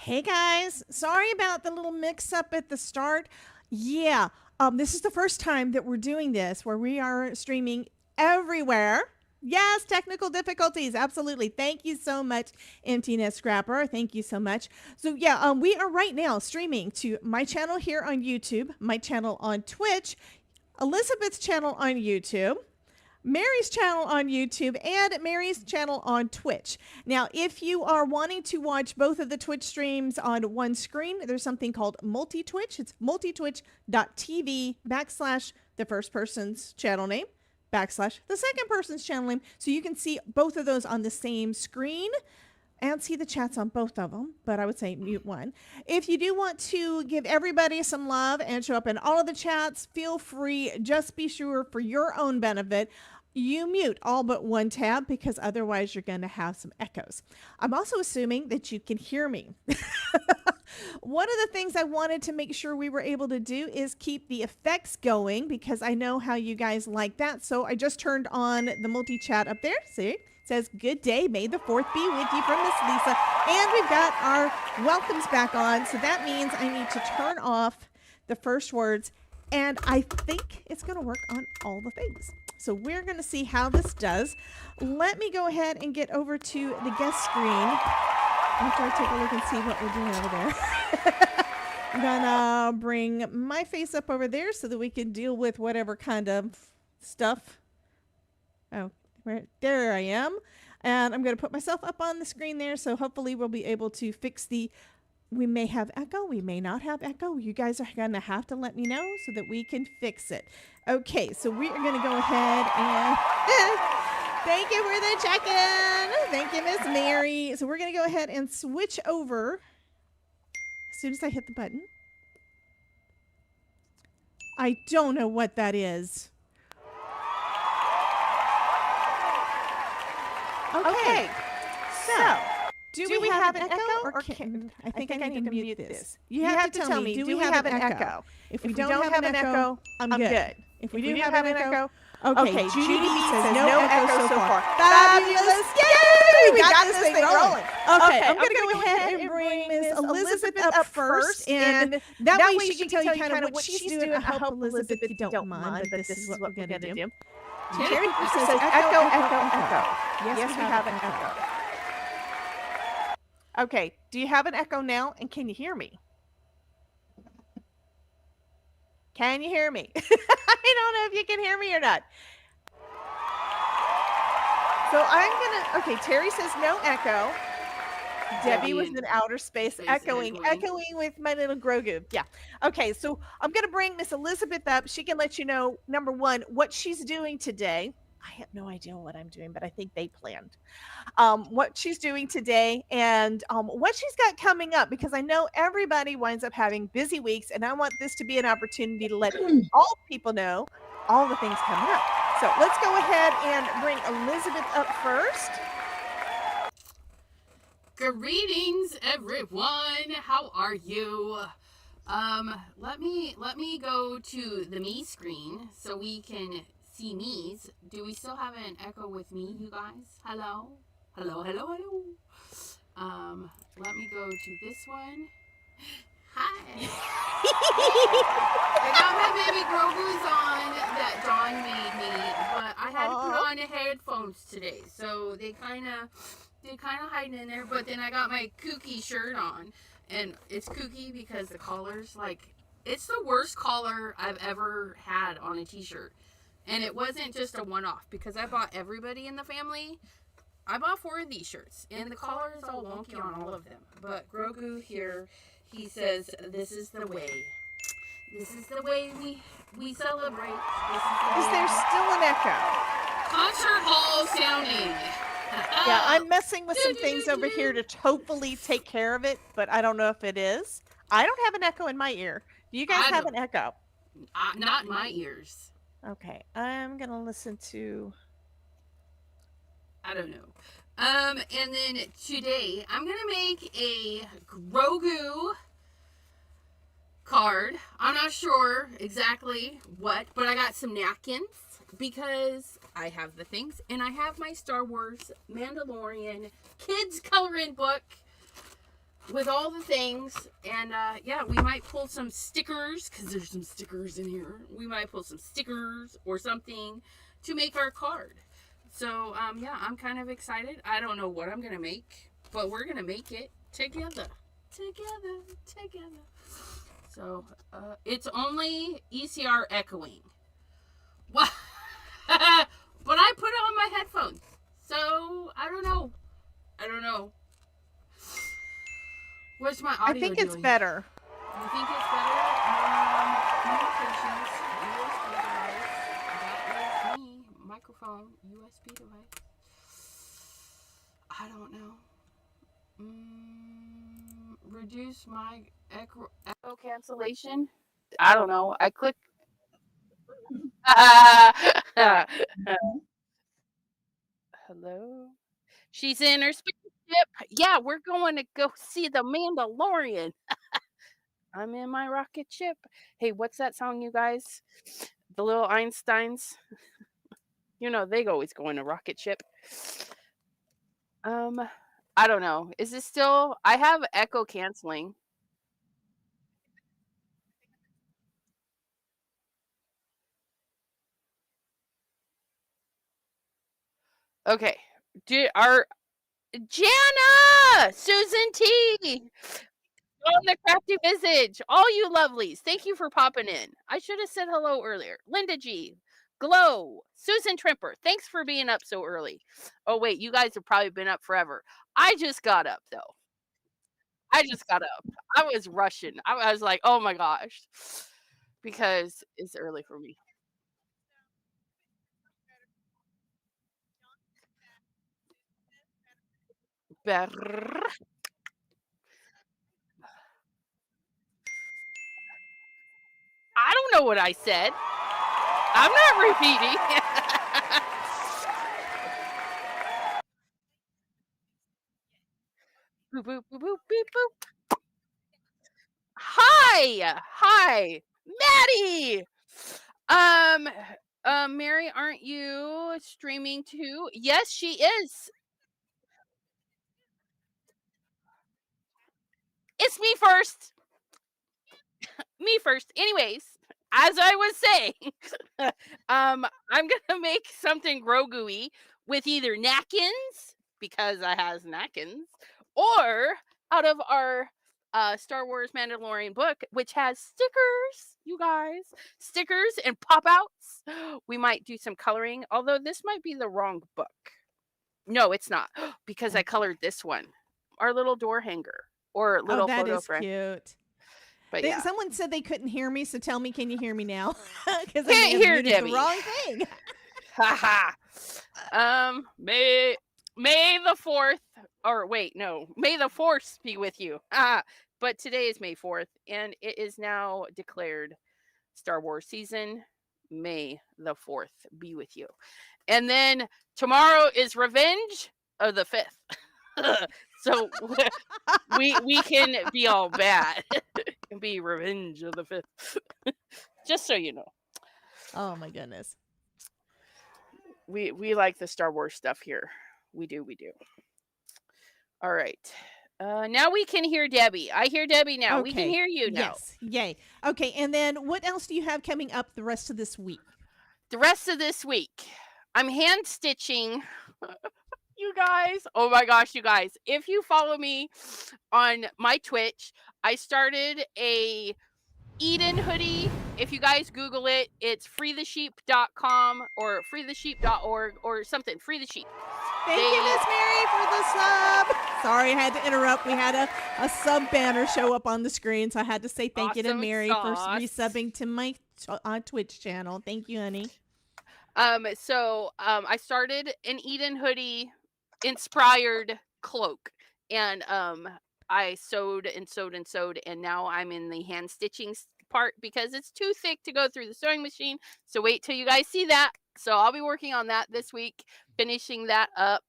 Hey guys, sorry about the little mix up at the start. Yeah, this is the first time that we're doing this where we are streaming everywhere. Yes, technical difficulties. Absolutely. Thank you so much, Emptiness Scrapper. Thank you so much. So, yeah, we are right now streaming to my channel here on YouTube, my channel on Twitch, Elizabeth's channel on YouTube, Mary's channel on YouTube, and Mary's channel on Twitch. Now, if you are wanting to watch both of the Twitch streams on one screen, there's something called multi-Twitch. It's multitwitch.tv / the first person's channel name / the second person's channel name. So you can see both of those on the same screen and see the chats on both of them, but I would say mute one. If you do want to give everybody some love and show up in all of the chats, feel free. Just be sure for your own benefit, you mute all but one tab because otherwise you're going to have some echoes. I'm also assuming that you can hear me. One of the things I wanted to make sure we were able to do is keep the effects going because I know how you guys like that. So I just turned on the multi-chat up there. See? It says, good day, may the 4th be with you from Miss Lisa. And we've got our welcomes back on. So that means I need to turn off the first words. And I think it's going to work on all the things. So we're going to see how this does. Let me go ahead and get over to the guest screen after I take a look and see what we're doing over there. I'm going to bring my face up over there so that we can deal with whatever kind of stuff. Oh, there I am. And I'm going to put myself up on the screen there. So hopefully we'll be able to fix we may have echo. We may not have echo. You guys are going to have to let me know so that we can fix it. Okay, so we are going to go ahead and thank you for the check-in. Thank you, Miss Mary. So we're going to go ahead and switch over as soon as I hit the button. I don't know what that is. Okay, so do we have an echo or can I think I need to mute this. You have to tell me, do we have an echo? If we don't have an echo, I'm good. If we do have an echo, okay, Judy B says no echo so far. Fabulous! Yay! We got this thing rolling. Okay, I'm going to go ahead and bring Miss Elizabeth up first, and that way she can tell you kind of what she's doing. I hope, Elizabeth, you don't mind, but this is what we're going to do. Terry says echo, echo, echo. Yes, we have an echo. Okay, do you have an echo now, and can you hear me? Can you hear me? I don't know if you can hear me or not. So I'm gonna, okay, Terry says no echo. Debbie was in outer space echoing with my little Grogu. Yeah. Okay, so I'm gonna bring Miss Elizabeth up. She can let you know, number one, what she's doing today. I have no idea what I'm doing, but I think they planned what she's doing today and what she's got coming up, because I know everybody winds up having busy weeks, and I want this to be an opportunity to let all people know all the things coming up. So let's go ahead and bring Elizabeth up first. Greetings, everyone. How are you? Let me go to the me screen so we can see me's. Do we still have an echo with me, you guys? Hello? Hello, hello, hello. Let me go to this one. Hi. I got my baby Grogu's on that Dawn made me, but I had to put on the headphones today, so they kind of hiding in there. But then I got my kooky shirt on, and it's kooky because the collar's like, it's the worst collar I've ever had on a t-shirt. And it wasn't just a one-off, because I bought everybody in the family. I bought 4 of these shirts, and the collar is all wonky on all of them. But Grogu here, he says, this is the way. This is the way we celebrate. Is there still an echo? Concert hall sounding. Yeah, I'm messing with some things over here to hopefully take care of it, but I don't know if it is. I don't have an echo in my ear. Do you guys have an echo? Not in my ears. Okay, I'm going to listen to... I don't know. And then today, I'm going to make a Grogu card. I'm not sure exactly what, but I got some napkins because I have the things. And I have my Star Wars Mandalorian kids coloring book with all the things, and yeah, we might pull some stickers because there's some stickers in here. We might pull some stickers or something to make our card. So yeah, I'm kind of excited. I don't know what I'm gonna make, but we're gonna make it together. So it's only ECR echoing. What? But I put it on my headphones, so I don't know. What's my audio I think it's doing? better. You think it's better? Communications, USB device. That is me. Microphone, USB device. I don't know. Reduce my echo cancellation. I don't know. I click. Hello. She's in her spaceship. Yeah, we're going to go see the Mandalorian. I'm in my rocket ship. Hey, what's that song, you guys? The little Einsteins. You know, they always go in a rocket ship. I don't know. Is this still? I have echo canceling. Okay. Our Jana, Susan T, on the Crafty Visage, all you lovelies, thank you for popping in. I should have said hello earlier. Linda G, Glow, Susan Trimper, thanks for being up so early. Oh wait, you guys have probably been up forever. I just got up though. I just got up. I was rushing. I was like, oh my gosh, because it's early for me. Brrr. I don't know what I said. I'm not repeating. Boop, boop, boop, boop, beep, boop. Hi, Maddie. Um, Mary, aren't you streaming too? Yes, she is. It's me first. Me first. Anyways, as I was saying, I'm gonna make something Grogu-y with either napkins because I has napkins, or out of our Star Wars Mandalorian book, which has stickers. You guys, stickers and pop outs. We might do some coloring, although this might be the wrong book. No, it's not because I colored this one, our little door hanger or Oh, little that photo is frame. cute. But yeah. Someone said they couldn't hear me, so tell me, can you hear me now? Because I may Can't have hear muted Debbie. the wrong thing. May the 4th, or wait, no, May the 4th be with you. But today is May 4th, and it is now declared Star Wars season. May the 4th be with you. And then tomorrow is Revenge of the 5th. So we can be all bad and be Revenge of the 5th. Just so you know. Oh my goodness. We like the Star Wars stuff here. We do. All right. Now we can hear Debbie. I hear Debbie now. We can hear you now. Yes. Yay. Okay. And then what else do you have coming up the rest of this week? The rest of this week, I'm hand stitching. You guys. Oh my gosh, you guys. If you follow me on my Twitch, I started a Eden hoodie. If you guys Google it, it's freethesheep.com or freethesheep.org or something. Free the Sheep. Thank you, Miss Mary, for the sub. Sorry, I had to interrupt. We had a sub banner show up on the screen, so I had to say thank you to Mary for resubbing to my Twitch channel. Thank you, honey. So I started an Eden hoodie inspired cloak, and I sewed, and now I'm in the hand stitching part because it's too thick to go through the sewing machine. So wait till you guys see that. So I'll be working on that this week, finishing that up.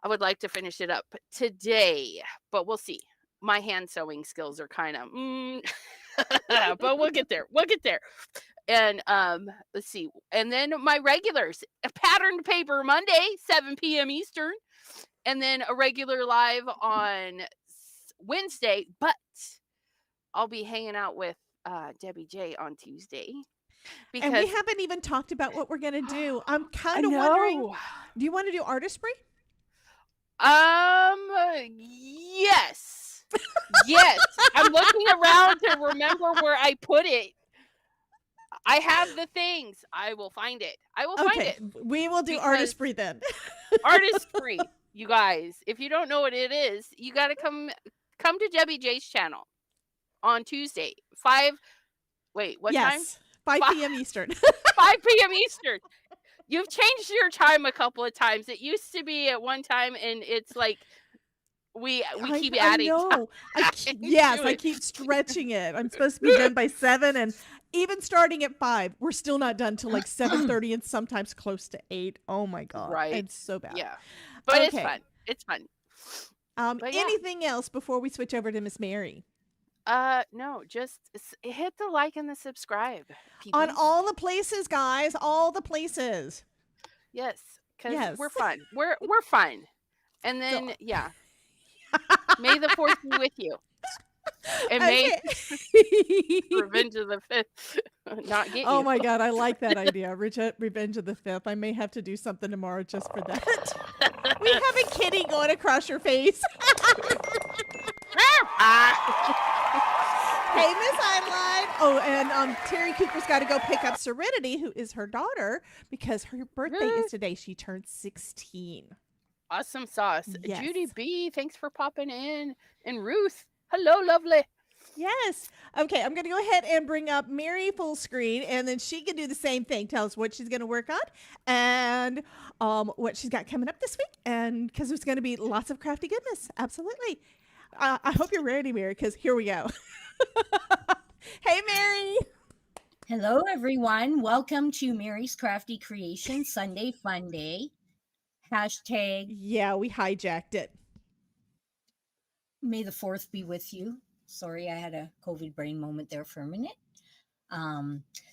I would like to finish it up today, but we'll see. My hand sewing skills are kind of, but we'll get there. And let's see. And then my regulars, a patterned paper Monday, 7 p.m. Eastern. And then a regular live on Wednesday, but I'll be hanging out with Debbie J on Tuesday. And we Because haven't even talked about what we're going to do. I'm I kind of wondering, know. do you want to do artistry? Yes. Yes. I'm looking around to remember where I put it. I have the things. I will find it. I will find Okay, it. we will do Because artistry then. Artistry, you guys. If you don't know what it is, you got to come to Debbie J's channel on Tuesday. What time? Yes, 5 p.m. Eastern. 5 p.m. Eastern. You've changed your time a couple of times. It used to be at one time, and it's like we keep adding I time yes, to I it. keep stretching it. I'm supposed to be done by 7, and even starting at 5, we're still not done till like 7:30, and sometimes close to 8. Oh my god, Right. it's so bad. Yeah. But it's Okay. fun. It's fun. But yeah. Anything else before we switch over to Miss Mary? No, just hit the like and the subscribe. On peepees. all the places, guys, all the places. Yes, because Yes. we're fun. We're fun. And then may the fourth be with you. And may Revenge of the Fifth not get you. Oh my god, I like that idea. Revenge of the Fifth. I may have to do something tomorrow just for that. We have a kitty going across your face. Hey, Miss Eyeline. Oh, and Terry Cooper's got to go pick up Serenity, who is her daughter, because her birthday is today. She turned 16. Awesome sauce. Yes. Judy B, thanks for popping in. And Ruth, hello, lovely. Yes. Okay, I'm going to go ahead and bring up Mary full screen, and then she can do the same thing. Tell us what she's going to work on and what she's got coming up this week, and because there's going to be lots of crafty goodness. Absolutely. I hope you're ready, Mary, because here we go. Hey, Mary. Hello, everyone. Welcome to Mary's Crafty Creations Sunday Fun Day. Hashtag Yeah, we hijacked it. May the 4th be with you. Sorry, I had a COVID brain moment there for a minute.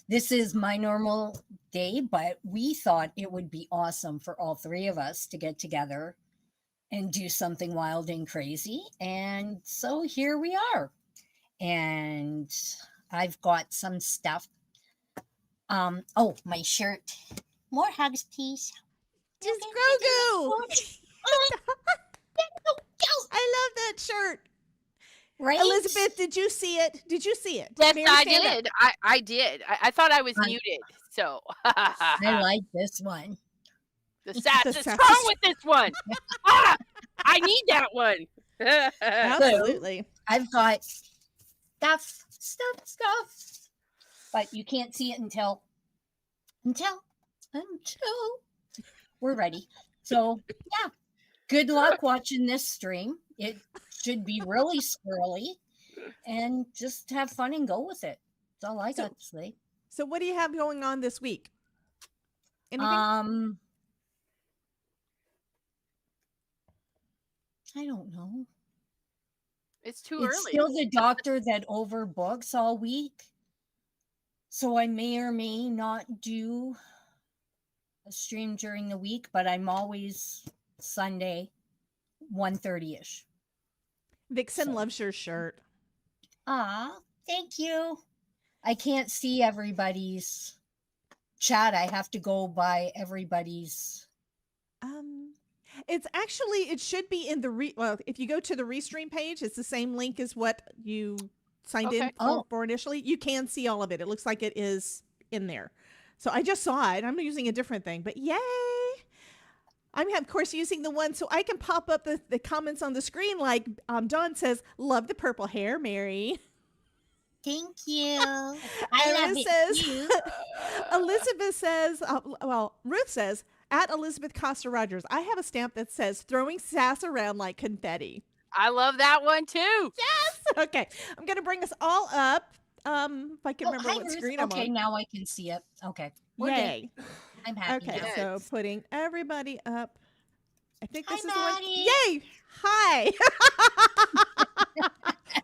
This is my normal day, but we thought it would be awesome for all three of us to get together and do something wild and crazy. And so here we are. And I've got some stuff. Oh, my shirt. More hugs, please. Just Grogu. I love that shirt. Right? Elizabeth, did you see it? Did you see it? Yes, Mary, I stand up. did. I did. I thought I was muted. So I like this one. the sass The is sass strong is- with this one. I need that one. Absolutely. I've got stuff. But you can't see it until we're ready. So yeah. Good luck watching this stream. It should be really squirrely. And just have fun and go with it. That's all I got to say. So what do you have going on this week? Anything? I don't know. It's too It's early. still the doctor that overbooks all week. So I may or may not do a stream during the week, but I'm always Sunday 1:30ish. Vixen loves your shirt. Ah, thank you. I can't see everybody's chat. I have to go by everybody's. It's actually, it should be in the if you go to the Restream page, it's the same link as what you signed in for initially. You can see all of it. It looks like it is in there. So I just saw it. I'm using a different thing, but yay. I'm, of course, using the one so I can pop up the comments on the screen like Dawn says, love the purple hair, Mary. Thank you. I love it too. Elizabeth says, Ruth says, at Elizabeth Costa-Rogers, I have a stamp that says throwing sass around like confetti. I love that one too. Yes. Okay. I'm going to bring us all up. If I can remember what Ruth. screen I'm on. Okay, now I can see it. Okay. Yay. I'm happy Okay, now. so putting everybody up. I think this is Maddie. the one. Yay! Hi.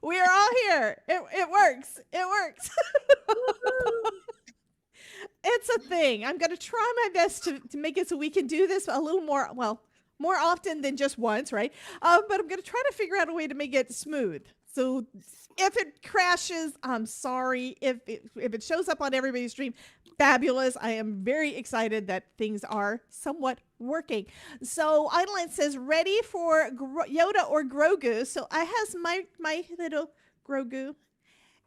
We are all here. It works. It works. It's a thing. I'm going to try my best to make it so we can do this a little more, more often than just once, right? But I'm going to try to figure out a way to make it smooth. So if it crashes, I'm sorry. If it shows up on everybody's stream, fabulous. I am very excited that things are somewhat working. So Idleline says, ready for Yoda or Grogu. So I has my little Grogu.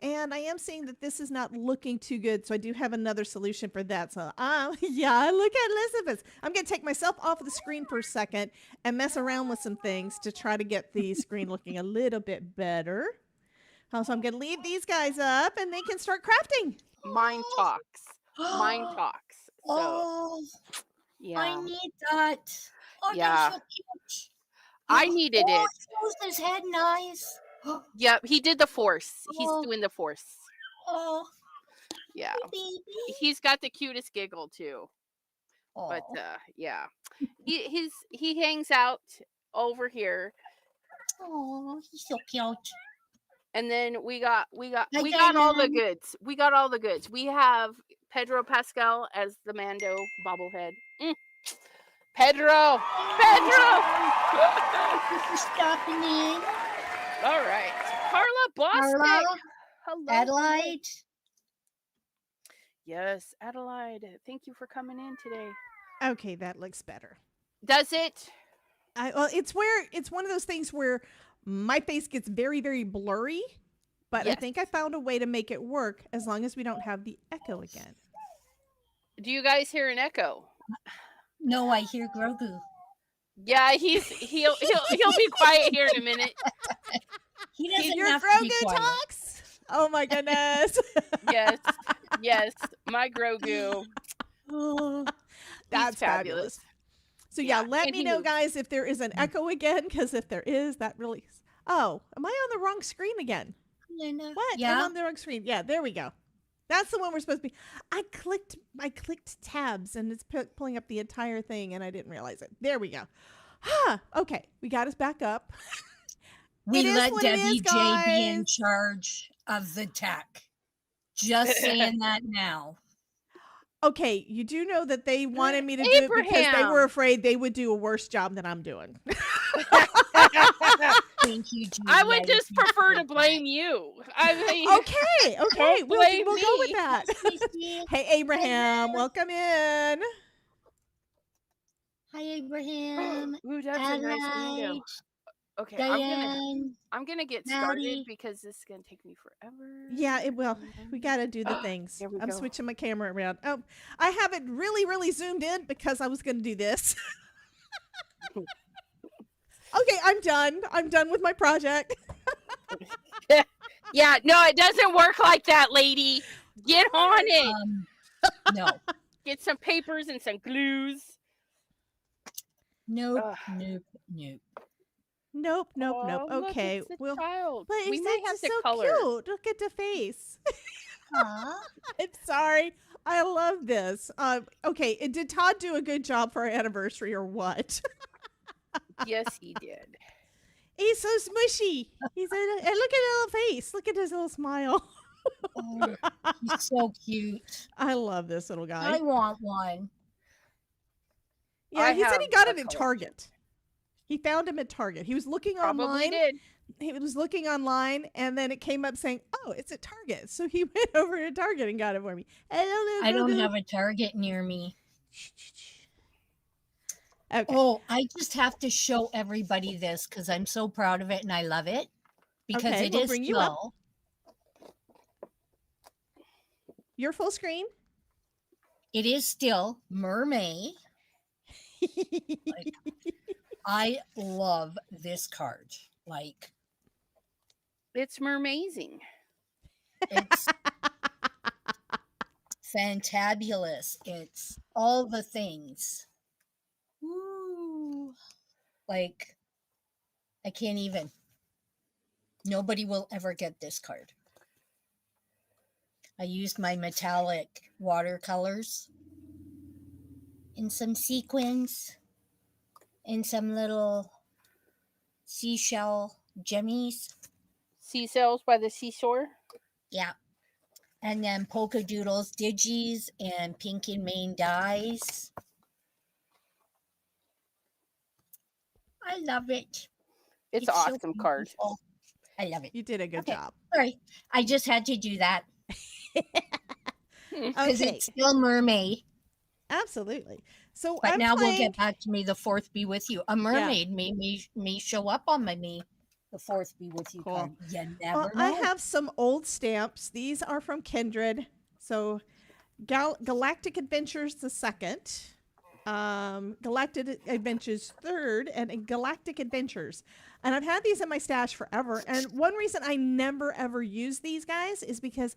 And I am seeing that this is not looking too good, so I do have another solution for that. So, yeah, look at Elizabeth. I'm going to take myself off of the screen for a second and mess around with some things to try to get the screen looking a little bit better. So I'm going to leave these guys up, and they can start crafting. Mine talks. Mine talks. So, Oh, yeah. I need that. Oh, Yeah. they're so cute. I needed it. It shows his head nice. Yep, he did the force. He's Oh. doing the force. Oh, Yeah. baby. He's got the cutest giggle too. Oh. But yeah. He hangs out over here. Oh, he's so cute. And then we got Hi, all the Diane. goods. We got all the goods. We have Pedro Pascal as the Mando bobblehead. Pedro! Thank you for stopping in. All right. Carla Boston. Carla, Hello. Adelaide. Yes, Adelaide. Thank you for coming in today. Okay, that looks better. Does it? Well, it's one of those things where my face gets very, very blurry, but I Yes. think I found a way to make it work as long as we don't have the echo again. Do you guys hear an echo? No, I hear Grogu. Yeah, he'll be quiet here in a minute. He doesn't Your have to be Grogu quiet. talks. Oh my goodness. Yes, my Grogu. Oh, That's He's fabulous. fabulous. So yeah, Yeah, let and me he know, moves. guys, if there is an echo again, because if there is, that really. Oh, am I on the wrong screen again? Linda. What? I'm Yeah. on the wrong screen. Yeah, there we go. That's the one we're supposed to be. I clicked tabs and it's pulling up the entire thing, and I didn't realize it. There we go. Okay, we got us back up. We It is let what it is, Debbie be in guys. charge of the tech. Just saying that now. Okay, you do know that they wanted me to do it because they were Abraham. afraid they would do a worse job than I'm doing. Thank you, Judy. I would just appreciate prefer to that. blame you. I mean, Okay, Don't we'll blame go with me. that. Sissy. Hey, Abraham, welcome in. Hi, Abraham. Ooh, that's a nice window. Adelaide. Okay, Diane. I'm gonna get Maddie. started because this is gonna take me forever. Yeah, it will. We got to do the things. Here we I'm go. switching my camera around. Oh, I have it really, really zoomed in because I was going to do this. Okay, I'm done. I'm done with my project. Yeah, no, it doesn't work like that, lady. Get on it. No. Get some papers and some glues. Nope. Ugh. Nope. Nope. Oh, look, Okay, it's the well, child. but We it's might have just to so color. cute. Look at the face. Aw. I'm sorry. I love this. Okay, did Todd do a good job for our anniversary or what? Yes, he did. He's so smushy. And look at his little face. Look at his little smile. Oh, he's so cute. I love this little guy. I want one. Yeah, I he said he have got a it at collection. Target. He found him at Target. He was looking Probably online. did. He was looking online, and then it came up saying, "Oh, it's at Target." So he went over to Target and got it for me. I don't have a Target near me. Okay. Oh, I just have to show everybody this because I'm so proud of it and I love it. Because Okay, it we'll is bring you up. still. You're full screen. It is still mermaid. I love this card. Like, It's mermazing. it's fantabulous. It's all the things. Woo. Like, I can't even. Nobody will ever get this card. I used my metallic watercolors and some sequins and some little seashell jemmies. Seashells by the seashore. Yeah. And then polka doodles, digis, and pink and main dyes. I love it. It's so awesome card. beautiful. I love it. You did a good Okay. job. Sorry, I just had to do that because Okay, it's still mermaid. absolutely. So But I'm now we'll playing. get back to May the Fourth be with you. A mermaid may show up on my May the Fourth be with you Cool. card. You never I know. have some old stamps. These are from Kindred. So Galactic Adventures the second, Galactic Adventures third, and Galactic Adventures. And I've had these in my stash forever. And one reason I never ever use these guys is because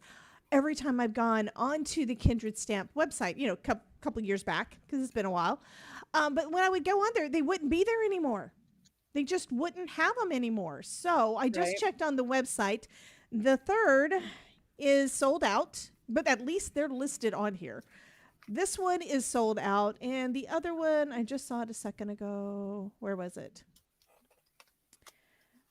every time I've gone onto the Kindred stamp website, you know, couple years back, because it's been a while. But when I would go on there, they wouldn't be there anymore. They just wouldn't have them anymore. So I just Right. checked on the website. The third is sold out, but at least they're listed on here. This one is sold out, and the other one, I just saw it a second ago. Where was it?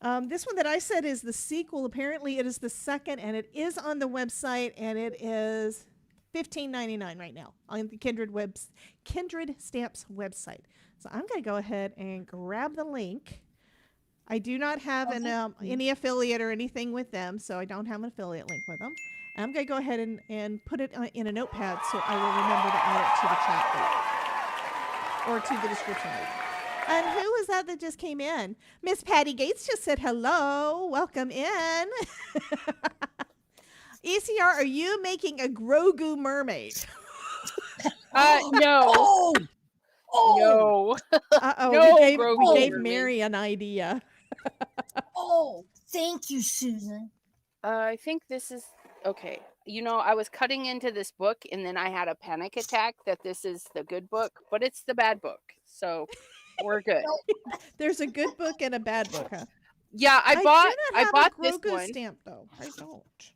This one that I said is the sequel. Apparently, it is the second, and it is on the website, and it is $15.99 right now on the Kindred Stamps website. So I'm going to go ahead and grab the link. I do not have any affiliate or anything with them, so I don't have an affiliate link with them. I'm going to go ahead and put it in a notepad so I will remember to add it to the chat link or to the description link. And who was that just came in? Miss Patty Gates just said hello. Welcome in. ECR, are you making a Grogu mermaid? No. Oh, No. Uh-oh, No, we Grogu gave mermaid. Mary an idea. oh, thank you, Susan. I think this is okay. You know, I was cutting into this book and then I had a panic attack that this is the good book, but it's the bad book. So we're good. There's a good book and a bad book, huh? Yeah, I do bought not have a this Grogu one. stamp, though. I don't.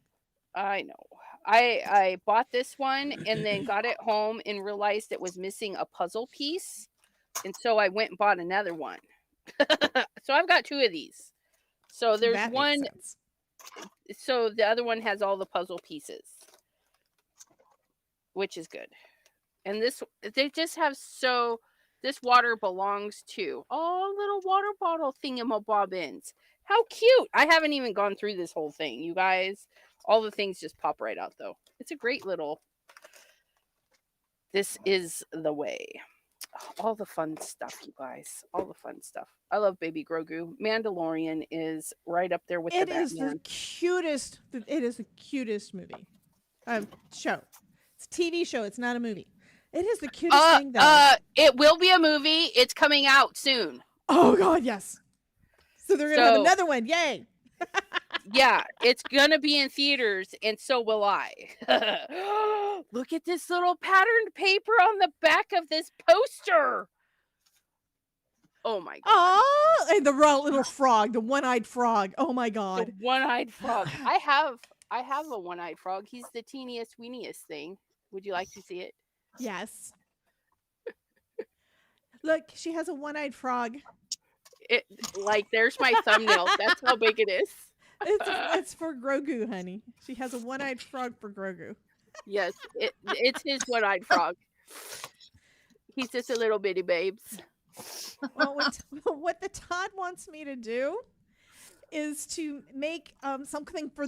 I know. I bought this one and then got it home and realized it was missing a puzzle piece. And so I went and bought another one. So I've got two of these. So there's That makes one. sense. So the other one has all the puzzle pieces, which is good. And they just have this water belongs to little water bottle thingamabobbins. How cute. I haven't even gone through this whole thing, you guys. All the things just pop right out though. It's a great little, this is the way. All the fun stuff, you guys. All the fun stuff. I love Baby Grogu. Mandalorian is right up there with the Batman. It is the cutest. It is the cutest movie. Show. It's a TV show. It's not a movie. It is the cutest thing, though. It will be a movie. It's coming out soon. Oh God, yes. So they're gonna have another one. Yay! Yeah, it's gonna be in theaters, and so will I. Look at this little patterned paper on the back of this poster. Oh my God. Oh, and the little frog, the one-eyed frog. Oh my God. The one-eyed frog. I have a one-eyed frog. He's the teeniest, weeniest thing. Would you like to see it? Yes. Look, she has a one-eyed frog. There's my thumbnail. That's how big it is. It's for Grogu, honey. She has a one-eyed frog for Grogu. Yes, it's his one-eyed frog. He's just a little bitty babes. Well, what the Todd wants me to do is to make something for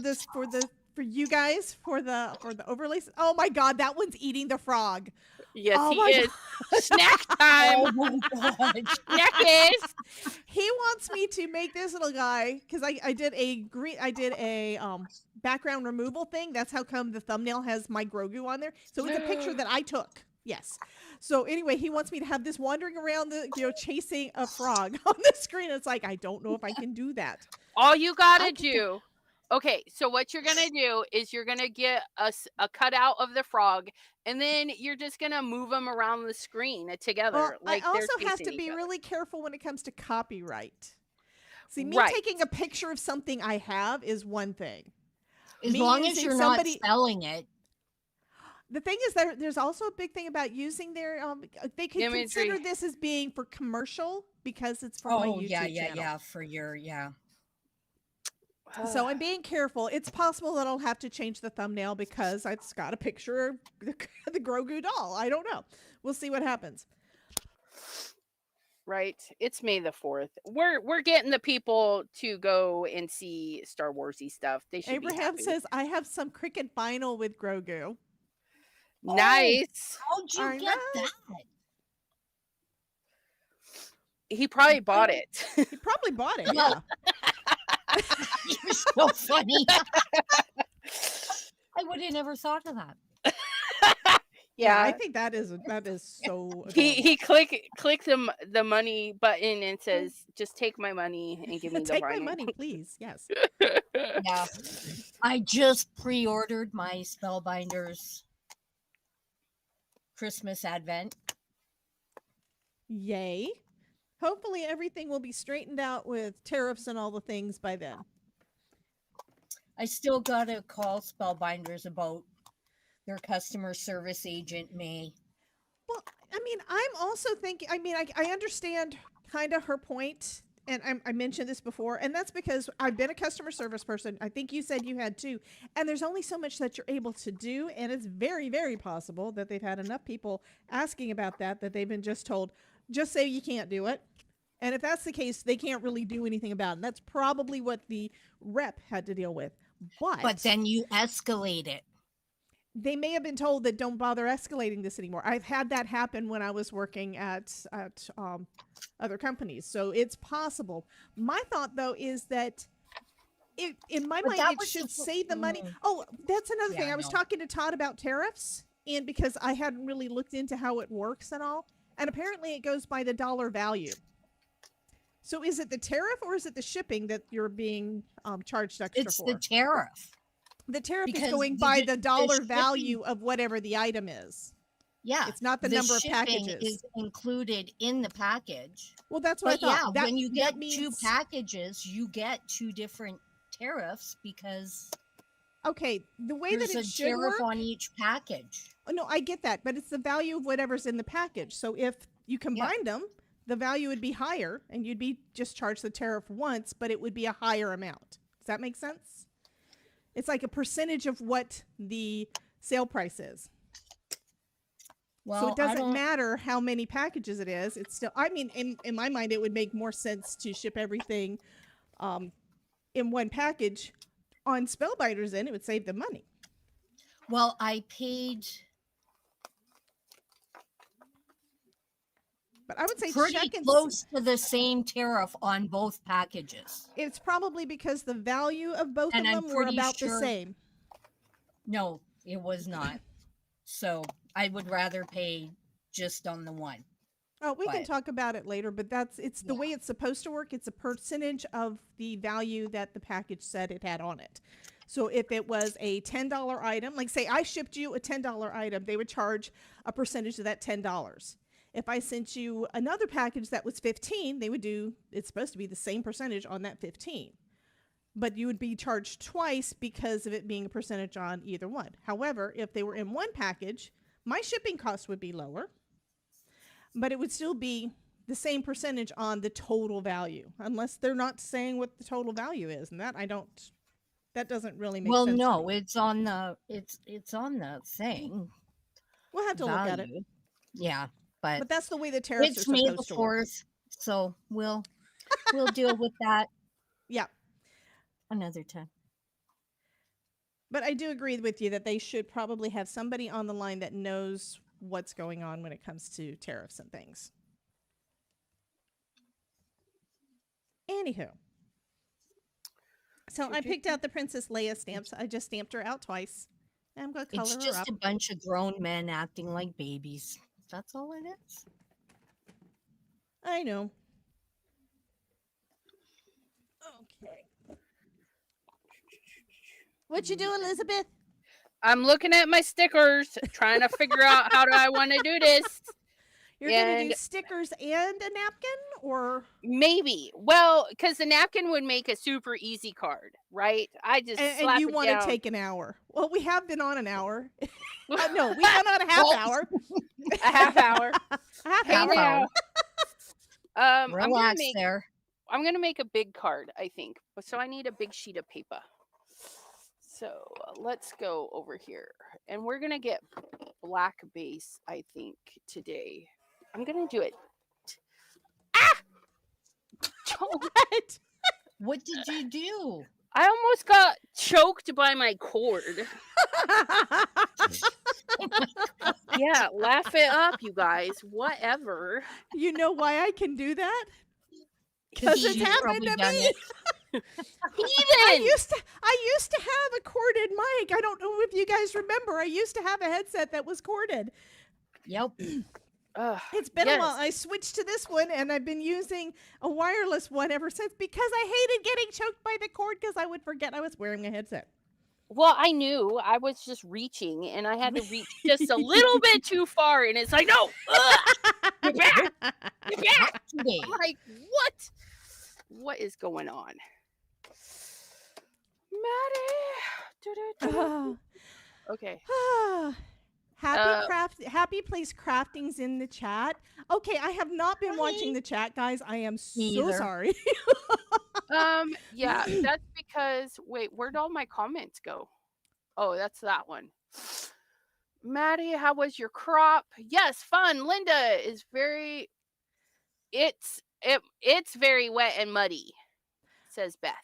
you guys for the overlays. Oh my God, that one's eating the frog. Yes, Oh he my is. Snack time. Oh my God. Snackers. He wants me to make this little guy because I did a background removal thing. That's how come the thumbnail has my Grogu on there. So it's a picture that I took. Yes. So anyway, he wants me to have this wandering around chasing a frog on the screen. It's like, I don't know if I can do that. All you gotta do. Okay, so what you're gonna do is you're gonna get a cutout of the frog, and then you're just gonna move them around the screen together. Well, I also have to be really careful when it comes to copyright. See, me taking a picture of something I have is one thing. As long as you're not spelling it. The thing is, there's also a big thing about using their. They can consider this as being for commercial because it's for my YouTube channel. Yeah, for your So I'm being careful. It's possible that I'll have to change the thumbnail because it's got a picture of the Grogu doll. I don't know. We'll see what happens. right? It's May the 4th. We're getting the people to go and see Star Warsy stuff. They should be Abraham happy. says, I have some cricket vinyl with Grogu. Nice. How'd you I get know. that? He probably bought it. He probably bought it. Well, Yeah. You're so funny. I would have never thought of that. Yeah, I Yeah. think that is so adorable. He click the money button and says, "Just take my money and give me the Take my vinyl." money, please. Yes. Yeah. I just pre-ordered my Spellbinders Christmas Advent. Yay. Hopefully everything will be straightened out with tariffs and all the things by then. I still gotta call Spellbinders about their customer service agent May. Well, I mean, I'm also thinking, I mean, I understand kind of her point, and I mentioned this before, and that's because I've been a customer service person. I think you said you had too. And there's only so much that you're able to do, and it's very, very possible that they've had enough people asking about that they've been just told, just say you can't do it. And if that's the case, they can't really do anything about it. And that's probably what the rep had to deal with. But then you escalate it. They may have been told that don't bother escalating this anymore. I've had that happen when I was working at other companies, so it's possible. My thought, though, is that in my mind it should save the money. Oh, that's another thing. I was talking to Todd about tariffs, and because I hadn't really looked into how it works and all, and apparently it goes by the dollar value. So is it the tariff or is it the shipping that you're being charged extra for? It's the tariff. The tariff Because is going by the dollar value of whatever the item is. Yeah. It's not the number of shipping packages. is included in the package. Well, that's what But I thought. yeah, when you get means, two packages, you get two different tariffs because okay, the way that there's it a should tariff work. on each package. Oh, no, I get that, but it's the value of whatever's in the package. So if you combined them, the value would be higher, and you'd be just charged the tariff once, but it would be a higher amount. Does that make sense? It's like a percentage of what the sale price is. Well, so it doesn't matter how many packages it is. It's still, I mean, in my mind, it would make more sense to ship everything in one package. On Spellbinders, then it would save them money. Well, I paid But I would say pretty check and close to the same tariff on both packages. It's probably because the value of both of them were about the same. No, it was not. So I would rather pay just on the one. Oh, we can talk about it later, but it's the way it's supposed to work. It's a percentage of the value that the package said it had on it. So if it was a $10 item, like say I shipped you a $10 item, they would charge a percentage of that $10. If I sent you another package that was 15, they would do, it's supposed to be the same percentage on that 15. But you would be charged twice because of it being a percentage on either one. However, if they were in one package, my shipping cost would be lower, but it would still be the same percentage on the total value, unless they're not saying what the total value is. And that doesn't really make sense. Well, no, it's on the thing. We'll have to look at it. Yeah. But that's the way the tariffs are supposed May the to work. 4th, so we'll deal with that. Yeah. Another time. But I do agree with you that they should probably have somebody on the line that knows what's going on when it comes to tariffs and things. Anywho. So I picked out the Princess Leia stamps. I just stamped her out twice. I'm going to color her up. It's just a bunch of grown men acting like babies. That's all it is. I know. Okay. What you do, Elizabeth? I'm looking at my stickers, trying to figure out how do I want to do this. You're going to do stickers and a napkin, or maybe? Well, because the napkin would make a super easy card, right? I just and you want to take an hour. Well, we have been on an hour. No, we've been on a half hour. A half hour. A half hour. Relax there. I'm gonna make a big card, I think. So I need a big sheet of paper. So let's go over here, and we're gonna get black base, I think, today. I'm gonna do it. What? What did you do? I almost got choked by my cord. Yeah, laugh it up, you guys. Whatever. You know why I can do that? 'Cause Because it's she's happened probably to done me. it. I Heathen! used to have a corded mic. I don't know if you guys remember. I used to have a headset that was corded. Yep. Ugh, It's been a yes. while. I switched to this one, and I've been using a wireless one ever since because I hated getting choked by the cord because I would forget I was wearing a headset. Well, I knew I was just reaching, and I had to reach just a little bit too far, and it's like, no, get back, get back. Today. I'm like, what? What is going on, Maddie? Okay. Happy Place Crafting's in the chat. Okay, I have not been watching the chat, guys. I am so either. sorry. Yeah, that's because wait, where'd all my comments go? Oh, that's that one. Maddie, how was your crop? Yes, fun. Linda is very it's very wet and muddy, says Beth.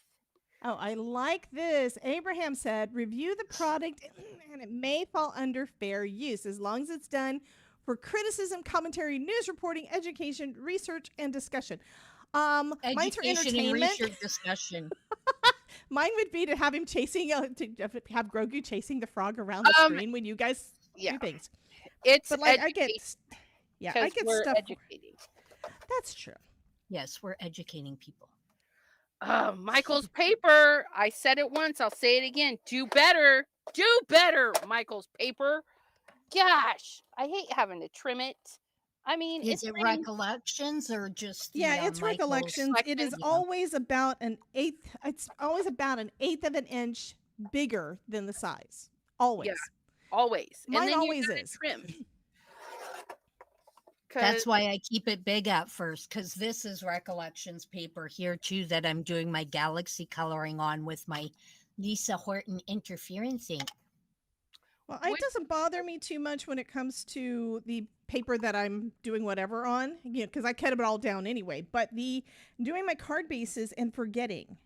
Oh, I like this. Abraham said, review the product and it may fall under fair use as long as it's done for criticism, commentary, news reporting, education, research, and discussion. Mine's for Education and entertainment. research discussion. Mine would be to have him chasing, to have Grogu chasing the frog around the screen when you guys do things. It's But like I get we're stuff. educating. That's true. Yes, we're educating people. Michael's paper. I said it once. I'll say it again. Do better. Do better, Michael's paper. Gosh, I hate having to trim it. I mean, Is it recollections or just the, It's Michael's- recollections. It is Yeah. always about an eighth. It's always about an eighth of an inch bigger than the size. Always. Yeah, always. Mine and then always you gotta is. trim. That's why I keep it big at first, because this is recollections paper here too that I'm doing my galaxy coloring on with my Lisa Horton interference ink. Well, it doesn't bother me too much when it comes to the paper that I'm doing whatever on, because I cut it all down anyway. But the doing my card bases and forgetting.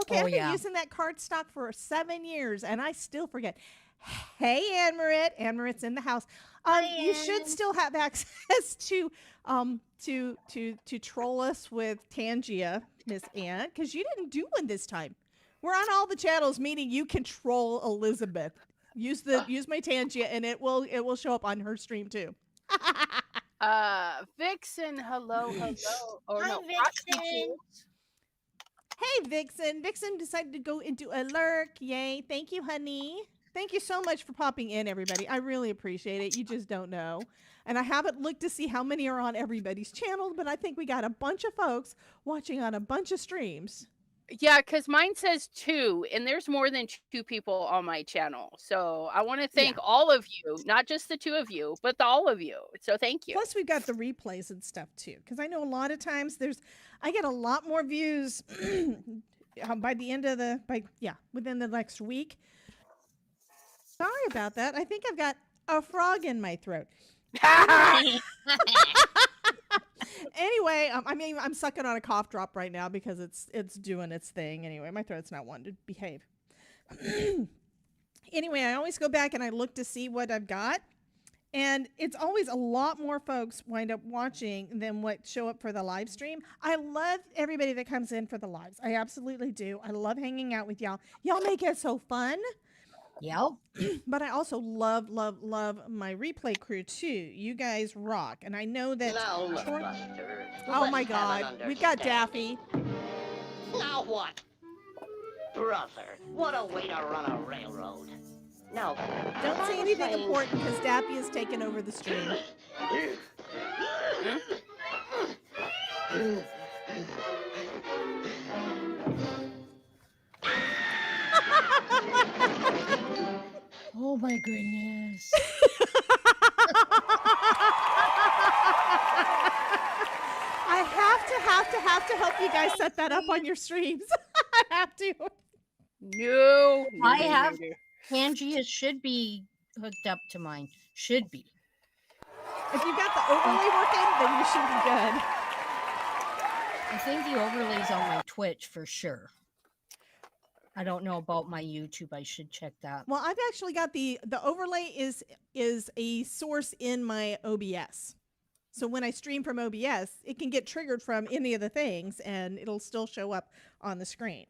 Okay, I've been using that cardstock for 7 years, and I still forget. Hey, Anne-Marit. Anne-Marit's in the house. You should still have access to troll us with Tangia, Miss Anne, because you didn't do one this time. We're on all the channels, meaning you can troll Elizabeth. Use my Tangia, and it will show up on her stream too. Vixen, hello. Or Hi, no, Vixen. Hey, Vixen. Vixen decided to go into a lurk. Yay. Thank you, honey. Thank you so much for popping in, everybody. I really appreciate it. You just don't know. And I haven't looked to see how many are on everybody's channel, but I think we got a bunch of folks watching on a bunch of streams. Yeah, because mine says 2, and there's more than 2 people on my channel. So I want to thank all of you, not just the 2 of you, but all of you. So thank you. Plus, we've got the replays and stuff too, because I know a lot of times I get a lot more views by the end of within the next week. Sorry about that. I think I've got a frog in my throat. Anyway, I'm sucking on a cough drop right now because it's doing its thing. Anyway, my throat's not wanting to behave. Anyway, I always go back and I look to see what I've got. And it's always a lot more folks wind up watching than what show up for the live stream. I love everybody that comes in for the lives. I absolutely do. I love hanging out with y'all. Y'all make it so fun. Yep. But I also love my replay crew too. You guys rock. And I know that oh my god. We've got Daffy. Now what? Brother, what a way to run a railroad. Now, Don't say anything important because Daffy has taken over the stream. Oh my goodness. I have to help you guys set that up on your streams. I have to. No. I have Pangea should be hooked up to mine. Should be. If you've got the overlay working, then you should be good. I think the overlay's on my Twitch for sure. I don't know about my YouTube. I should check that. Well, I've actually got the overlay is a source in my OBS. So when I stream from OBS, it can get triggered from any of the things and it'll still show up on the screen.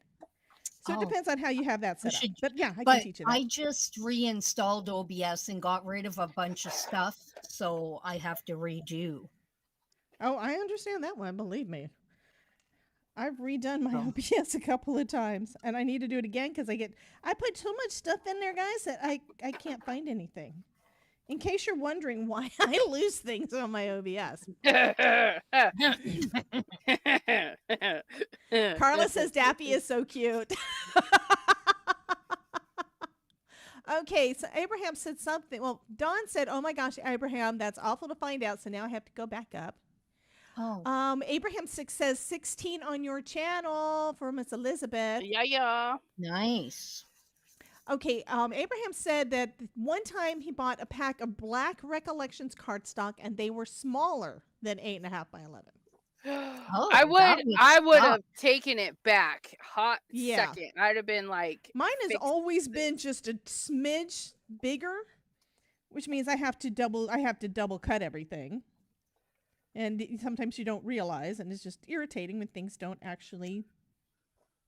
So it Oh. depends on how you have that set up. should- But yeah, I But can teach you that. I just reinstalled OBS and got rid of a bunch of stuff, so I have to redo. Oh, I understand that one, believe me. I've redone my Oh. OBS a couple of times and I need to do it again because I put so much stuff in there, guys, that I can't find anything. In case you're wondering why I lose things on my OBS. Carla says Daffy is so cute. Okay, so Abraham said something. Well, Dawn said, "Oh my gosh, Abraham, that's awful to find out." So now I have to go back up. Oh, Abraham 6 says 16 on your channel for Miss Elizabeth. Yeah. nice. Okay, Abraham said that one time he bought a pack of Black Recollections cardstock and they were smaller than 8.5 by 11. Oh, I that would suck. have taken it back. Hot Yeah. second. I'd have been like, Mine has fix always been just a smidge bigger, which means I have to double cut everything. And sometimes you don't realize, and it's just irritating when things don't actually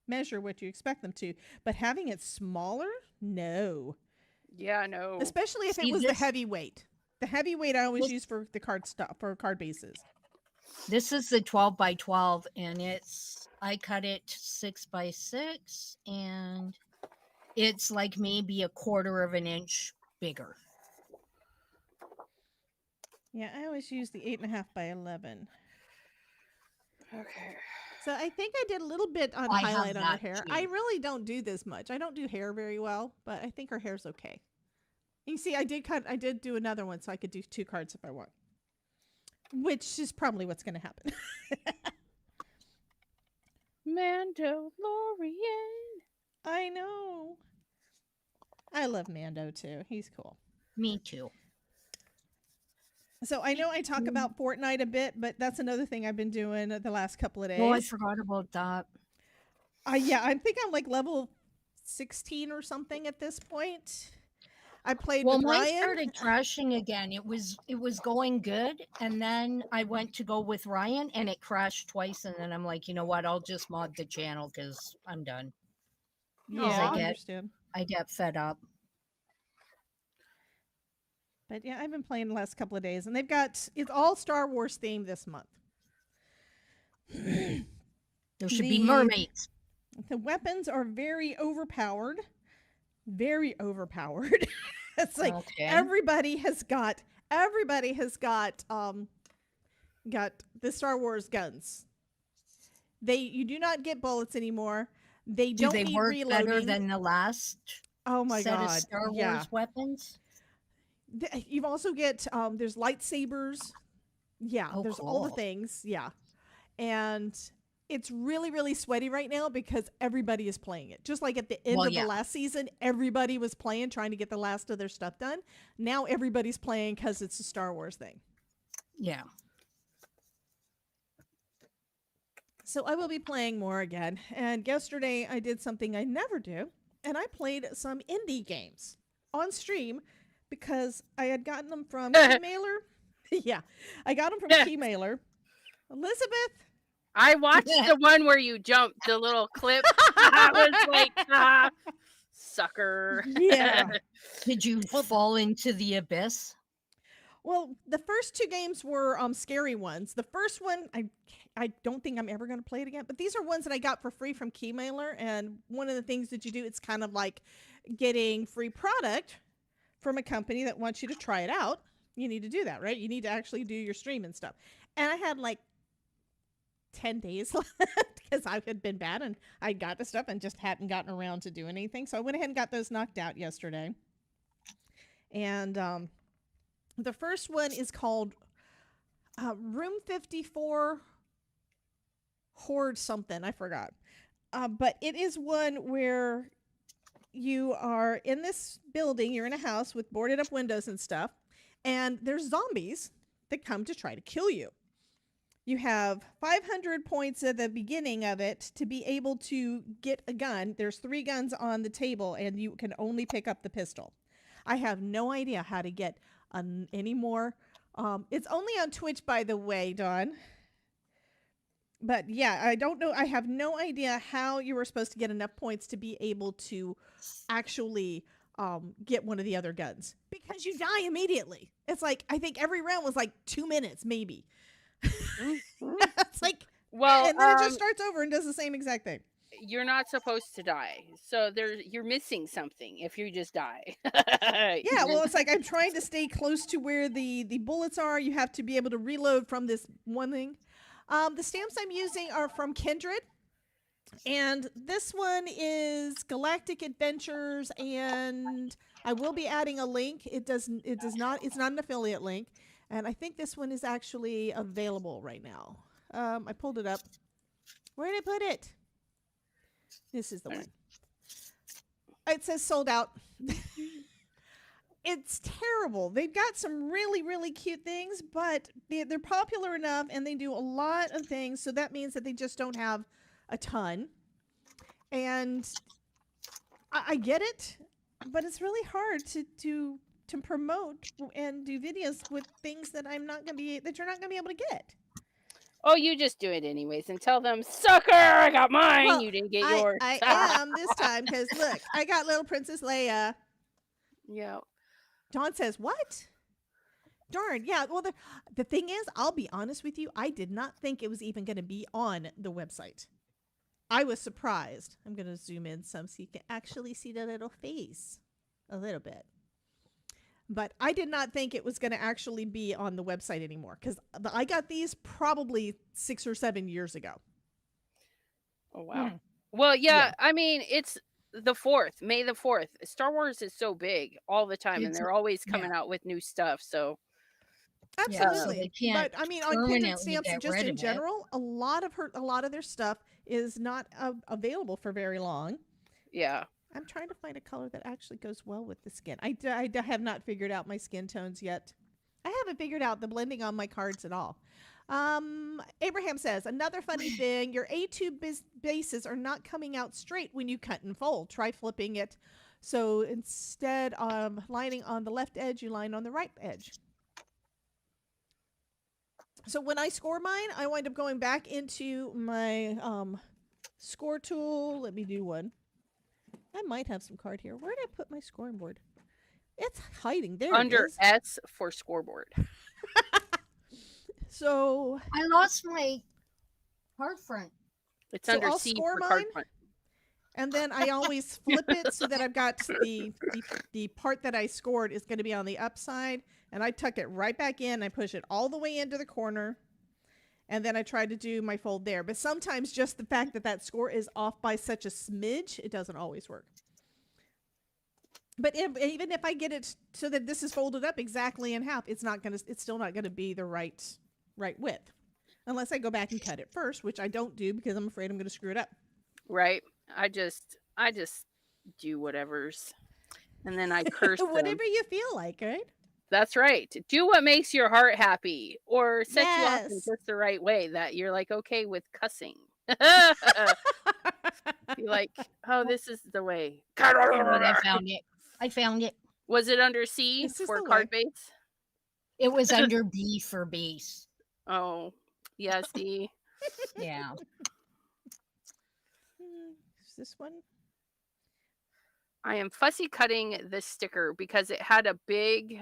measure what you expect them to. But having it smaller, no. yeah, no. Especially if See, it was the this- heavyweight. The heavyweight I always This- use for the card stuff for card bases. This is the 12 by 12, and I cut it 6 by 6, and it's like maybe a quarter of an inch bigger. Yeah, I always use the 8.5 by 11. Okay. So I think I did a little bit on I have highlight on her that hair. too. I really don't do this much. I don't do hair very well, but I think her hair's okay. You see, I did do another one, so I could do 2 cards if I want. Which is probably what's going to happen. Mandalorian. I know. I love Mando too. He's cool. Me too. So I know I talk about Fortnite a bit, but that's another thing I've been doing the last couple of days. Oh, I forgot about that. Yeah, I think I'm like level 16 or something at this point. I played Well, with mine Ryan. started crashing again. It was going good, and then I went to go with Ryan, and it crashed twice. And then I'm like, you know what? I'll just mod the channel because I'm done. Yeah, I I get- understand. I get fed up. But yeah, I've been playing the last couple of days, and it's all Star Wars themed this month. There should be The- mermaids. The weapons are very overpowered. Very overpowered. It's like Okay. everybody has got the Star Wars guns. You do not get bullets anymore. They Do don't they need work reloading. better than the last Oh my set god. of Star Wars Yeah. weapons? You've also get there's lightsabers. Yeah, Oh, there's all the cool. things. Yeah. And it's really, really sweaty right now because everybody is playing it. Just like at the end Well, of yeah. the last season, everybody was playing, trying to get the last of their stuff done. Now everybody's playing because it's a Star Wars thing. Yeah. So I will be playing more again. And yesterday I did something I never do, and I played some indie games on stream because I had gotten them from Keymailer. Yeah, I got them from Keymailer. Elizabeth. I watched the one where you jumped, the little clip. I was like, sucker. Yeah. Did you fall into the abyss? Well, the first 2 games were scary ones. The first one, I don't think I'm ever going to play it again. But these are ones that I got for free from Keymailer. And one of the things that you do, it's kind of like getting free product from a company that wants you to try it out. You need to do that, right? You need to actually do your stream and stuff. And I had like 10 days left because I had been bad and I got the stuff and just hadn't gotten around to doing anything. So I went ahead and got those knocked out yesterday. And the first one is called Room 54 Horde something. I forgot. But it is one where you are in this building. You're in a house with boarded up windows and stuff. And there's zombies that come to try to kill you. You have 500 points at the beginning of it to be able to get a gun. There's 3 guns on the table, and you can only pick up the pistol. I have no idea how to get any more. It's only on Twitch, by the way, Dawn. But yeah, I don't know. I have no idea how you were supposed to get enough points to be able to actually get one of the other guns, because you die immediately. It's like, I think every round was like 2 minutes, maybe. It's like, Well, and then it just starts over and does the same exact thing. you're not supposed to die, so you're missing something if you just die. Yeah, well, it's like I'm trying to stay close to where the bullets are. You have to be able to reload from this one thing. The stamps I'm using are from Kindred, and this one is Galactic Adventures, and I will be adding a link. It's not an affiliate link, and I think this one is actually available right now. I pulled it up. Where did I put it? This is the one. It says sold out. It's terrible. They've got some really, really cute things, but they're popular enough and they do a lot of things. So that means that they just don't have a ton. And I get it, but it's really hard to promote and do videos with things that you're not going to be able to get. Oh, you just do it anyways and tell them, sucker, I got mine. Well, you didn't get yours. I am this time, because look, I got little Princess Leia. Yeah. Dawn says, what? Darn, yeah. Well, the thing is, I'll be honest with you, I did not think it was even going to be on the website. I was surprised. I'm going to zoom in some so you can actually see the little face a little bit. But I did not think it was going to actually be on the website anymore, because I got these probably 6 or 7 years ago. Oh, wow. Well, yeah, I mean, it's the 4th, May the 4th. Star Wars is so big all the time, and they're always coming out with new stuff. So absolutely, but I mean, on Kindred stamps and just in general, a lot of their stuff is not available for very long. Yeah, I'm trying to find a color that actually goes well with the skin. I have not figured out my skin tones yet. I haven't figured out the blending on my cards at all. Abraham says, another funny thing, your A2 bases are not coming out straight when you cut and fold. Try flipping it. So instead of lining on the left edge, you line on the right edge. So when I score mine, I wind up going back into my score tool. Let me do one. I might have some card here. Where did I put my scoring board? It's hiding there. Under S for scoreboard. So I lost my card front. It's under C for card front. And then I always flip it so that I've got the part that I scored is going to be on the upside, and I tuck it right back in. I push it all the way into the corner, and then I try to do my fold there. But sometimes just the fact that score is off by such a smidge, it doesn't always work. But even if I get it so that this is folded up exactly in half, it's still not gonna be the right width, unless I go back and cut it first, which I don't do because I'm afraid I'm gonna screw it up. Right. I just do whatever's, and then I curse whatever you feel like, right? That's right. Do what makes your heart happy, or set you off in just the right way that you're like okay with cussing. You're like, oh, this is the way. I found it. Was it under C for card base? It was under B for base. Oh, yeah, C. Yeah. Is this one? I am fussy cutting this sticker because it had a big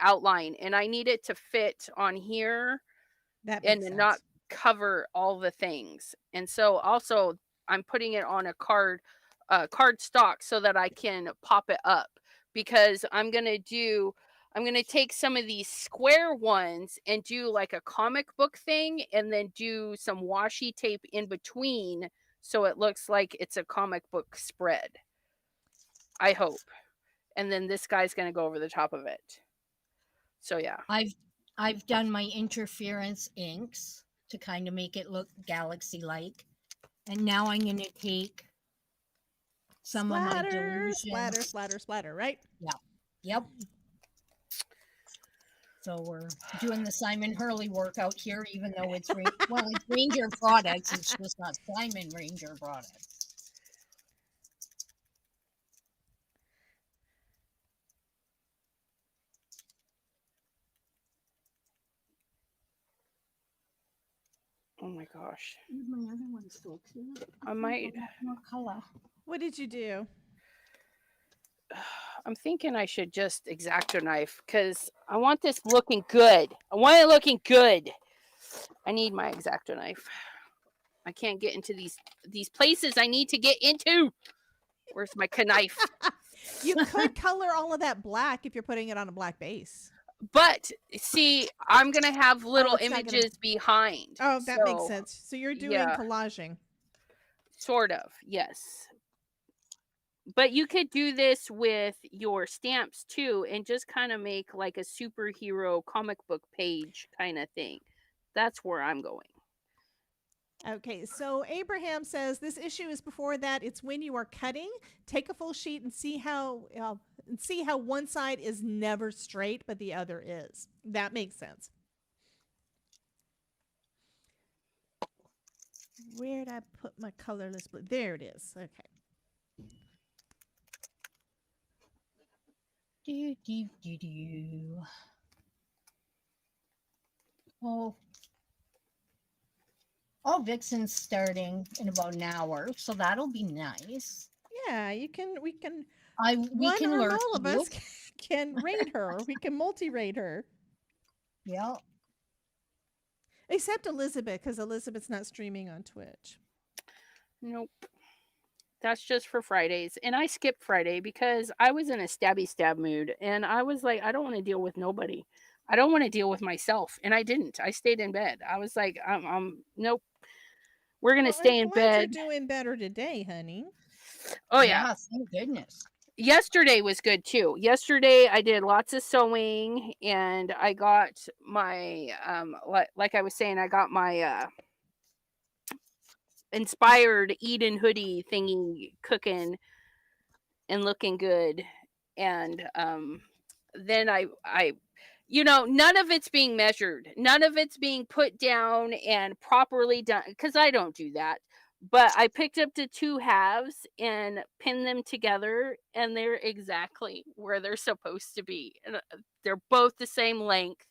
outline, and I need it to fit on here and not cover all the things. And so also I'm putting it on a card stock so that I can pop it up, because I'm going to take some of these square ones and do like a comic book thing, and then do some washi tape in between so it looks like it's a comic book spread, I hope. And then this guy's going to go over the top of it. So yeah. I've done my interference inks to kind of make it look galaxy-like. And now I'm going to take some of my delusion. Splatter, right? Yeah. Yep. So we're doing the Simon Hurley workout here, even though it's it's Ranger products. It's just not Simon Ranger products. Oh my gosh. My other one's still too. I might. More color. What did you do? I'm thinking I should just X-Acto knife because I want this looking good. I want it looking good. I need my X-Acto knife. I can't get into these places I need to get into. Where's my knife? You could color all of that black if you're putting it on a black base. But see, I'm gonna have little it's not images behind. Oh, that makes so, sense. So you're doing yeah. collaging. Sort of, yes. But you could do this with your stamps too and just kind of make like a superhero comic book page kind of thing. That's where I'm going. Okay, so Abraham says this issue is before that. It's when you are cutting. Take a full sheet and see how one side is never straight, but the other is. That makes sense. Where did I put my colorless blue? There it is. Okay. Do, do, do, do. Oh, Vixen's starting in about an hour, so that'll be nice. Yeah, we can we one can or learn all of us can raid her. We can multi-raid her. Yeah. Except Elizabeth, because Elizabeth's not streaming on Twitch. Nope. That's just for Fridays. And I skipped Friday because I was in a stabby stab mood. And I was like, I don't want to deal with nobody. I don't want to deal with myself. And I didn't. I stayed in bed. I was like, nope. We're going to stay in bed. You're doing better today, honey. Oh, yeah. Thank goodness. Yesterday was good too. Yesterday I did lots of sewing and I got my, like I was saying, I got my inspired Eden hoodie thingy cooking and looking good. And then I none of it's being measured. None of it's being put down and properly done because I don't do that. But I picked up the two halves and pinned them together and they're exactly where they're supposed to be. And they're both the same length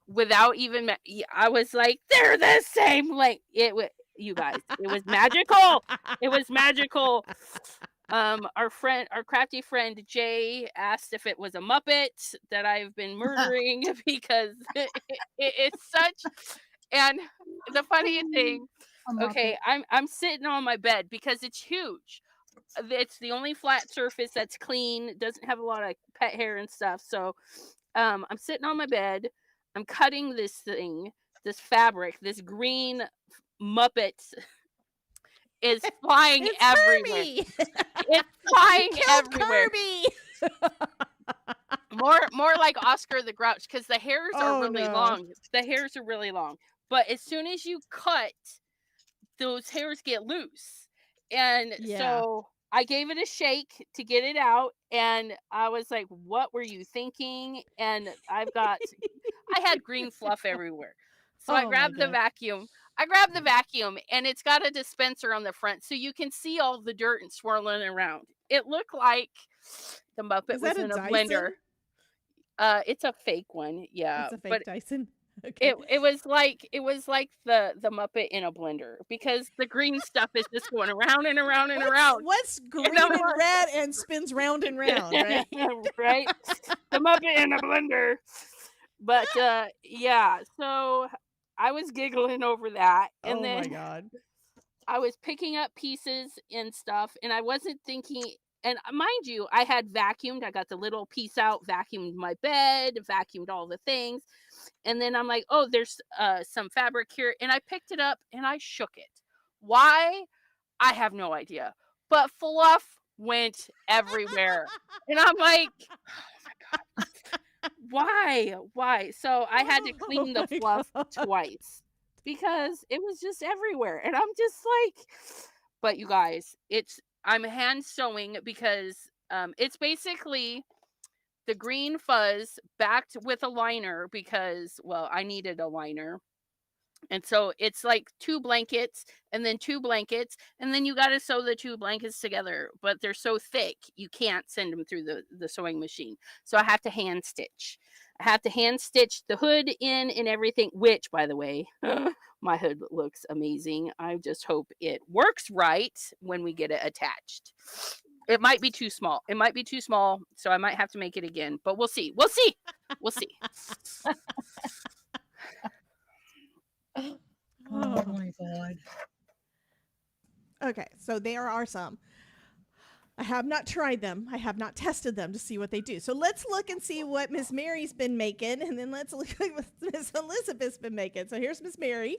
without even I was like, they're the same length. You guys, it was magical. It was magical. Our crafty friend Jay asked if it was a Muppet that I've been murdering because it's such. And the funny thing, okay, I'm sitting on my bed because it's huge. It's the only flat surface that's clean. Doesn't have a lot of pet hair and stuff. So, I'm sitting on my bed. I'm cutting this thing, this fabric, this green Muppet is flying everywhere. It's flying everywhere. More like Oscar the Grouch because the hairs are really long. The hairs are really long. But as soon as you cut, those hairs get loose. And so I gave it a shake to get it out. And I was like, what were you thinking? And I had green fluff everywhere. So I grabbed the vacuum. And it's got a dispenser on the front. So you can see all the dirt and swirling around. It looked like the Muppet was in a blender. It's a fake one. Yeah. It's a fake Dyson. Okay. It was like the Muppet in a blender because the green stuff is just going around and around and around. What's green and red and spins round and round, right? Right? The Muppet in a blender. But yeah, so I was giggling over that. And then my God. I was picking up pieces and stuff, and I wasn't thinking. And mind you, I had vacuumed. I got the little piece out, vacuumed my bed, vacuumed all the things. And then I'm like, oh, there's some fabric here. And I picked it up and I shook it. Why? I have no idea. But fluff went everywhere. And I'm like, oh my God. Why? So I had to clean the fluff twice because it was just everywhere. And I'm just like, but you guys, I'm hand sewing because it's basically the green fuzz backed with a liner because, well, I needed a liner. And so it's like 2 blankets and then 2 blankets, and then you got to sew the 2 blankets together, but they're so thick you can't send them through the sewing machine. So I have to hand stitch. I have to hand stitch the hood in and everything, which, by the way, my hood looks amazing. I just hope it works right when we get it attached. It might be too small. It might be too small, so I might have to make it again, but we'll see. We'll see. We'll see. Oh my God. Okay, so there are some. I have not tried them. I have not tested them to see what they do. So let's look and see what Miss Mary's been making, and then let's look at what Miss Elizabeth's been making. So here's Miss Mary.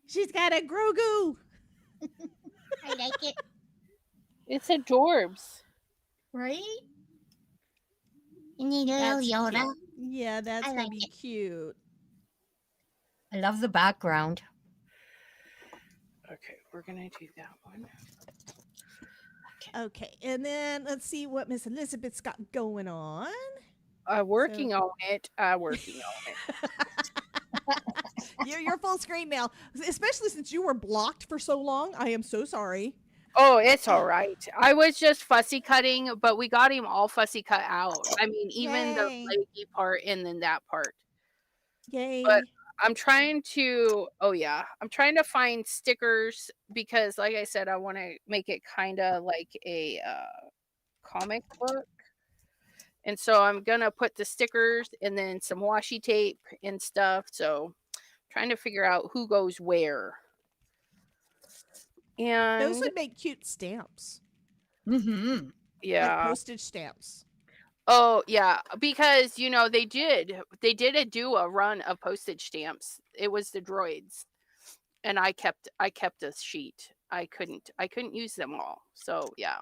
She's got a Grogu. I like it. It's adorbs. Right? You need a little That's Yoda. cute. Yeah, that's I gonna like be cute. I love the background. Okay, we're gonna do that one. Okay, and then let's see what Miss Elizabeth's got going on. Working on it. Working on it. You're full screen now, especially since you were blocked for so long. I am so sorry. Oh, it's all right. I was just fussy cutting, but we got him all fussy cut out. I mean, even the Yay. leggy part and then that part. Yay. But I'm trying to, I'm trying to find stickers because, like I said, I want to make it kind of like a comic book. And so I'm going to put the stickers and then some washi tape and stuff. So trying to figure out who goes where. And Those would make cute stamps. Mm-hmm. yeah. Like postage stamps. Oh yeah, because they did do a run of postage stamps. It was the droids, and I kept a sheet. I couldn't use them all. So yeah,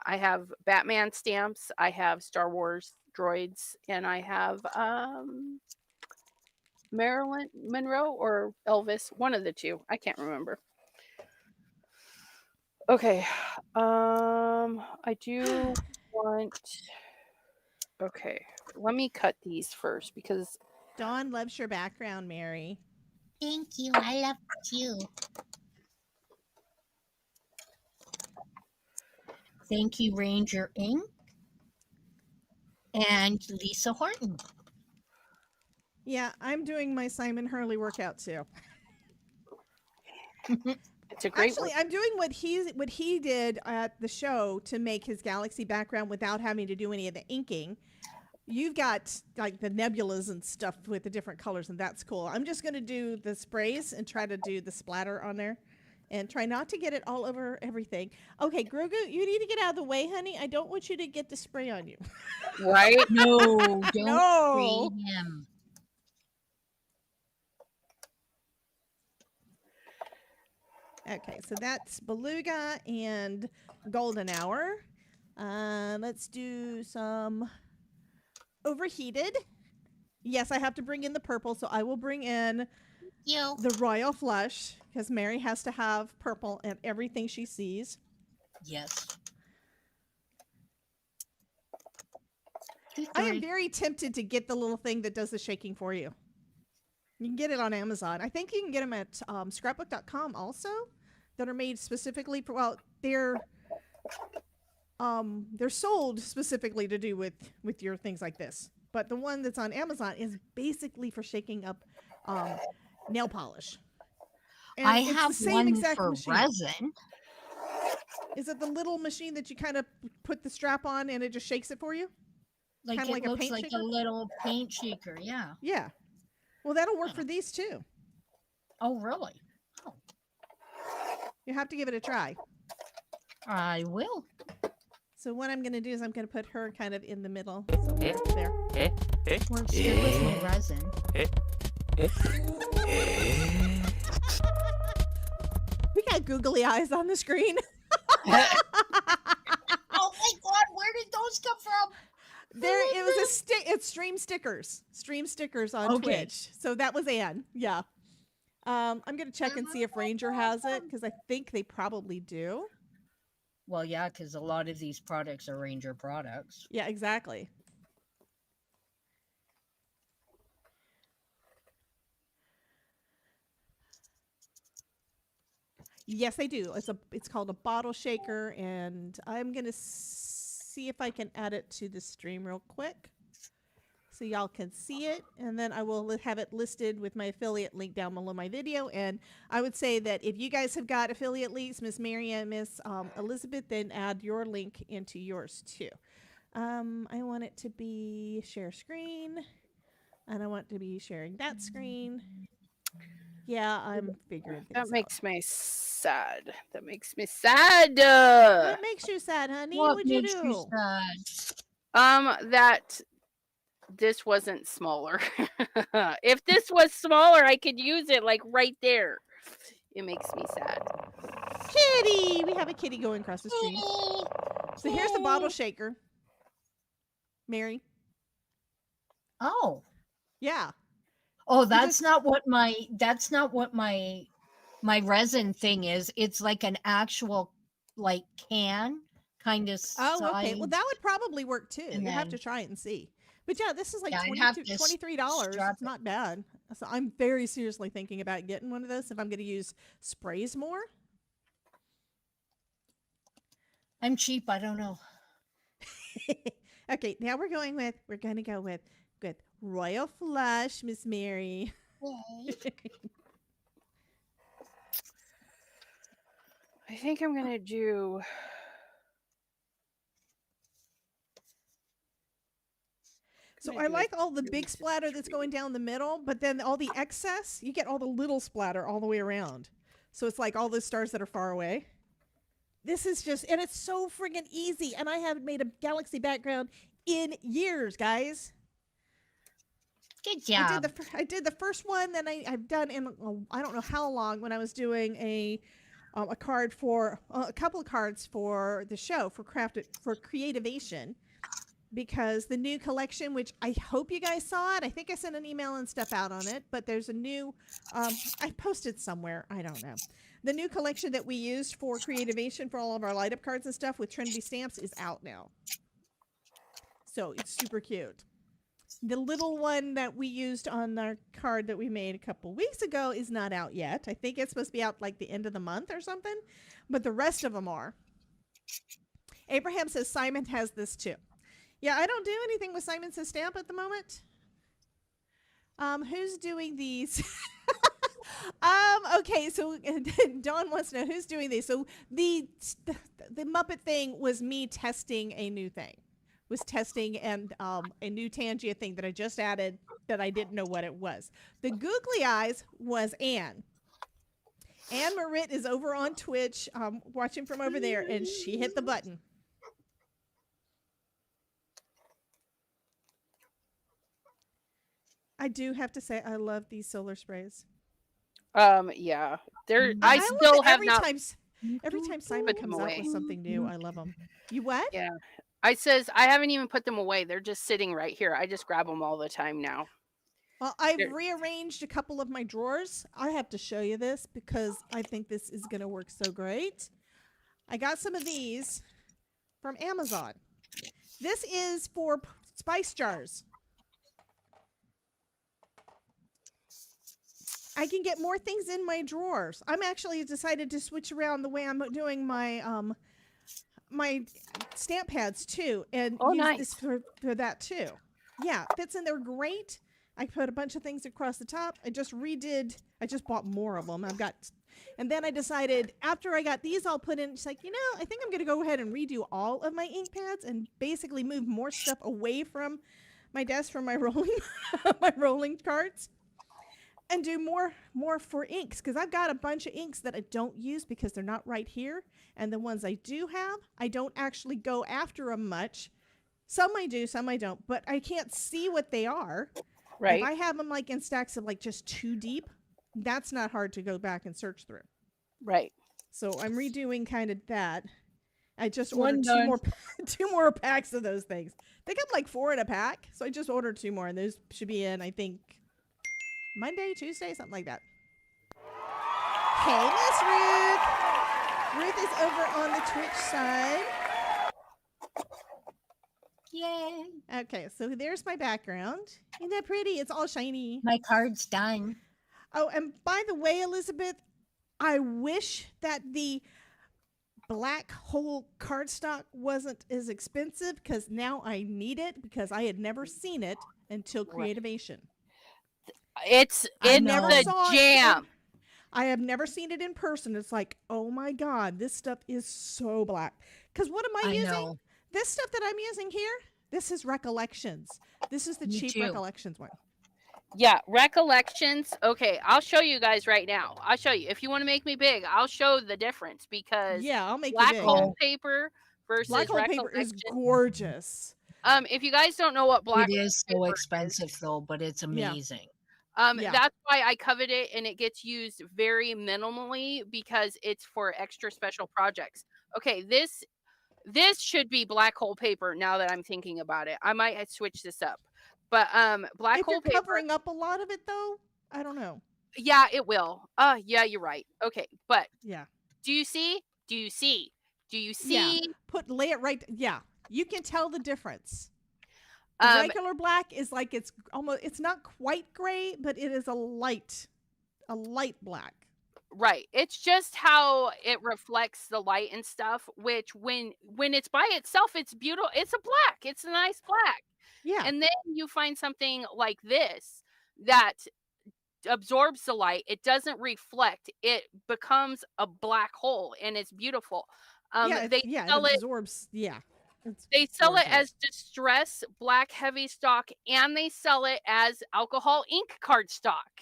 I have Batman stamps. I have Star Wars droids, and I have Marilyn Monroe or Elvis, one of the two. I can't remember. Okay, I do want. Okay, let me cut these first because Dawn loves your background, Mary. Thank you. I love you. Thank you, Ranger Ink and Lisa Horton. Yeah, I'm doing my Simon Hurley workout too. it's a great Actually, one. I'm doing what he did at the show to make his galaxy background without having to do any of the inking. You've got like the nebulas and stuff with the different colors, and that's cool. I'm just going to do the sprays and try to do the splatter on there and try not to get it all over everything. Okay, Grogu, you need to get out of the way, honey. I don't want you to get the spray on you. Right? No, don't No. spray him. Okay, so that's Beluga and Golden Hour. Let's do some Overheated. Yes, I have to bring in the purple, so I will bring in the Royal Flush because Mary has to have purple in everything she sees. Yes. I am very tempted to get the little thing that does the shaking for you. You can get it on Amazon. I think you can get them at scrapbook.com also that are made specifically for, well, they're sold specifically to do with your things like this. But the one that's on Amazon is basically for shaking up nail polish. And I it's the have same one exact for machine. resin. Is it the little machine that you kind of put the strap on and it just shakes it for you? Like Kinda it like a looks paint like shaker? a little paint shaker. Yeah. Yeah. Well, that'll work for these too. Oh, really? Oh, You have to give it a try. I will. So what I'm going to do is I'm going to put her kind of in the middle somewhere there. Works good with my resin. We got googly eyes on the screen. Oh my God, where did those come from? It was it's stream stickers on Okay. Twitch. So that was Anne. Yeah. I'm going to check and see if Ranger has it because I think they probably do. Well, yeah, because a lot of these products are Ranger products. Yeah, exactly. Yes, I do. It's called a bottle shaker, and I'm gonna see if I can add it to the stream real quick, so y'all can see it, and then I will have it listed with my affiliate link down below my video. And I would say that if you guys have got affiliate links, Miss Mary and Miss Elizabeth, then add your link into yours too. I want it to be share screen, and I want to be sharing that screen. Yeah, I'm figuring things That out. makes me sad. That makes me sad. What makes you sad, honey? What What'd you makes you do? sad? That this wasn't smaller. If this was smaller, I could use it like right there. It makes me sad. Kitty! We have a kitty going across the stream. So here's the bottle shaker. Mary. Oh. Yeah. Oh, that's not what my resin thing is. It's like an actual like can kind of size. Oh, okay. Well, that would probably work too. And You have then- to try it and see. But yeah, this is like Yeah, I'd have to $23. strap It's not bad. So I'm very seriously thinking about getting one of those if I'm going to use sprays more. I'm cheap, I don't know. Okay, now we're going to go with Royal Flush, Miss Mary. I think I'm gonna do. So I like all the big splatter that's going down the middle, but then all the excess, you get all the little splatter all the way around. So it's like all the stars that are far away. This is just, and it's so friggin' easy. And I haven't made a galaxy background in years, guys. Good job. I did the first one, then I've done in I don't know how long when I was doing a card for a couple of cards for the show for Creativation, because the new collection, which I hope you guys saw it, I think I sent an email and stuff out on it, but there's a new I posted somewhere, I don't know. The new collection that we used for Creativation for all of our light up cards and stuff with Trinity stamps is out now. So it's super cute. The little one that we used on our card that we made a couple weeks ago is not out yet. I think it's supposed to be out like the end of the month or something, but the rest of them are. Abraham says Simon has this too. Yeah, I don't do anything with Simon Says Stamp at the moment. Who's doing these? Okay, so Dawn wants to know who's doing these. So the Muppet thing was me testing a new thing. Was testing and a new Tangia thing that I just added that I didn't know what it was. The googly eyes was Anne. Anne Marit is over on Twitch watching from over there, and she hit the button. I do have to say I love these solar sprays. Yeah. I still have every not. Every time Simon Put them comes out away. with something new, I love them. You what? Yeah. I haven't even put them away. They're just sitting right here. I just grab them all the time now. Well, I've They're- rearranged a couple of my drawers. I have to show you this because I think this is going to work so great. I got some of these from Amazon. This is for spice jars. I can get more things in my drawers. I'm actually decided to switch around the way I'm doing my my stamp pads too, and use nice. this for that too. Yeah, fits in there great. I put a bunch of things across the top. I just bought more of them. And then I decided after I got these all put in, it's like, I think I'm going to go ahead and redo all of my ink pads and basically move more stuff away from my desk from my rolling cards. And do more for inks, because I've got a bunch of inks that I don't use because they're not right here. And the ones I do have, I don't actually go after them much. Some I do, some I don't. But I can't see what they are. Right. If I have them like in stacks of like just 2 deep, that's not hard to go back and search through. Right. So I'm redoing kind of that. I just One ordered done. two more packs of those things. They come like 4 in a pack. So I just ordered 2 more, and those should be in, I think, Monday, Tuesday, something like that. Hey, Miss Ruth. Ruth is over on the Twitch side. Yay. Okay, so there's my background. Isn't that pretty? It's all shiny. My card's done. Oh, and by the way, Elizabeth, I wish that the black hole cardstock wasn't as expensive because now I need it because I had never seen it until Creativation. It's I never the saw it jam. I have never seen it in person. It's like, oh my God, this stuff is so black. Because what am I using? know. This stuff that I'm using here, this is Recollections. This is the Me cheap too. Recollections one. Yeah, Recollections. Okay, I'll show you guys right now. I'll show you. If you want to make me big, I'll show the difference because Yeah, I'll make you black big. hole paper versus Black hole paper is Recollections. gorgeous. If you guys don't know what black It hole is so paper expensive though, but it's amazing. Yeah. that's why I covet it, and it gets used very minimally because it's for extra special projects. Okay, this should be black hole paper now that I'm thinking about it. I might switch this up. But black If hole you're paper, covering up a lot of it though, I don't know. yeah, it will. Yeah, you're right. Okay, but Yeah. do you see? Do you see? Do you Yeah. see? Lay it right. Yeah. You can tell the difference. Um, Regular black is like it's not quite gray, but it is a light black. Right. It's just how it reflects the light and stuff, which when it's by itself, it's beautiful. It's a black. It's a nice black. Yeah. And then you find something like this that absorbs the light. It doesn't reflect. It becomes a black hole, and it's beautiful. It sell it. absorbs. Yeah. They sell it gorgeous. as distress black heavy stock, and they sell it as alcohol ink cardstock.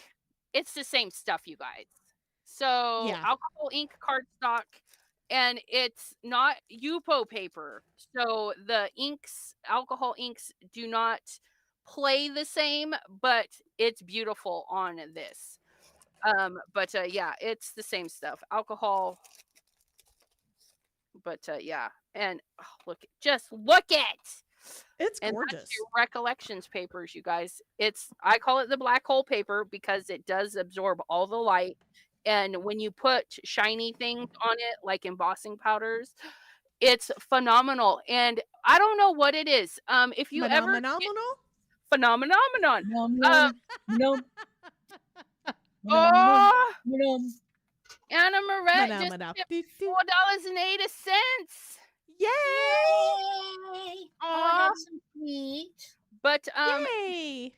It's the same stuff, you guys. So Yeah. alcohol ink cardstock, and it's not UPO paper. So the alcohol inks do not play the same, but it's beautiful on this. Yeah, it's the same stuff. Alcohol. But yeah, and just look at. It's And gorgeous. that's your Recollections papers, you guys. I call it the black hole paper because it does absorb all the light. And when you put shiny things on it, like embossing powders, it's phenomenal. And I don't know what it is. If you ever Phenomenal? phenomenon. Nom, nom, nom, Oh, nom. Anna Moret just Phenomena. tipped $4.80. Yay! Yay! Oh, that's so sweet. But Yay!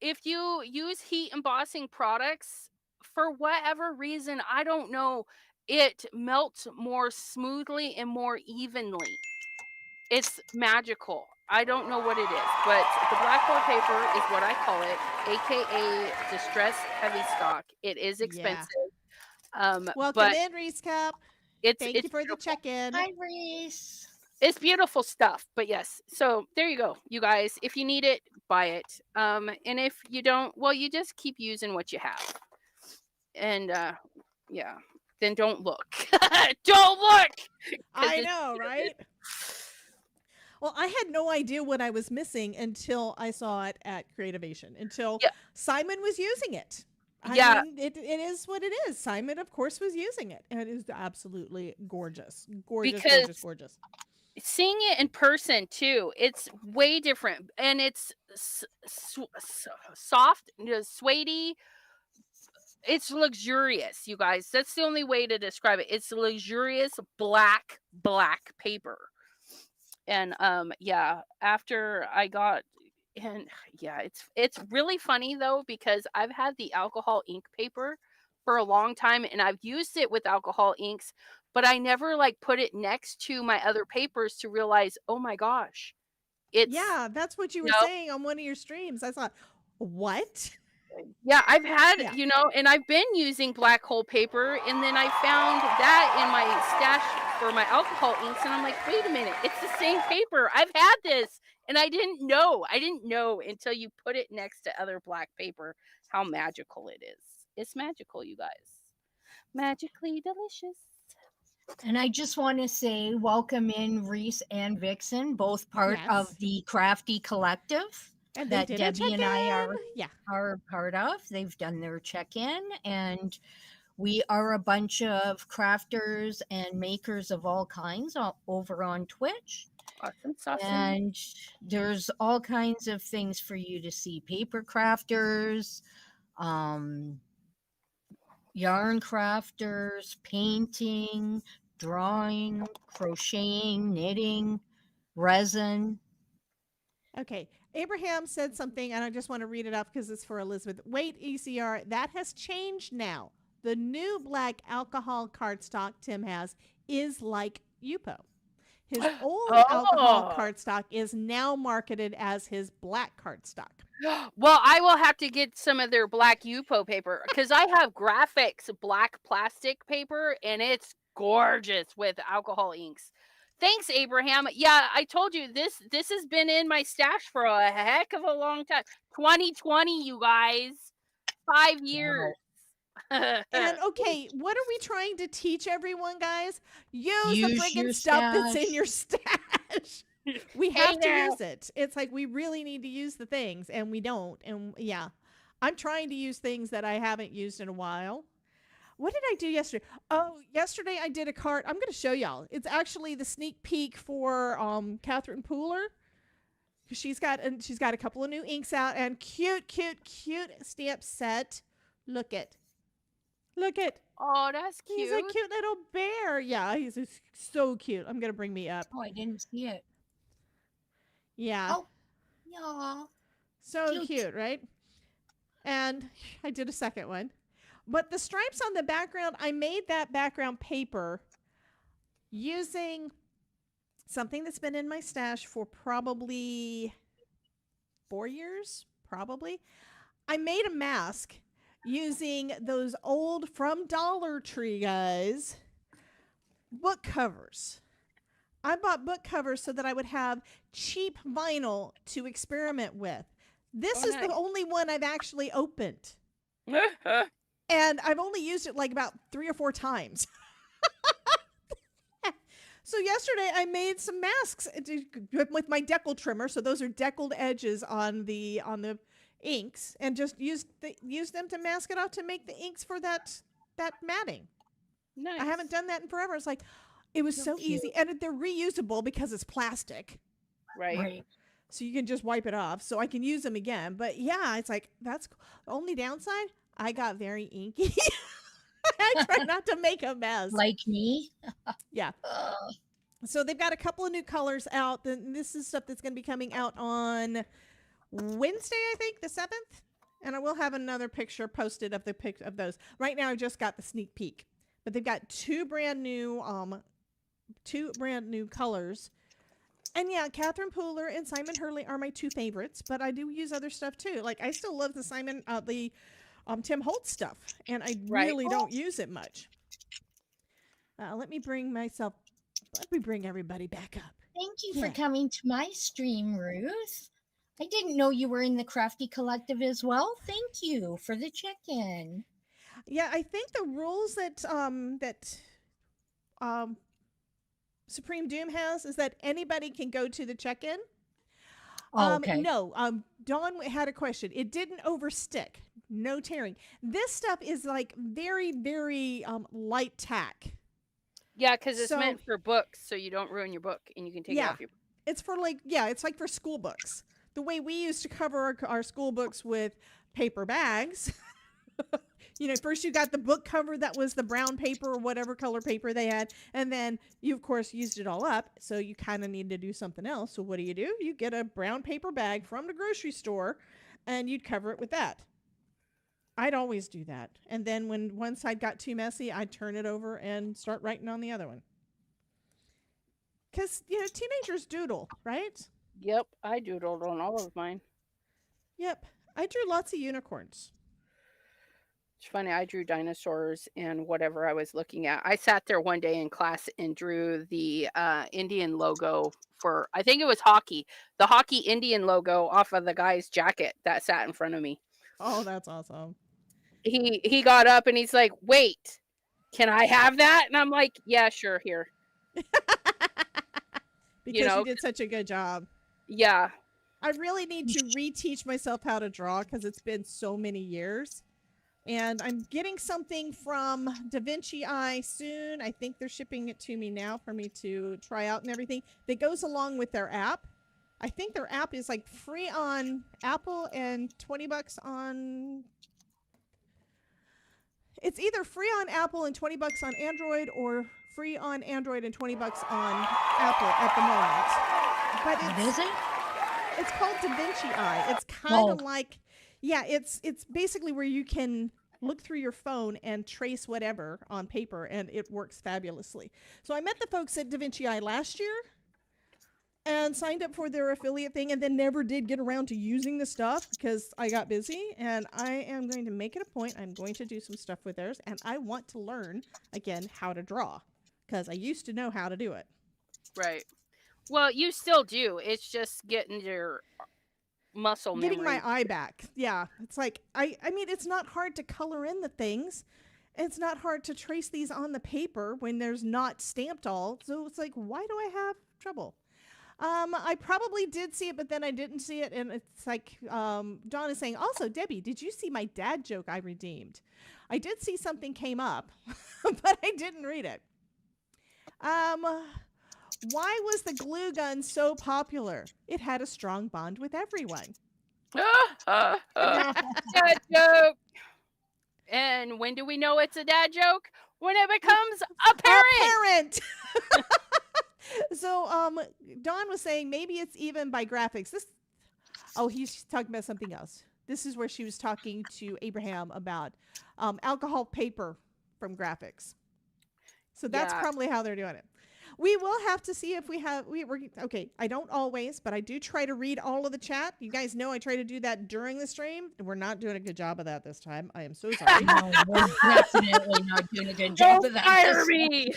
if you use heat embossing products, for whatever reason, I don't know, it melts more smoothly and more evenly. It's magical. I don't know what it is, but the black hole paper is what I call it, aka distress heavy stock. It is expensive. Welcome but in, Reese Cup. it's Thank it's you for the beautiful. check-in. Hi, Reese. It's beautiful stuff. But yes, so there you go, you guys. If you need it, buy it. And if you don't, well, you just keep using what you have. And yeah, then don't look. Don't look. 'Cause I it's know, right? Well, I had no idea what I was missing until I saw it at Creativation, until Yeah. Simon was using it. Yeah. I mean, it is what it is. Simon, of course, was using it, and it is absolutely gorgeous. Gorgeous, Because- gorgeous, gorgeous. Seeing it in person too, it's way different, and it's soft, suede-y. It's luxurious, you guys. That's the only way to describe it. It's luxurious black paper. And yeah, after I got, and yeah, it's really funny though, because I've had the alcohol ink paper for a long time, and I've used it with alcohol inks, but I never put it next to my other papers to realize, oh my gosh, it's Yeah, that's what you were No. saying on one of your streams. I thought, what? Yeah, I've had, Yeah. and I've been using black hole paper, and then I found that in my stash for my alcohol inks, and I'm like, wait a minute, it's the same paper. I've had this, and I didn't know. I didn't know until you put it next to other black paper how magical it is. It's magical, you guys. Magically delicious. And I just want to say welcome in Reese and Vixen, both part Yes. of the Krafty Collective And that did a Debbie and I check-in. Yeah. are part of. They've done their check-in, and We are a bunch of crafters and makers of all kinds over on Twitch. Awesome, awesome. And there's all kinds of things for you to see. Paper crafters, yarn crafters, painting, drawing, crocheting, knitting, resin. Okay. Abraham said something, and I just want to read it up because it's for Elizabeth. Wait, ECR, that has changed now. The new black alcohol cardstock Tim has is like Yupo. His old alcohol cardstock is now marketed as his black cardstock. Well, I will have to get some of their black Yupo paper because I have graphics black plastic paper and it's gorgeous with alcohol inks. Thanks, Abraham. Yeah, I told you this has been in my stash for a heck of a long time. 2020, you guys. 5 years. And okay, what are we trying to teach everyone, guys? Use the friggin' your stuff that's stash. in your stash. We have to use it. It's like we really need to use the things, and we don't. And yeah, I'm trying to use things that I haven't used in a while. What did I do yesterday? Oh, yesterday I did a card. I'm going to show y'all. It's actually the sneak peek for Catherine Pooler. She's got a couple of new inks out and cute stamp set. Look it. Oh, that's cute. He's a cute little bear. Yeah, he's so cute. I'm going to bring me up. Oh, I didn't see it. Yeah. Oh, yeah. So cute, right? And I did a second one. But the stripes on the background, I made that background paper using something that's been in my stash for probably 4 years, probably. I made a mask using those old from Dollar Tree, guys, book covers. I bought book covers so that I would have cheap vinyl to experiment with. This is the only one I've actually opened. And I've only used it like about 3 or 4 times. So yesterday I made some masks with my decal trimmer. So those are deckled edges on the inks, and just use them to mask it off to make the inks for that matting. Nice. I haven't done that in forever. It's like it was so easy, and they're reusable because it's plastic. Right. So you can just wipe it off. So I can use them again. But yeah, it's like that's the only downside. I got very inky. I try not to make a mess. Like me? Yeah. So they've got a couple of new colors out. This is stuff that's going to be coming out on Wednesday, I think, the 7th. And I will have another picture posted of the pic of those. Right now, I just got the sneak peek. But they've got two brand new colors. And yeah, Catherine Pooler and Simon Hurley are my 2 favorites. But I do use other stuff too. Like I still love the Tim Holtz stuff, and I really don't use it much. Let me bring everybody back up. Thank you for coming to my stream, Ruth. I didn't know you were in the Krafty Collective as well. Thank you for the check-in. Yeah, I think the rules that Supreme Doom has is that anybody can go to the check-in. Okay. No, Dawn had a question. It didn't overstick. No tearing. This stuff is like very, very light tack. Yeah, because it's meant for books, so you don't ruin your book, and you can take it off your book. It's for it's like for school books. The way we used to cover our school books with paper bags. First you got the book cover that was the brown paper or whatever color paper they had, and then you of course used it all up, so you kind of need to do something else. So what do? You get a brown paper bag from the grocery store, and you'd cover it with that. I'd always do that, and then when one side got too messy, I'd turn it over and start writing on the other one. Because teenagers doodle, right? Yep, I doodled on all of mine. Yep, I drew lots of unicorns. It's funny, I drew dinosaurs and whatever I was looking at. I sat there one day in class and drew the Indian logo for, I think it was hockey, the hockey Indian logo off of the guy's jacket that sat in front of me. Oh, that's awesome. He got up and he's like, wait, can I have that? And I'm like, yeah, sure, here. Because you did such a good job. Yeah. I really need to reteach myself how to draw because it's been so many years. And I'm getting something from DaVinci soon. I think they're shipping it to me now for me to try out and everything. That goes along with their app. I think their app is like free on Apple and $20 on... It's either free on Apple and $20 on Android, or free on Android and $20 on Apple at the moment. But What is it? it's called DaVinci. It's kind of Oh. like, yeah, it's basically where you can look through your phone and trace whatever on paper, and it works fabulously. So I met the folks at DaVinci last year and signed up for their affiliate thing, and then never did get around to using the stuff because I got busy. And I am going to make it a point. I'm going to do some stuff with theirs, and I want to learn again how to draw, because I used to know how to do it. Right. Well, you still do. It's just getting your muscle Getting memory. my eye back. Yeah. It's like, I mean, it's not hard to color in the things. It's not hard to trace these on the paper when there's not stamped all. So it's like, why do I have trouble? I probably did see it, but then I didn't see it. And it's like, Dawn is saying, also, Debbie, did you see my dad joke I redeemed? I did see something came up, but I didn't read it. Why was the glue gun so popular? It had a strong bond with everyone. Dad joke. And when do we know it's a dad joke? When it becomes apparent. So, Dawn was saying maybe it's even by graphics. He's talking about something else. This is where she was talking to Abraham about alcohol paper from graphics. So that's Yeah. probably how they're doing it. We will have to see if we're okay. I don't always, but I do try to read all of the chat. You guys know I try to do that during the stream. We're not doing a good job of that this time. I am so sorry. No, we're definitely not doing a good job Don't of that. fire me.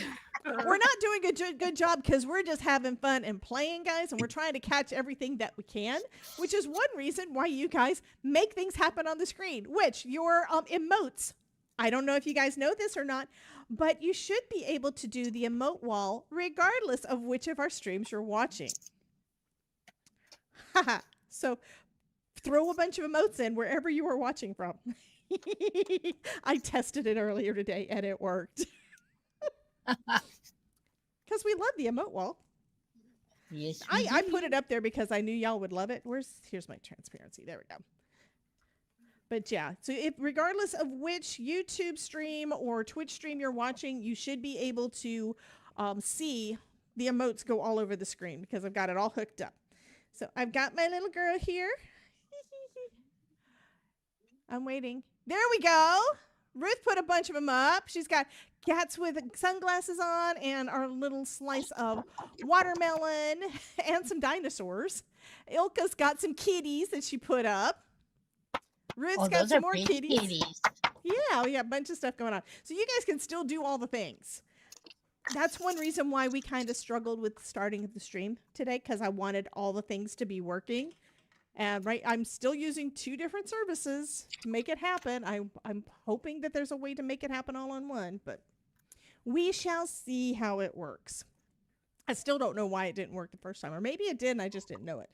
We're not doing a good job because we're just having fun and playing, guys, and we're trying to catch everything that we can, which is one reason why you guys make things happen on the screen, which your emotes. I don't know if you guys know this or not, but you should be able to do the emote wall regardless of which of our streams you're watching. So throw a bunch of emotes in wherever you are watching from. I tested it earlier today and it worked. Because we love the emote wall. Yes, I put it up there because I knew y'all would love it. Here's my transparency. There we go. But yeah, so if regardless of which YouTube stream or Twitch stream you're watching, you should be able to see the emotes go all over the screen because I've got it all hooked up. So I've got my little girl here. I'm waiting. There we go. Ruth put a bunch of them up. She's got cats with sunglasses on and our little slice of watermelon and some dinosaurs. Ilka's got some kitties that she put up. Ruth's got some more kitties. Yeah, we got a bunch of stuff going on. So you guys can still do all the things. That's one reason why we kind of struggled with starting the stream today, because I wanted all the things to be working. And I'm still using 2 different services to make it happen. I'm hoping that there's a way to make it happen all on one, but we shall see how it works. I still don't know why it didn't work the first time, or maybe it did and I just didn't know it.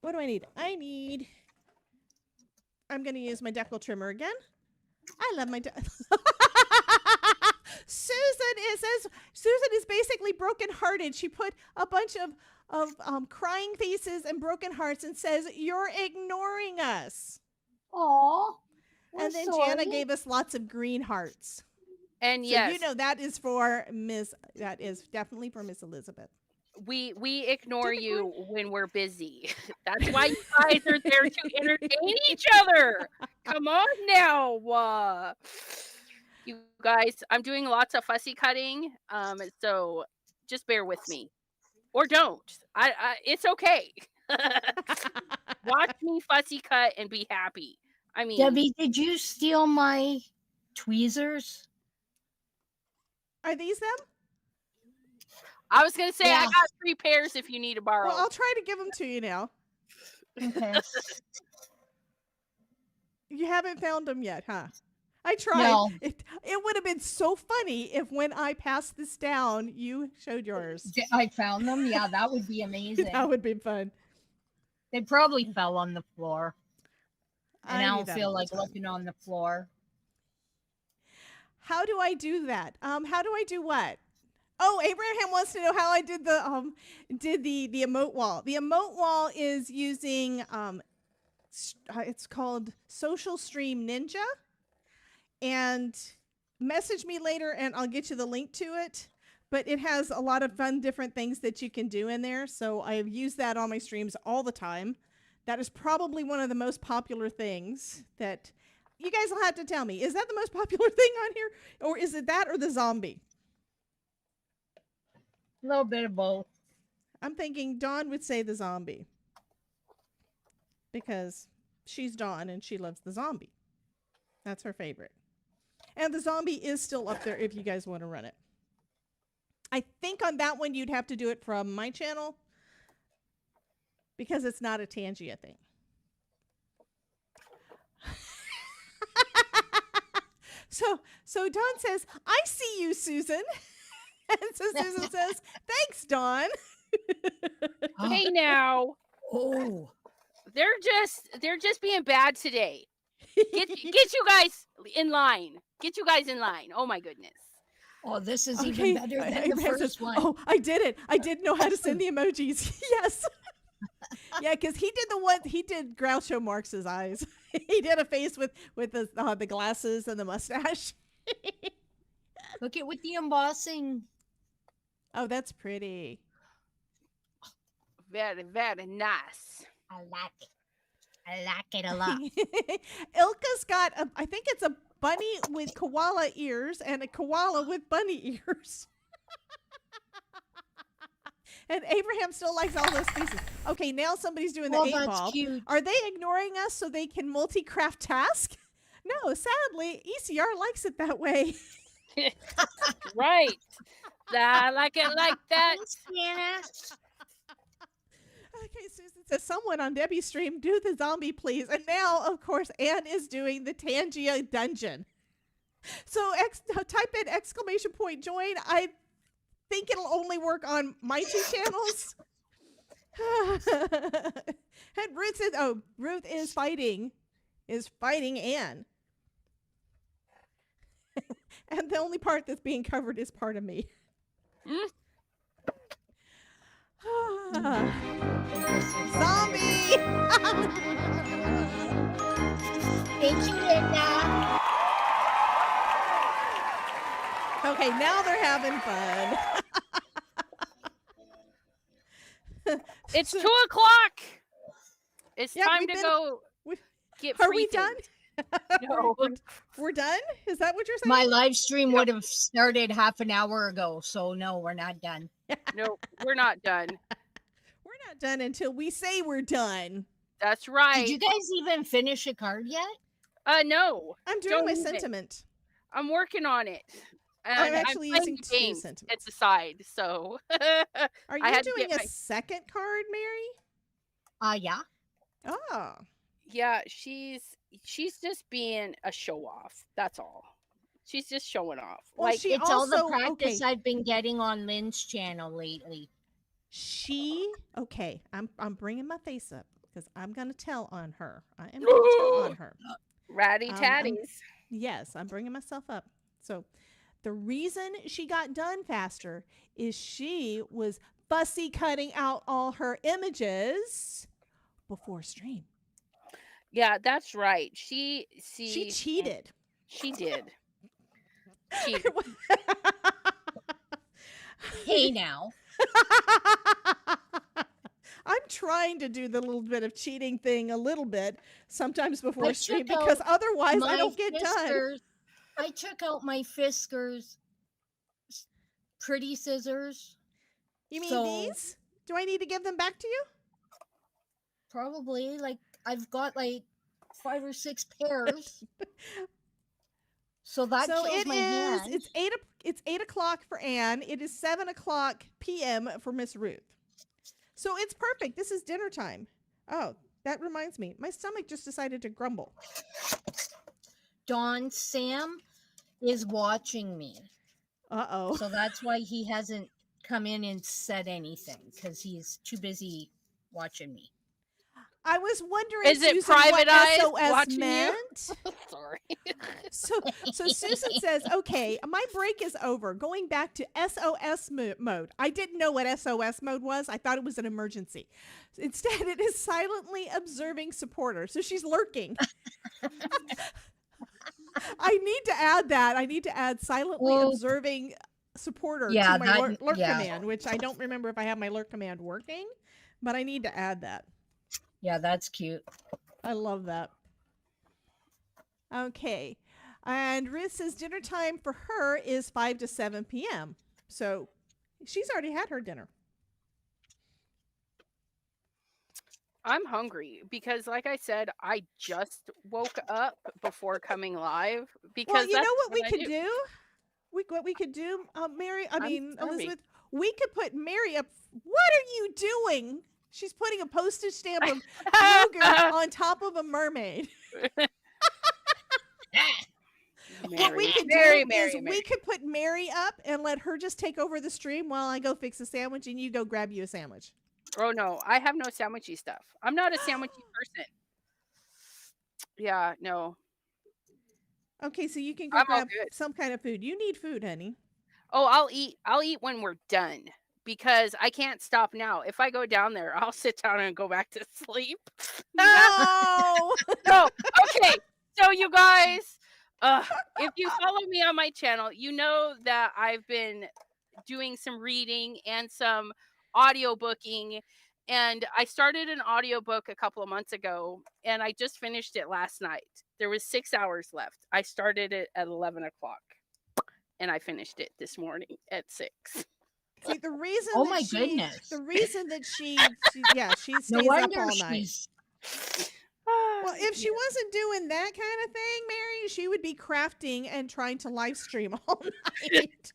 What do I need? I'm going to use my decal trimmer again. I love my Susan is basically brokenhearted. She put a bunch of crying faces and broken hearts and says, "You're ignoring us." Aw. And then Jana gave us lots of green hearts. And So yes, you know that is definitely for Miss Elizabeth. we ignore you when we're busy. That's why you guys are there to entertain each other. Come on now. You guys, I'm doing lots of fussy cutting. So just bear with me. Or don't. It's okay. Watch me fussy cut and be happy. I mean, Debbie, did you steal my tweezers? Are these them? I was gonna say I Yeah. got 3 pairs if you need to borrow. Well, I'll try to give them to you now. Okay. You haven't found them yet, huh? I tried. No. It would have been so funny if when I passed this down, you showed yours. I found them. Yeah, that would be amazing. That would be fun. They probably fell on the floor. And I do don't that feel all the like time. looking on the floor. How do I do that? How do I do what? Oh, Abraham wants to know how I did the emote wall. The emote wall is using it's called Social Stream Ninja, and message me later and I'll get you the link to it. But it has a lot of fun different things that you can do in there. So I've used that on my streams all the time. That is probably one of the most popular things that you guys will have to tell me. Is that the most popular thing on here? Or is it that or the zombie? A little bit of both. I'm thinking Dawn would say the zombie. Because she's Dawn and she loves the zombie. That's her favorite. And the zombie is still up there if you guys want to run it. I think on that one you'd have to do it from my channel because it's not a Tangia thing. So Dawn says, I see you, Susan. And so Susan says, thanks, Dawn. Hey now, Oh, they're just being bad today. Get you guys in line. Get you guys in line. Oh my goodness. oh, this is Okay, even better than the Abraham says, first one. oh, I did it. I did know how to send the emojis. Yes. Yeah, because he did Groucho Marx's eyes. He did a face with the glasses and the mustache. Look at with the embossing. Oh, that's pretty. Very, very nice. I like it. I like it a lot. Ilka's got I think it's a bunny with koala ears and a koala with bunny ears. And Abraham still likes all those pieces. Okay, now somebody's doing the Oh, 8 that's ball. cute. Are they ignoring us so they can multi-craft task? No, sadly, ECR likes it that way. Right. I like it like that. Thanks, Santa. Okay, Susan says, someone on Debbie's stream, do the zombie, please. And now, of course, Anne is doing the Tangia dungeon. So type in exclamation point join. I think it'll only work on my 2 channels. And Ruth says, oh, Ruth is fighting Anne. And the only part that's being covered is part of me. Zombie! Thank you, Linda. Okay, now they're having fun. It's 2 So- o'clock. It's Yeah, time we've to been- go we- get Are free we done? things. No. We're done? Is that what you're saying? My live stream would have started half an hour ago, so no, we're not done. No, we're not done. We're not done until we say we're done. That's right. Did you guys even finish a card yet? No. I'm doing Don't my even. sentiment. I'm working on it. I'm And actually playing using the 2 games at sentiments. the side, so Are you I had to doing get a my- second card, Mary? Yeah. Oh. yeah, she's just being a show off. That's all. She's just showing off. Well, Like she It's all the also, practice okay. I've been getting on Lynn's channel lately. Okay, I'm bringing my face up because I'm going to tell on her. I am going to tell on her. ratty I'm- tatties. Yes, I'm bringing myself up. So the reason she got done faster is she was fussy cutting out all her images before stream. Yeah, that's right. She cheated. She did. Cheated. Hey now. I'm trying to do the little bit of cheating thing a little bit sometimes before I stream took because out otherwise I My don't get done. Fiskars- I took out my Fiskars pretty scissors. You mean So- these? Do I need to give them back to you? Probably. Like I've got like 5 or 6 pairs. So that So kills it my is. hand. It's 8 o'clock for Anne. It is 7 o'clock p.m. for Miss Ruth. So it's perfect. This is dinner time. Oh, that reminds me. My stomach just decided to grumble. Don Sam is watching me. Uh-oh. So that's why he hasn't come in and said anything because he's too busy watching me. I was wondering, Is it Susan, what privatized SOS watching you? meant. Sorry. So Susan says, okay, my break is over. Going back to SOS mode. I didn't know what SOS mode was. I thought it was an emergency. Instead, it is silently observing supporter. So she's lurking. I need to add that. I need to add silently Well, observing supporter yeah, to my that- lurk yeah. command, which I don't remember if I have my lurk command working, but I need to add that. Yeah, that's cute. I love that. Okay. And Ruth says dinner time for her is 5 to 7 p.m. So she's already had her dinner. I'm hungry because, like I said, I just woke up before coming live because Well, you that's know what we I could do? What we could do, Mary, starving. Elizabeth, we could put Mary up. What are you doing? She's putting a postage stamp of yogurt on top of a mermaid. What we could do is we could put Mary up and let her just take over the stream while I go fix a sandwich and you go grab you a sandwich. Oh no, I have no sandwichy stuff. I'm not a sandwichy person. Yeah, no. Okay, so you can go I'm all grab good. some kind of food. You need food, honey. Oh, I'll eat when we're done because I can't stop now. If I go down there, I'll sit down and go back to sleep. No. No. Okay. So you guys, if you follow me on my channel, you know that I've been doing some reading and some audio booking, and I started an audiobook a couple of months ago and I just finished it last night. There was 6 hours left. I started it at 11 o'clock and I finished it this morning at 6. See, the reason Oh that my she, goodness. the reason that she stays No up wonder all night. she's Well, if she wasn't doing that kind of thing, Mary, she would be crafting and trying to live stream all night.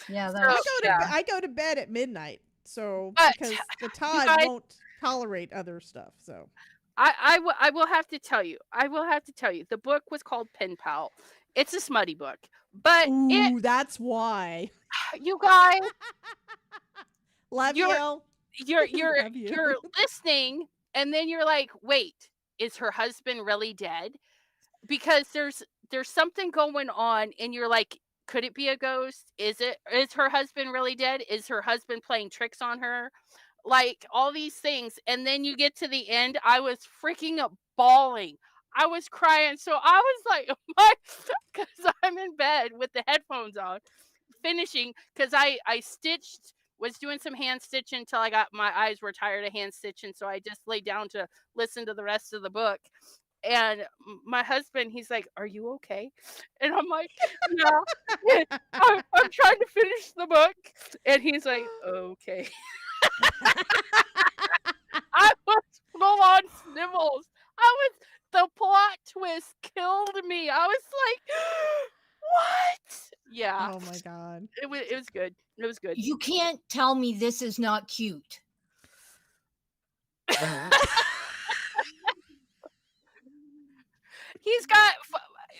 yeah, So, that's I go to bed at midnight, so But, because the Todd guys- won't tolerate other stuff. So I will have to tell you. The book was called Pen Pal. It's a smutty book, but ooh, that's why. you guys, Love You're- you. Love you. you're listening, and then you're like, wait, is her husband really dead? Because there's something going on, and you're like, could it be a ghost? Is her husband really dead? Is her husband playing tricks on her? Like all these things, and then you get to the end. I was freaking bawling. I was crying, so I was like, because I'm in bed with the headphones on, finishing because I was doing some hand stitching until I got my eyes were tired of hand stitching, so I just laid down to listen to the rest of the book. And my husband, he's like, "Are you okay?" And I'm like, "Yeah, I'm trying to finish the book." And he's like, "Okay." I was full on snivels. The plot twist killed me. I was like, what? Yeah. Oh my god. It was good. It was good. you can't tell me this is not cute.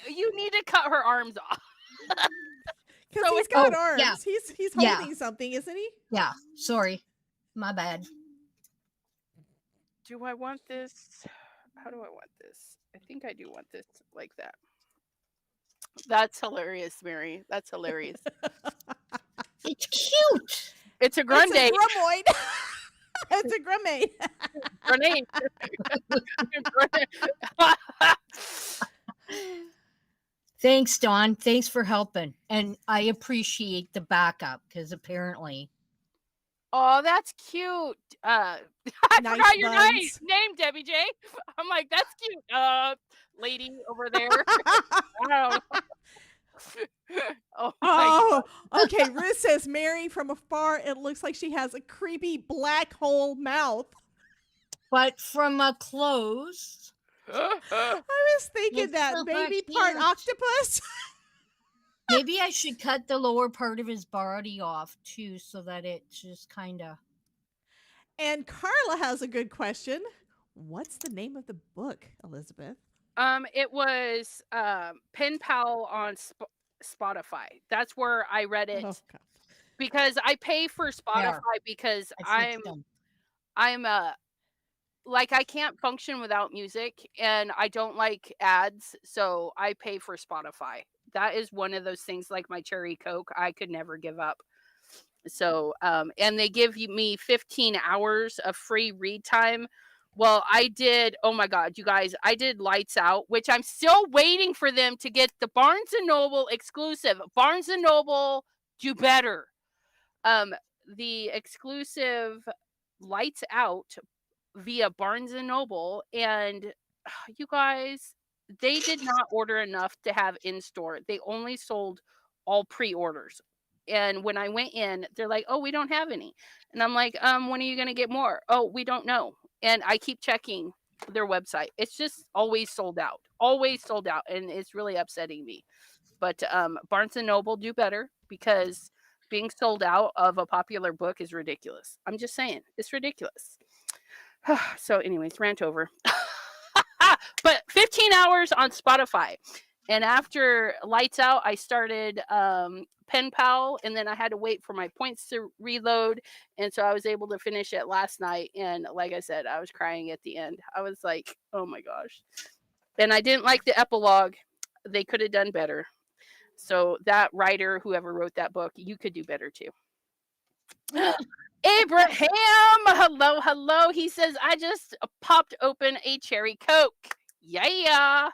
You need to cut her arms off. Because So he's it's- got oh, arms. yeah. He's Yeah. holding something, isn't he? Yeah, sorry. My bad. Do I want this? How do I want this? I think I do want this like that. That's hilarious, Mary. That's hilarious. It's cute. It's a grande. It's a grumoid. It's a grenade. Grenade. Thanks, Dawn. Thanks for helping. And I appreciate the backup because apparently Oh, that's cute. I Nice forgot your buns. name, Debbie J. I'm like, that's cute. Lady over there. I don't know. Oh, my Oh, okay. Ruth says, Mary, from afar, it looks like she has a creepy black hole mouth. but from a close. God. I was thinking It's that so maybe cute. part octopus. Maybe I should cut the lower part of his body off too, so that it just kind of. And Carla has a good question. What's the name of the book, Elizabeth? It was Pen Pal on Spotify. That's where I read it Oh, God. because I pay for Spotify because I switched them. I'm like I can't function without music, and I don't like ads, so I pay for Spotify. That is one of those things, like my cherry Coke, I could never give up. So, and they give me 15 hours of free read time. Well, I did, oh my God, you guys, I did Lights Out, which I'm still waiting for them to get the Barnes and Noble exclusive. Barnes and Noble, do better. The exclusive Lights Out via Barnes and Noble, and you guys, they did not order enough to have in store. They only sold all pre-orders. And when I went in, they're like, "Oh, we don't have any." And I'm like, when are you going to get more?" "Oh, we don't know." And I keep checking their website. It's just always sold out. Always sold out, and it's really upsetting me. But Barnes and Noble, do better, because being sold out of a popular book is ridiculous. I'm just saying, it's ridiculous. So anyways, rant over. But 15 hours on Spotify. And after Lights Out, I started Pen Pal, and then I had to wait for my points to reload. And so I was able to finish it last night. And like I said, I was crying at the end. I was like, oh my gosh. And I didn't like the epilogue. They could have done better. So that writer, whoever wrote that book, you could do better too. Abraham, hello, hello. He says, I just popped open a cherry Coke. Yeah.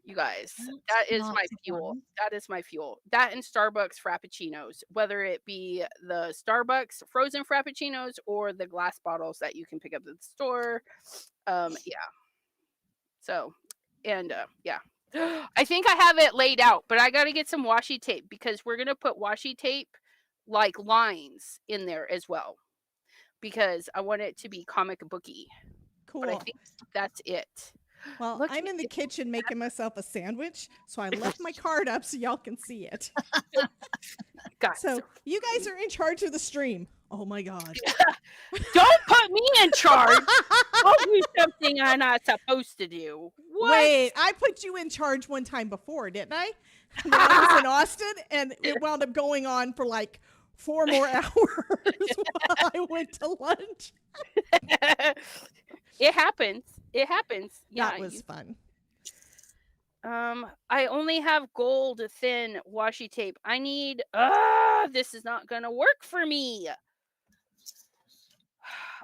You guys, that is Not my fuel. fun. That is my fuel. That and Starbucks Frappuccinos, whether it be the Starbucks frozen Frappuccinos or the glass bottles that you can pick up at the store. Yeah. So, and yeah. I think I have it laid out, but I got to get some washi tape, because we're going to put washi tape like lines in there as well, because I want it to be comic booky. But I Cool. think that's it. Well, Look I'm at in the it. kitchen making myself a sandwich, so I left my card up so y'all can see it. Guys, So you guys are in charge of the stream. Oh my God. don't put me in charge. I'll do something I'm not supposed to do. What? Wait, I put you in charge one time before, didn't I? When I was in Austin, and it wound up going on for like 4 more hours while I went to lunch. It happens. It happens. Yeah. That was fun. I only have gold thin washi tape. I need this is not gonna work for me.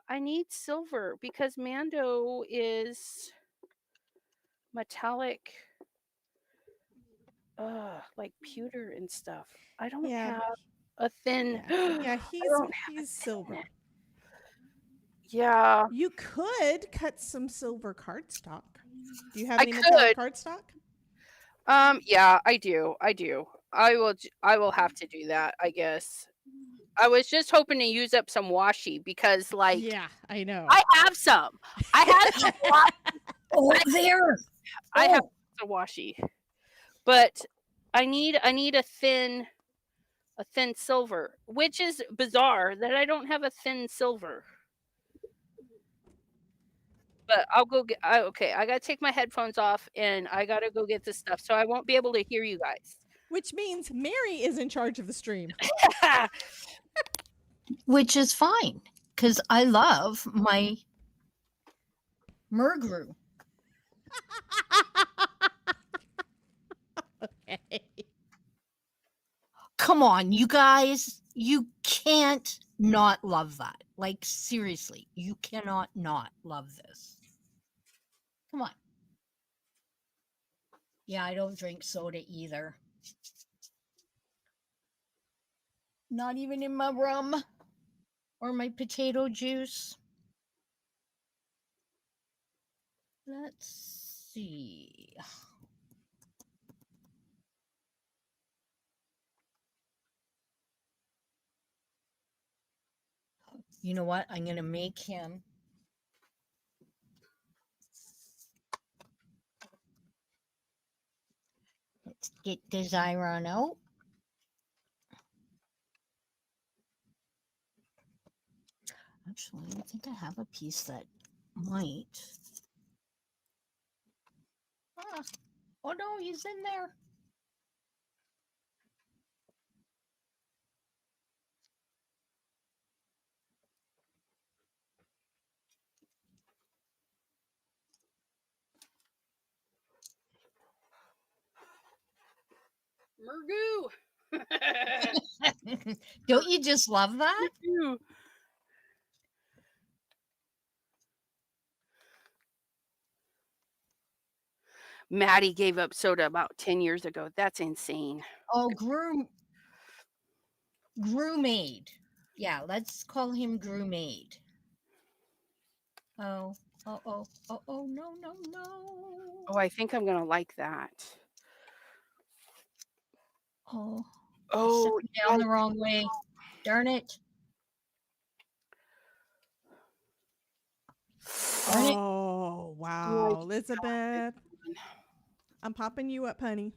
I need silver, because Mando is metallic, like pewter and stuff. I don't Yeah. have a thin. Yeah, he's silver. Yeah, You could cut some silver cardstock. Do you have I any metallic could. cardstock? Yeah, I do. I will have to do that, I guess. I was just hoping to use up some washi, because like Yeah, I know. I have some. I have some washi. Oh, there. I have Oh, some washi. But I need a thin silver, which is bizarre that I don't have a thin silver. But I'll go get. Okay, I gotta take my headphones off, and I gotta go get this stuff, so I won't be able to hear you guys. Which means Mary is in charge of the stream. which is fine, because I love my Murgrew. Okay. Come on, you guys. You can't not love that. Like, seriously, you cannot not love this. Come on. Yeah, I don't drink soda either. Not even in my rum or my potato juice. Let's see. You know what? I'm going to make him. Let's get the Zyron out. Actually, I think I have a piece that might. Ah, oh no, he's in there. Murgoo. Don't you just love that? Murgoo. Maddie gave up soda about 10 years ago. That's insane. Oh, Groomaid. Yeah, let's call him Groomaid. Oh, no, no, no. Oh, I think I'm gonna like that. Oh, Oh, stepped down the wrong way. Darn it. Darn it. Oh, wow. Elizabeth. I'm popping you up, honey.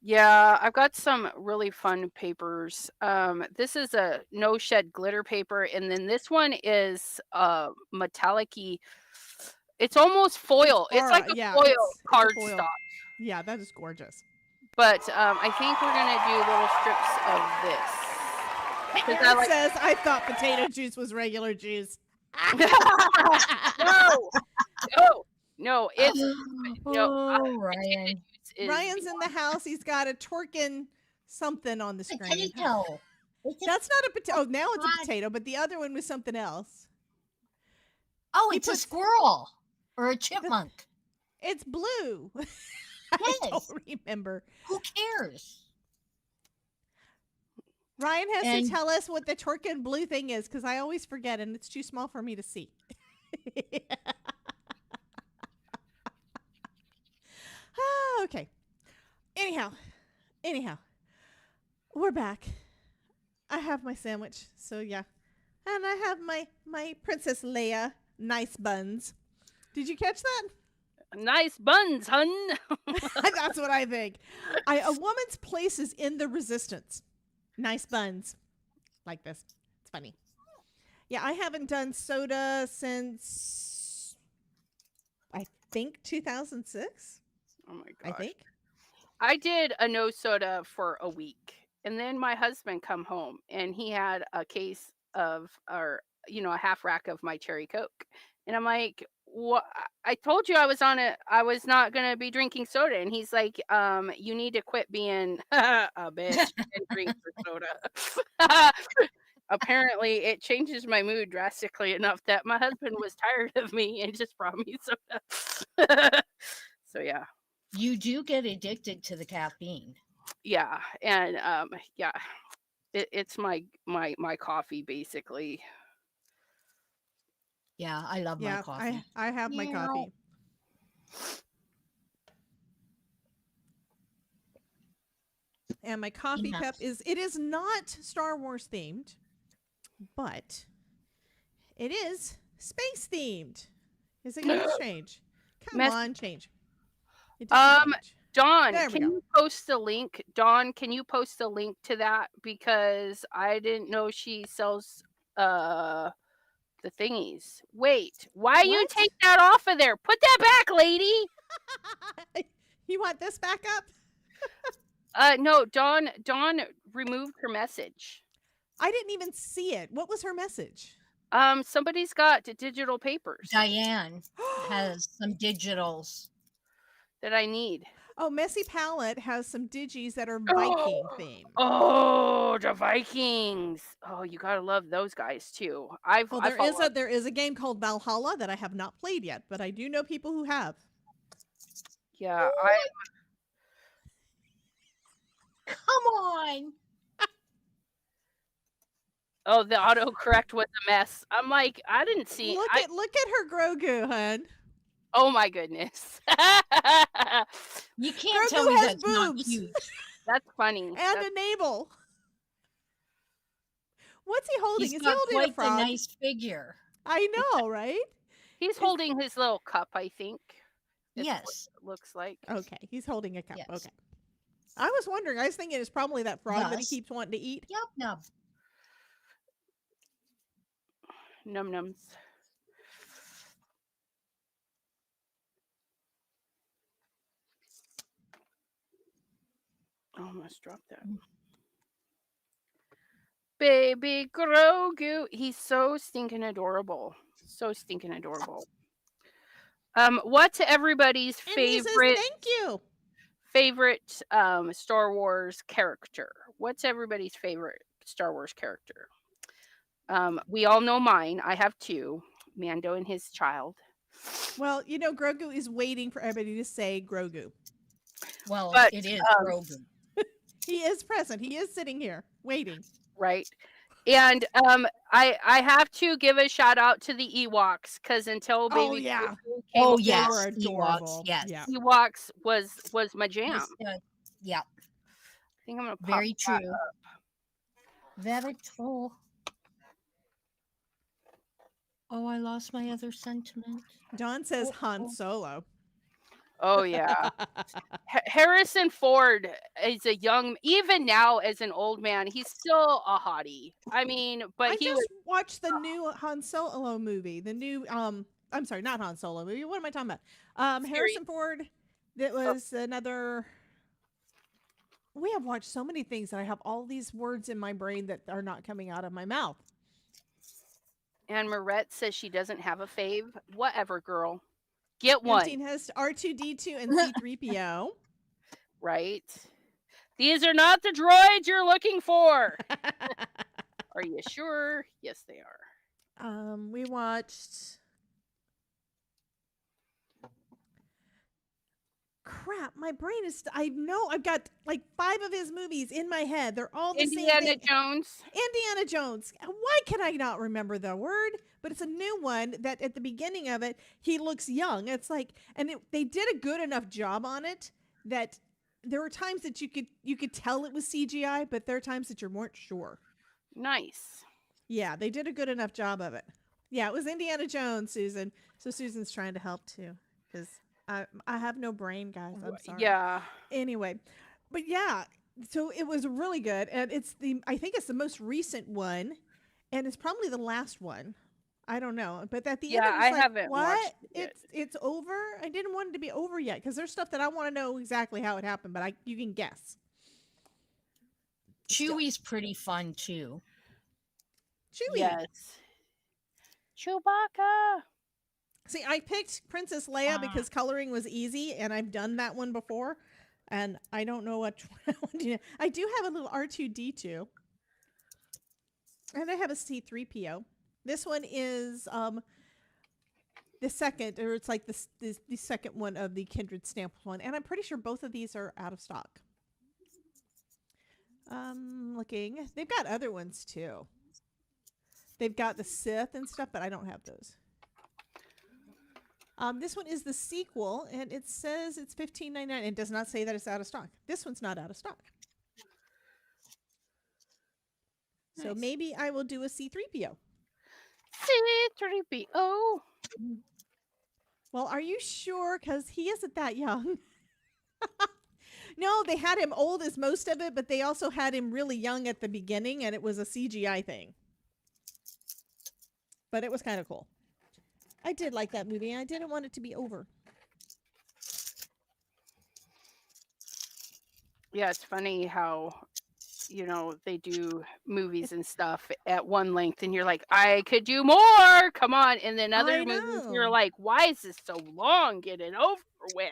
yeah, I've got some really fun papers. This is a no shed glitter paper, and then this one is metallic-y. It's almost foil. It's like a yeah, foil it's a foil. cardstock. Yeah, that is gorgeous. But I think we're gonna do little strips of this. 'Cause I Aaron like- says, I thought potato juice was regular juice. No, it's Oh, Ryan. Ryan's in the house. He's got a twerking something on the screen. Potato. That's not a potato. Oh, now it's a God. potato, but the other one was something else. Oh, He it's a puts- squirrel or a chipmunk. It's blue. I Yes. don't remember. Who cares? Ryan has And- to tell us what the twerking blue thing is because I always forget and it's too small for me to see. Okay. Anyhow, we're back. I have my sandwich, so yeah, and I have my Princess Leia nice buns. Did you catch that? nice buns, hun. That's what I think. A woman's place is in the resistance. Nice buns, like this. It's funny. Yeah, I haven't done soda since I think 2006. Oh my I gosh. think. I did a no soda for a week, and then my husband come home and he had a case of, or a half rack of my cherry Coke, and I'm like, "What? I told you I was not gonna be drinking soda." And he's like, "You need to quit being a bitch and drink your soda." Apparently, it changes my mood drastically enough that my husband was tired of me and just brought me soda. So yeah. You do get addicted to the caffeine. Yeah, and yeah, it's my coffee basically. Yeah, I love my coffee. I have my Meow. coffee. And my coffee Yes. cup is not Star Wars themed, but it is space themed. Is it going to change? Come Mess- on, change. It doesn't change. Dawn, There we can go. you post a link? Dawn, can you post a link to that, because I didn't know she sells the thingies. Wait, why you What? take that off of there? Put that back, lady. You want this back up? No, Dawn removed her message. I didn't even see it. What was her message? Somebody's got digital papers Diane has some digitals. that I need. Oh, Messy Palette has some digis that are Viking themed. Oh, the Vikings. Oh, you gotta love those guys too. Well, there is a game called Valhalla that I have not played yet, but I do know people who have. Yeah, Come on. Oh, the autocorrect was a mess. I'm like, I didn't see. Look at her Grogu, hun. Oh my goodness. You can't Grogu tell me has that's not boobs. cute. That's funny. And That's- a navel. What's he holding? He's Is he got holding a quite the frog? nice figure. I know, right? He's holding his little cup, I think. It's what Yes. it looks like. Okay, he's holding a cup. Yes. Okay. I was wondering. I was thinking it's probably that frog that he Thus- keeps wanting to eat. Yup, nub. Num nums. Almost dropped that. Baby Grogu. He's so stinking adorable. So stinking adorable. What's everybody's And he says, favorite "Thank you." favorite Star Wars character. What's everybody's favorite Star Wars character? We all know mine. I have two, Mando and his child. Well, Grogu is waiting for everybody to say Grogu. Well, But it is um, Grogu. He is present. He is sitting here waiting. right, and I have to give a shout out to the Ewoks because until Oh, Baby yeah. Grogu came Oh along, They yes, were Ewoks. adorable. Yes, Yeah. Ewoks was my jam. This, yeah, I think I'm gonna pop very that true. up. Very true. Oh, I lost my other sentiment. Dawn says Oh, Han oh. Solo. Oh yeah. Harrison Ford is a even now as an old man, he's still a hottie. I mean, but I he just was watched the new Han Solo movie. The new I'm sorry, not Han Solo movie. What am I talking about? series. Harrison Ford. That was another. We have watched so many things that I have all these words in my brain that are not coming out of my mouth. And Marette says she doesn't have a fave. Whatever, girl. Get one. Emptine has R2D2 and C3PO. Right? These are not the droids you're looking for. Are you sure? Yes, they are. We watched. Crap, my brain is. I know I've got like 5 of his movies in my head. They're all the same Indiana thing. Jones. Indiana Jones. Why can I not remember the word? But it's a new one that at the beginning of it, he looks young. It's like, and they did a good enough job on it that there were times that you could tell it was CGI, but there are times that you weren't sure. Nice. Yeah, they did a good enough job of it. Yeah, it was Indiana Jones, Susan. So Susan's trying to help too, because I have no brain, guys. I'm sorry. Yeah. Anyway, but yeah, so it was really good, and I think it's the most recent one, and it's probably the last one. I don't know, but at the end, Yeah, it was I like, haven't what? watched it yet. It's over. I didn't want it to be over yet because there's stuff that I want to know exactly how it happened, but you can guess. Chewie's pretty fun too. Chewie. Yes. Chewbacca. See, I picked Princess Leia because coloring was easy, and I've done that one before, and I don't know what one to do. I do have a little R2D2, and I have a C3PO. This one is the second, or it's like the second one of the Kindred Stamps one, and I'm pretty sure both of these are out of stock. Looking, they've got other ones too. They've got the Sith and stuff, but I don't have those. This one is the sequel, and it says it's $15.99. It does not say that it's out of stock. This one's not out of stock. So Nice. maybe I will do a C3PO. C3PO. Well, are you sure? Because he isn't that young. No, they had him old as most of it, but they also had him really young at the beginning, and it was a CGI thing. But it was kind of cool. I did like that movie. I didn't want it to be over. Yeah, it's funny how, they do movies and stuff at one length, and you're like, I could do more. Come on. And then other I movies, know. you're like, why is this so long? Get it over with.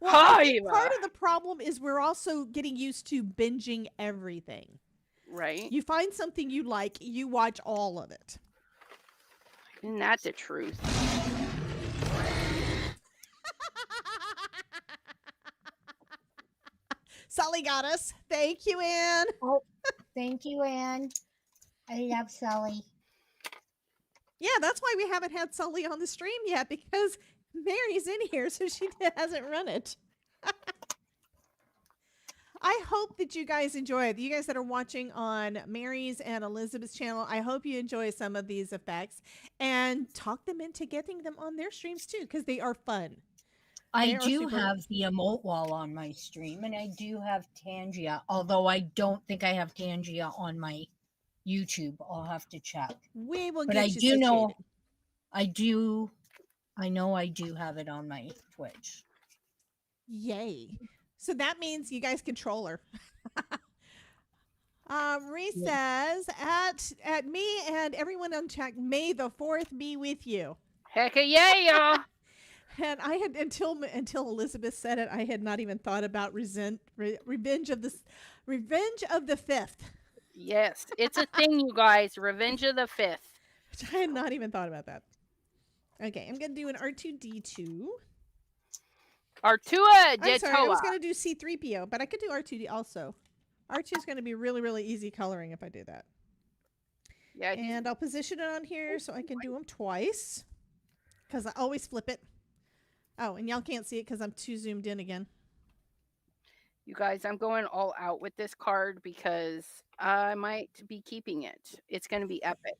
Well, I think Hi, part of the problem is we're also getting used to binging everything. right? You find something you like, you watch all of it. Isn't that the truth? Sully got us. Thank you, Anne. Oh, thank you, Anne. I love Sully. Yeah, that's why we haven't had Sully on the stream yet, because Mary's in here, so she hasn't run it. I hope that you guys enjoy it. You guys that are watching on Mary's and Elizabeth's channel, I hope you enjoy some of these effects and talk them into getting them on their streams too, because they are fun. I They are do super- have the emote wall on my stream, and I do have Tangia, although I don't think I have Tangia on my YouTube. I'll have to check. We will But get I you do know situated. I know I do have it on my Twitch. Yay. So that means you guys control her. Reese says, at me and everyone on chat, may the 4th be with you. Heck yeah. And I had until Elizabeth said it, I had not even thought about Revenge of the Fifth. Yes, it's a thing, you guys. Revenge of the Fifth. Which I had not even thought about that. Okay, I'm gonna do an R2D2. Artua I'm sorry, I was Detoa. gonna do C3PO, but I could do R2D also. R2 is gonna be really, really easy coloring if I do that. Yeah, And I'll position it on here so I can do them twice. Because I always flip it. Oh, and y'all can't see it because I'm too zoomed in again. you guys, I'm going all out with this card because I might be keeping it. It's going to be epic.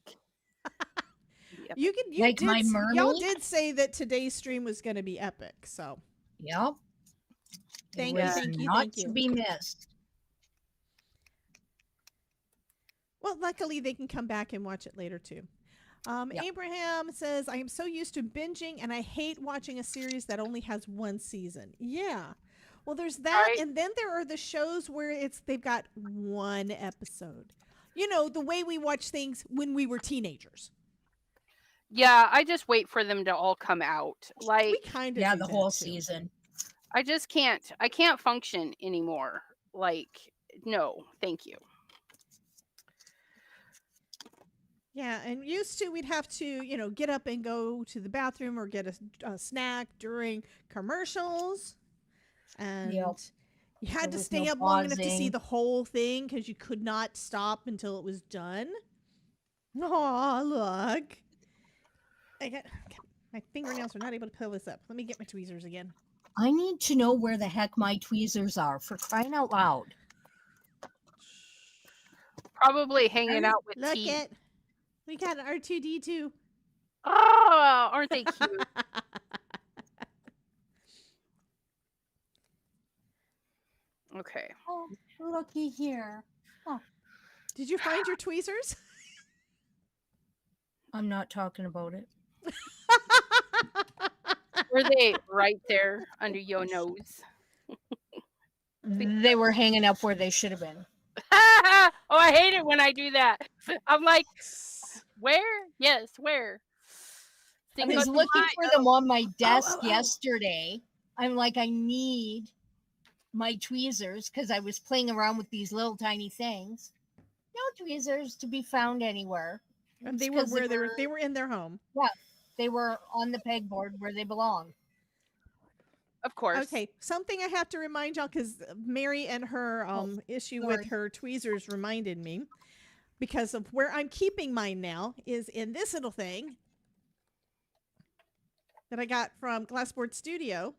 You Like my y'all mermaid? did say that today's stream was going to be epic, so Yep. thank It you, was thank you, not thank to you. be missed. Well, luckily they can come back and watch it later too. Yep. Abraham says, I am so used to binging and I hate watching a series that only has one season. Yeah. Well, there's that, Right. and then there are the shows where they've got one episode. You know, the way we watch things when we were teenagers. Yeah, I just wait for them to all come out. We Like, kind of Yeah, do the that, whole too. season. I just can't. I can't function anymore. Like, no, thank you. Yeah, and used to we'd have to, you know, get up and go to the bathroom or get a snack during commercials. And Yep. you had There to was stay no up long enough to see pausing. the whole thing because you could not stop until it was done. Oh, look. My fingernails are not able to pull this up. Let me get my tweezers again. I need to know where the heck my tweezers are, for crying out loud. Probably hanging out with Look T. it. We got an R2D2. Oh, aren't they cute? Okay. Oh, looky here. Oh, Did you find your tweezers? I'm not talking about it. Were they right there under your nose? They were hanging up where they should have been. Oh, I hate it when I do that. I'm like, where? Yes, where? I Cinco was de looking Mayo. for them on my desk oh. yesterday. I'm like, I need my tweezers because I was playing around with these little tiny things. No tweezers to be found anywhere. And It's they were 'cause where they were in their home. they were on the pegboard where they belong. Of course. Okay, something I have to remind y'all because Mary and her issue with sorry. her tweezers reminded me because of where I'm keeping mine now is in this little thing that I got from Glassboard Studio.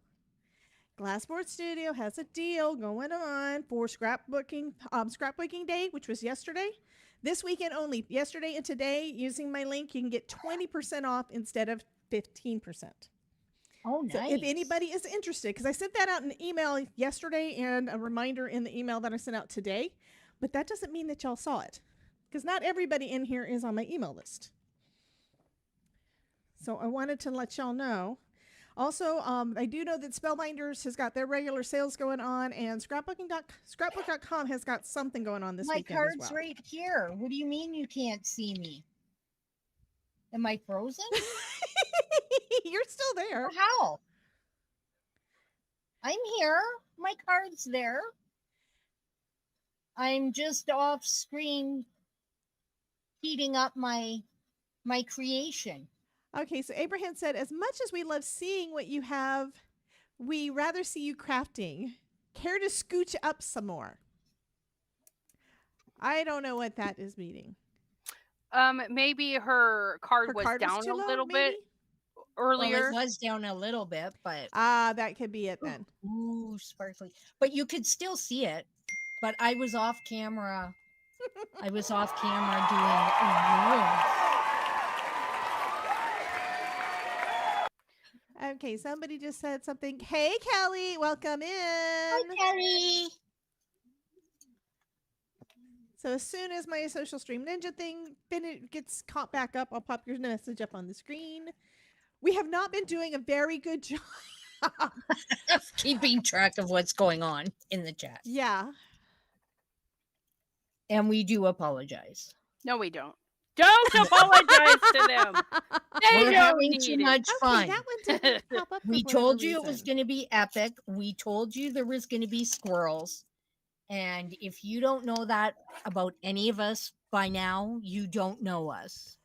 Glassboard Studio has a deal going on for scrapbooking day, which was yesterday. This weekend only, yesterday and today, using my link, you can get 20% off instead of 15%. Oh, nice. So if anybody is interested, because I sent that out in an email yesterday and a reminder in the email that I sent out today, but that doesn't mean that y'all saw it because not everybody in here is on my email list. So I wanted to let y'all know. Also, I do know that Spellbinders has got their regular sales going on, and scrapbook.com has got something going on this My weekend card's as well. right here. What do you mean you can't see me? Am I frozen? You're still there. How? I'm here. My card's there. I'm just off screen heating up my creation. Okay, so Abraham said, as much as we love seeing what you have, we rather see you crafting. Care to scooch up some more? I don't know what that is meaning. Maybe her card Her was card down too a low, little maybe? bit earlier. Well, it was down a little bit, but That could be it then. ooh, sparkly. But you could still see it. But I was off camera. I was off camera doing. Okay, somebody just said something. Hey, Kelly, welcome in. Hi, Kelly. So as soon as my social stream ninja thing gets caught back up, I'll pop your message up on the screen. We have not been doing a very good job. Keeping track of what's going on in the chat. Yeah. And we do apologize. No, we don't. Don't apologize to them. They We're don't having need too it. much Okay, fun. that one didn't pop up. We for told whatever you it was reason. going to be epic. We told you there was going to be squirrels. And if you don't know that about any of us by now, you don't know us.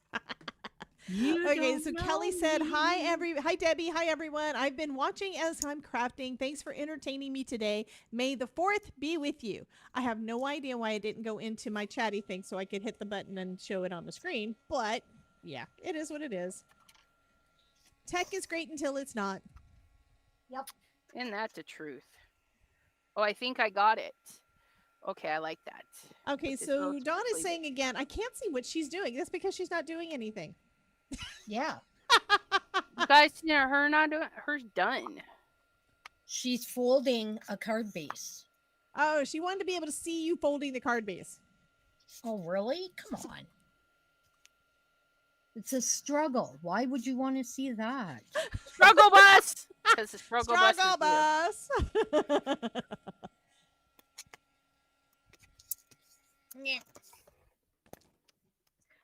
You Okay, don't so know Kelly said, "Hi me. hi Debbie, hi everyone. I've been watching as I'm crafting. Thanks for entertaining me today. May the 4th be with you." I have no idea why I didn't go into my chatty thing so I could hit the button and show it on the screen, but yeah, it is what it is. Tech is great until it's not. Yep. Isn't that the truth? Oh, I think I got it. Okay, I like that. Okay, Put this so little Dawn is sparkly saying bit. again, I can't see what she's doing. That's because she's not doing anything. Yeah. You guys see her not doing? Her's done. She's folding a card base. Oh, she wanted to be able to see you folding the card base. Oh, really? Come on. It's a struggle. Why would you want to see that? Struggle bus. Because the struggle bus is real. bus.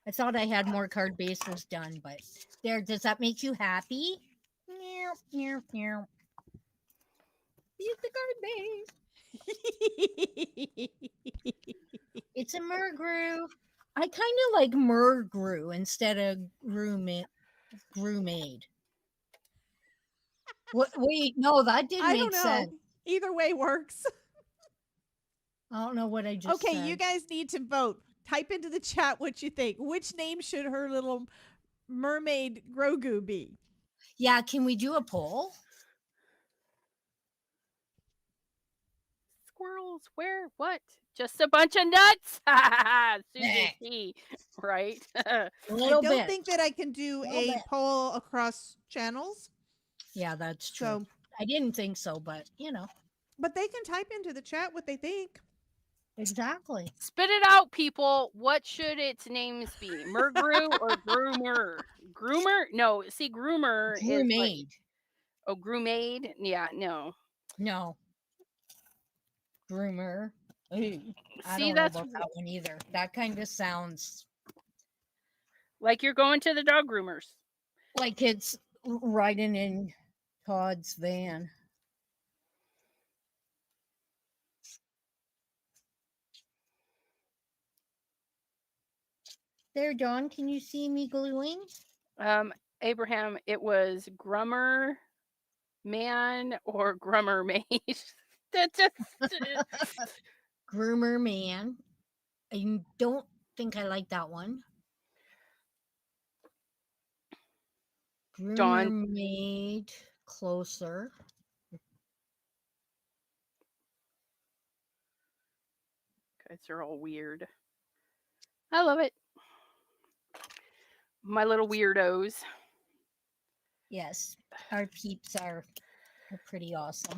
I thought I had more card bases done, but there. Does that make you happy? Meow, meow, meow. Use the card base. It's a mergrew. I kind of like mergrew instead of grew-made. What? Wait, no, that didn't I make don't know. sense. Either way works. I don't know what I just Okay, said. you guys need to vote. Type into the chat what you think. Which name should her little mermaid Grogu be? Yeah, can we do a poll? Squirrels, where? What? Just a bunch of nuts? Susan T. Right? A I little don't bit. think that I can do Little a bit. poll across channels. Yeah, that's true. So, I didn't think so, but but they can type into the chat what they think. exactly. Spit it out, people. What should its names be? Mergrew or Groomer? Groomer? No, see, Groomer is like, Grew-made. oh, Groomade? Yeah, no. No. Groomer. Ooh, I See, don't know that's about that one either. That kind of sounds like you're going to the dog groomers. like it's riding in Todd's van. There, Dawn, can you see me gluing? Abraham, it was Grummer Man or Grummer Maid. That just Groomer man. I don't think I like that one. Groomer Dawn. made closer. Guys are all weird. I love it. My little weirdos. Yes, our peeps are pretty awesome.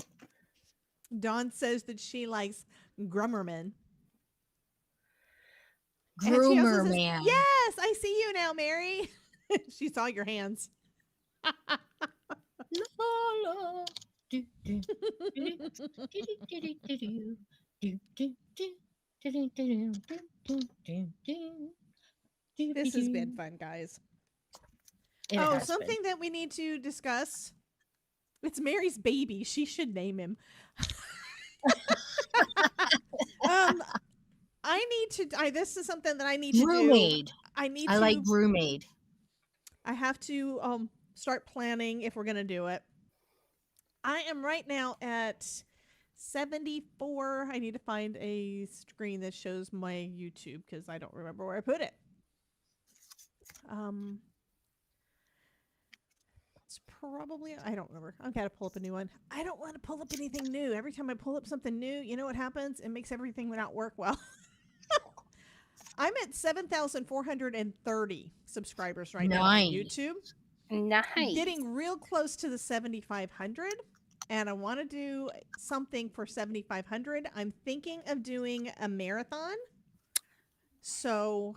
Dawn says that she likes Grummerman. And she Groomer also says, man. yes, I see you now, Mary. She saw your hands. La, la. Do, do, do, do, do, do, do, do, do, do, do, do, do, do, do, do, do, This has do. been fun, guys. It Oh, has something been. that we need to discuss. It's Mary's baby. She should name him. I need to. This is something that I need to do. Grew-made. I I like grew-made. I have to start planning if we're gonna do it. I am right now at 74. I need to find a screen that shows my YouTube because I don't remember where I put it. It's probably, I don't remember. I've got to pull up a new one. I don't want to pull up anything new. Every time I pull up something new, you know what happens? It makes everything not work well. I'm at 7,430 subscribers right now on Nice. YouTube. Nice. Getting real close to the 7,500. And I want to do something for 7,500. I'm thinking of doing a marathon. So,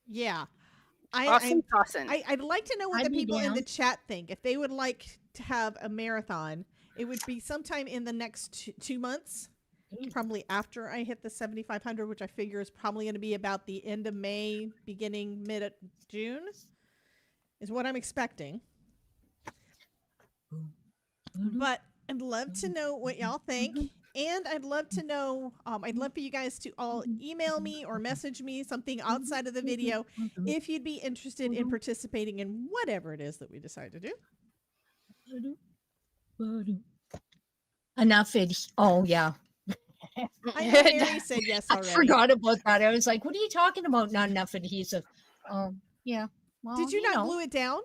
yeah. Awesome. I'd like to know what I'd the be people in the down. chat think. If they would like to have a marathon, it would be sometime in the next 2 months. probably after I hit the 7,500, which I figure is probably going to be about the end of May, beginning mid June, is what I'm expecting. But I'd love to know what y'all think. And I'd love to know, I'd love for you guys to all email me or message me something outside of the video if you'd be interested in participating in whatever it is that we decide to do. Enough. Oh, yeah. I know Mary said yes I already. forgot about that. I was like, what are you talking about? Not enough adhesive. Yeah. Well, Did you not glue it down?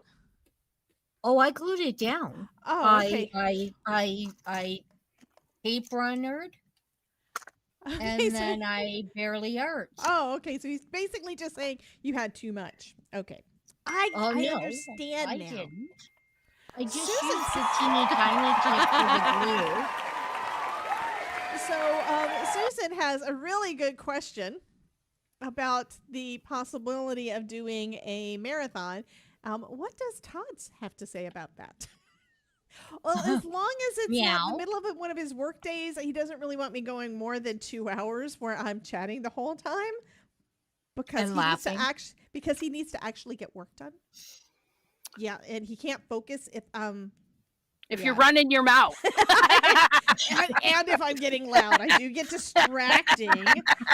Oh, I glued it down. Oh, okay. I tape runnered, and then I barely arched. Oh, okay. So he's basically just saying you had too much. Okay. I understand I now. didn't. I just used the teeny tiny tip for the glue. So Susan has a really good question about the possibility of doing a marathon. What does Todd have to say about that? Well, as long as it's not in the middle of one of his work days, he doesn't really want me going more than 2 hours where I'm chatting the whole time because he needs to actually get work done. Yeah, and he can't focus if you're running your mouth. and if I'm getting loud, I do get distracting.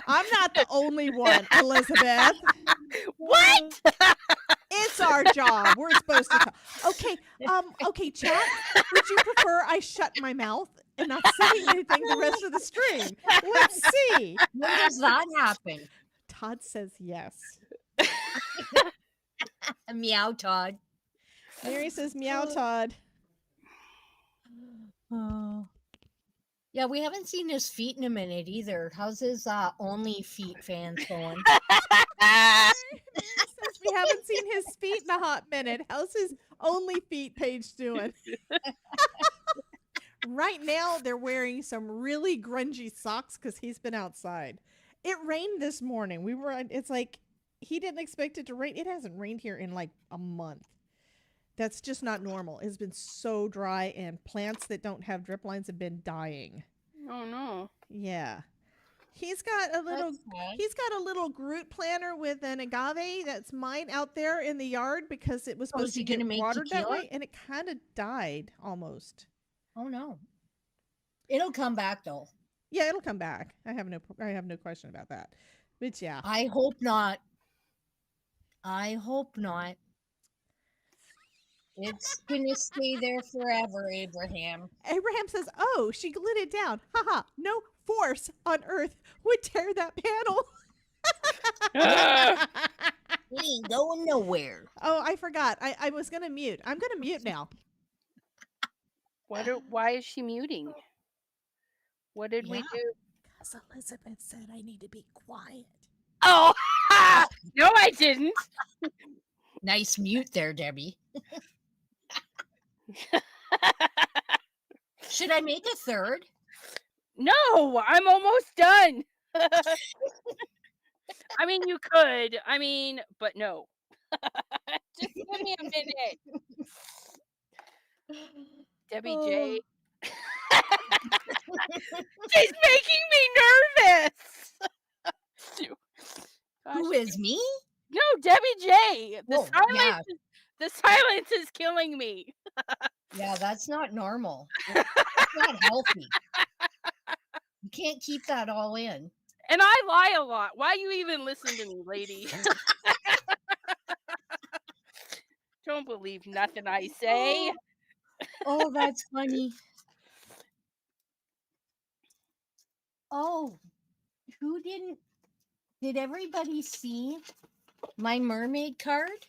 I'm not the only one, Elizabeth. What? It's our job. We're supposed to talk. Okay, chat. Would you prefer I shut my mouth and not say anything the rest of the stream? Let's see. When does that happen? Todd says yes. Meow, Todd. Mary says meow, Todd. Yeah, we haven't seen his feet in a minute either. How's his only feet fans going? Says we haven't seen his feet in a hot minute. How's his only feet page doing? Right now, they're wearing some really grungy socks because he's been outside. It rained this morning. It's like he didn't expect it to rain. It hasn't rained here in like a month. That's just not normal. It's been so dry, and plants that don't have drip lines have been dying. Oh no. Yeah. He's got a little Groot planter with an agave that's mine out there in the yard because it was supposed to get watered that way, and it kind of died almost. Oh no. It'll come back though. Yeah, it'll come back. I have no question about that. But yeah. I hope not. It's gonna stay there forever, Abraham. Abraham says, "Oh, she glued it down. Haha, no force on earth would tear that panel." It ain't going nowhere. Oh, I forgot. I was gonna mute. I'm gonna mute now. Why is she muting? What did we do? Because Elizabeth said I need to be quiet. Oh, no, I didn't. Nice mute there, Debbie. Should I make a third? No, I'm almost done. I mean, you could. But no. Just give me a minute. Debbie J. She's making me nervous. Who is me? No, Debbie J. The silence is killing me. Yeah, that's not normal. That's not healthy. You can't keep that all in. And I lie a lot. Why you even listen to me, lady? Don't believe nothing I say. Oh, that's funny. Oh, did everybody see my mermaid card?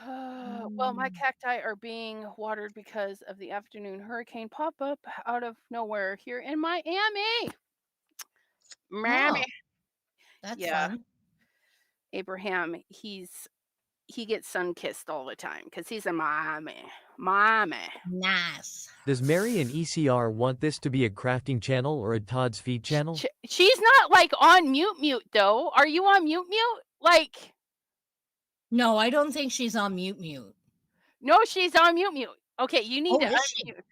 Well, my cacti are being watered because of the afternoon hurricane pop-up out of nowhere here in Miami. Oh, that's fun. Abraham, he gets sun-kissed all the time because he's a mommy. Nice. Does Mary and ECR want this to be a crafting channel or a Todd's Feed channel? She's not like on mute though. Are you on mute? Like. No, I don't think she's on mute. No, she's on mute. Okay, you need to unmute.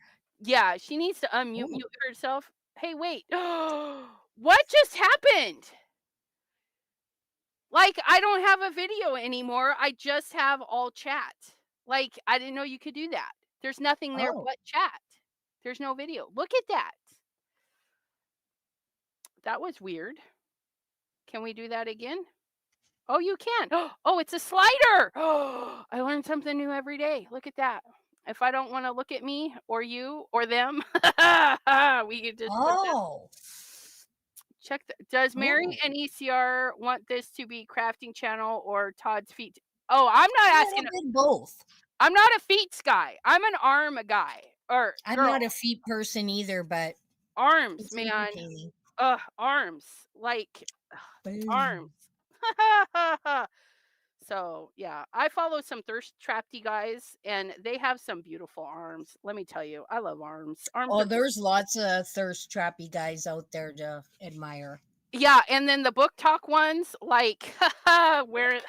Yeah, she needs to Oh, mute herself. Hey, wait. What just happened? Like, I don't have a video anymore. I just have all chat. Like, I didn't know you could do that. There's nothing there oh. but chat. There's no video. Look at that. That was weird. Can we do that again? Oh, you can. Oh, it's a slider. I learn something new every day. Look at that. If I don't want to look at me or you or them, we can just put that. Oh. Check. Does Mary Oh. and ECR want this to be crafting channel or Todd's feet? Oh, I'm not A asking. little bit both. I'm not a feet guy. I'm an arm guy or I'm girl. not a feet person either, but Arms, it's man. entertaining. Arms. Like Boom. arms. So yeah, I follow some thirst trapty guys, and they have some beautiful arms. Let me tell you, I love arms. Arms Oh, are there's lots of thirst trappy guys out there to admire. yeah, and then the book talk ones, like where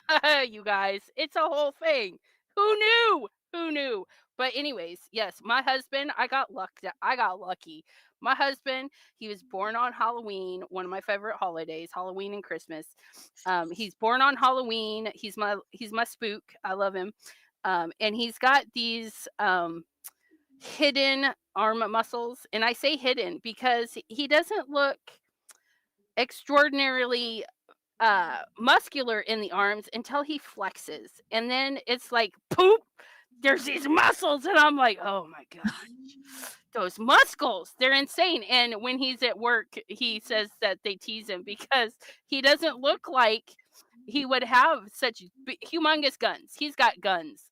you guys, it's a whole thing. Who knew? Who knew? But anyways, yes, my husband, I got lucky. My husband, he was born on Halloween, one of my favorite holidays, Halloween and Christmas. He's born on Halloween. He's my spook. I love him. And he's got these hidden arm muscles, and I say hidden because he doesn't look extraordinarily muscular in the arms until he flexes, and then it's like poop, there's these muscles, and I'm like, oh my gosh, those muscles, they're insane. And when he's at work, he says that they tease him because he doesn't look like he would have such humongous guns. He's got guns,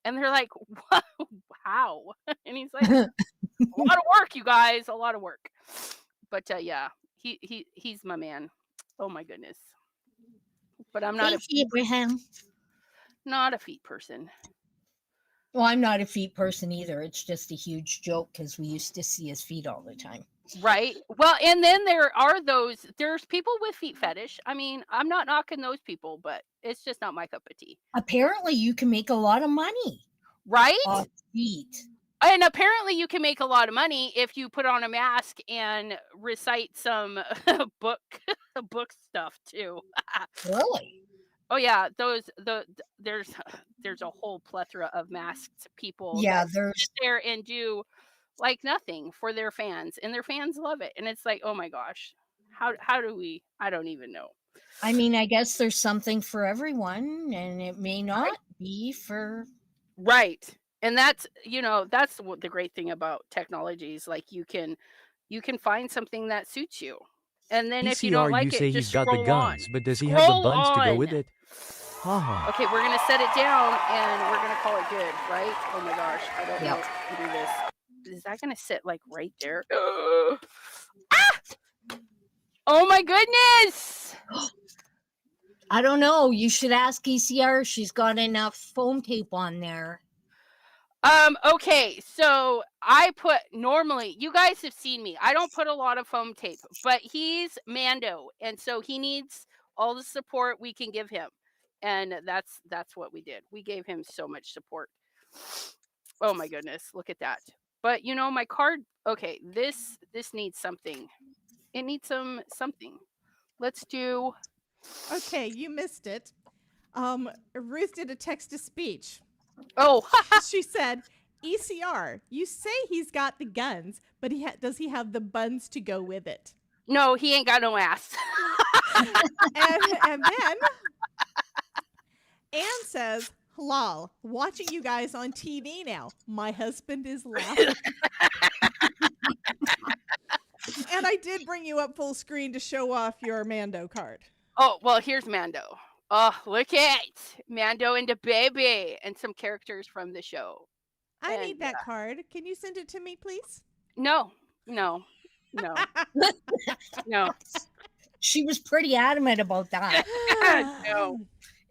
and they're like, what? How? And he's like, a lot of work, you guys, a lot of work. But yeah, he's my man. Oh my goodness. But I'm not Thanks, Abraham. not a feet person. Well, I'm not a feet person either. It's just a huge joke because we used to see his feet all the time. Right. Well, and then there's people with feet fetish. I mean, I'm not knocking those people, but it's just not my cup of tea. Apparently, you can make a lot of money Right? off feet. And apparently you can make a lot of money if you put on a mask and recite some book stuff too. Really? Oh yeah, there's a whole plethora of masked people Yeah, that there's sit there and do like nothing for their fans, and their fans love it. And it's like, oh my gosh, how do we? I don't even know. I mean, I guess there's something for everyone, and it may not be for. Right. And that's what the great thing about technology is, like you can find something that suits you. And then if you don't ECR, like you it, say just he's got the scroll guns, on. but does he have the Scroll buns to go with on. it? Haha. Okay, we're gonna set it down and we're gonna call it good, right? Oh my gosh, I don't know Yep. how to do this. Is that gonna sit like right there? Oh my goodness! I don't know. You should ask ECR. She's got enough foam tape on there. Okay, so normally, you guys have seen me. I don't put a lot of foam tape, but he's Mando, and so he needs all the support we can give him. And that's what we did. We gave him so much support. Oh my goodness, look at that. But my card, okay, this needs something. It needs something. Let's do Okay, you missed it. Ruth did a text to speech. Oh, She said, ECR, you say he's got the guns, but does he have the buns to go with it? no, he ain't got no ass. And then Anne says, lol, watching you guys on TV now. My husband is laughing. And I did bring you up full screen to show off your Mando card. Oh, well, here's Mando. Oh, look at Mando and the baby and some characters from the show. I And, need that card. Can you send it to me, please? No. No. She was pretty adamant about that. No.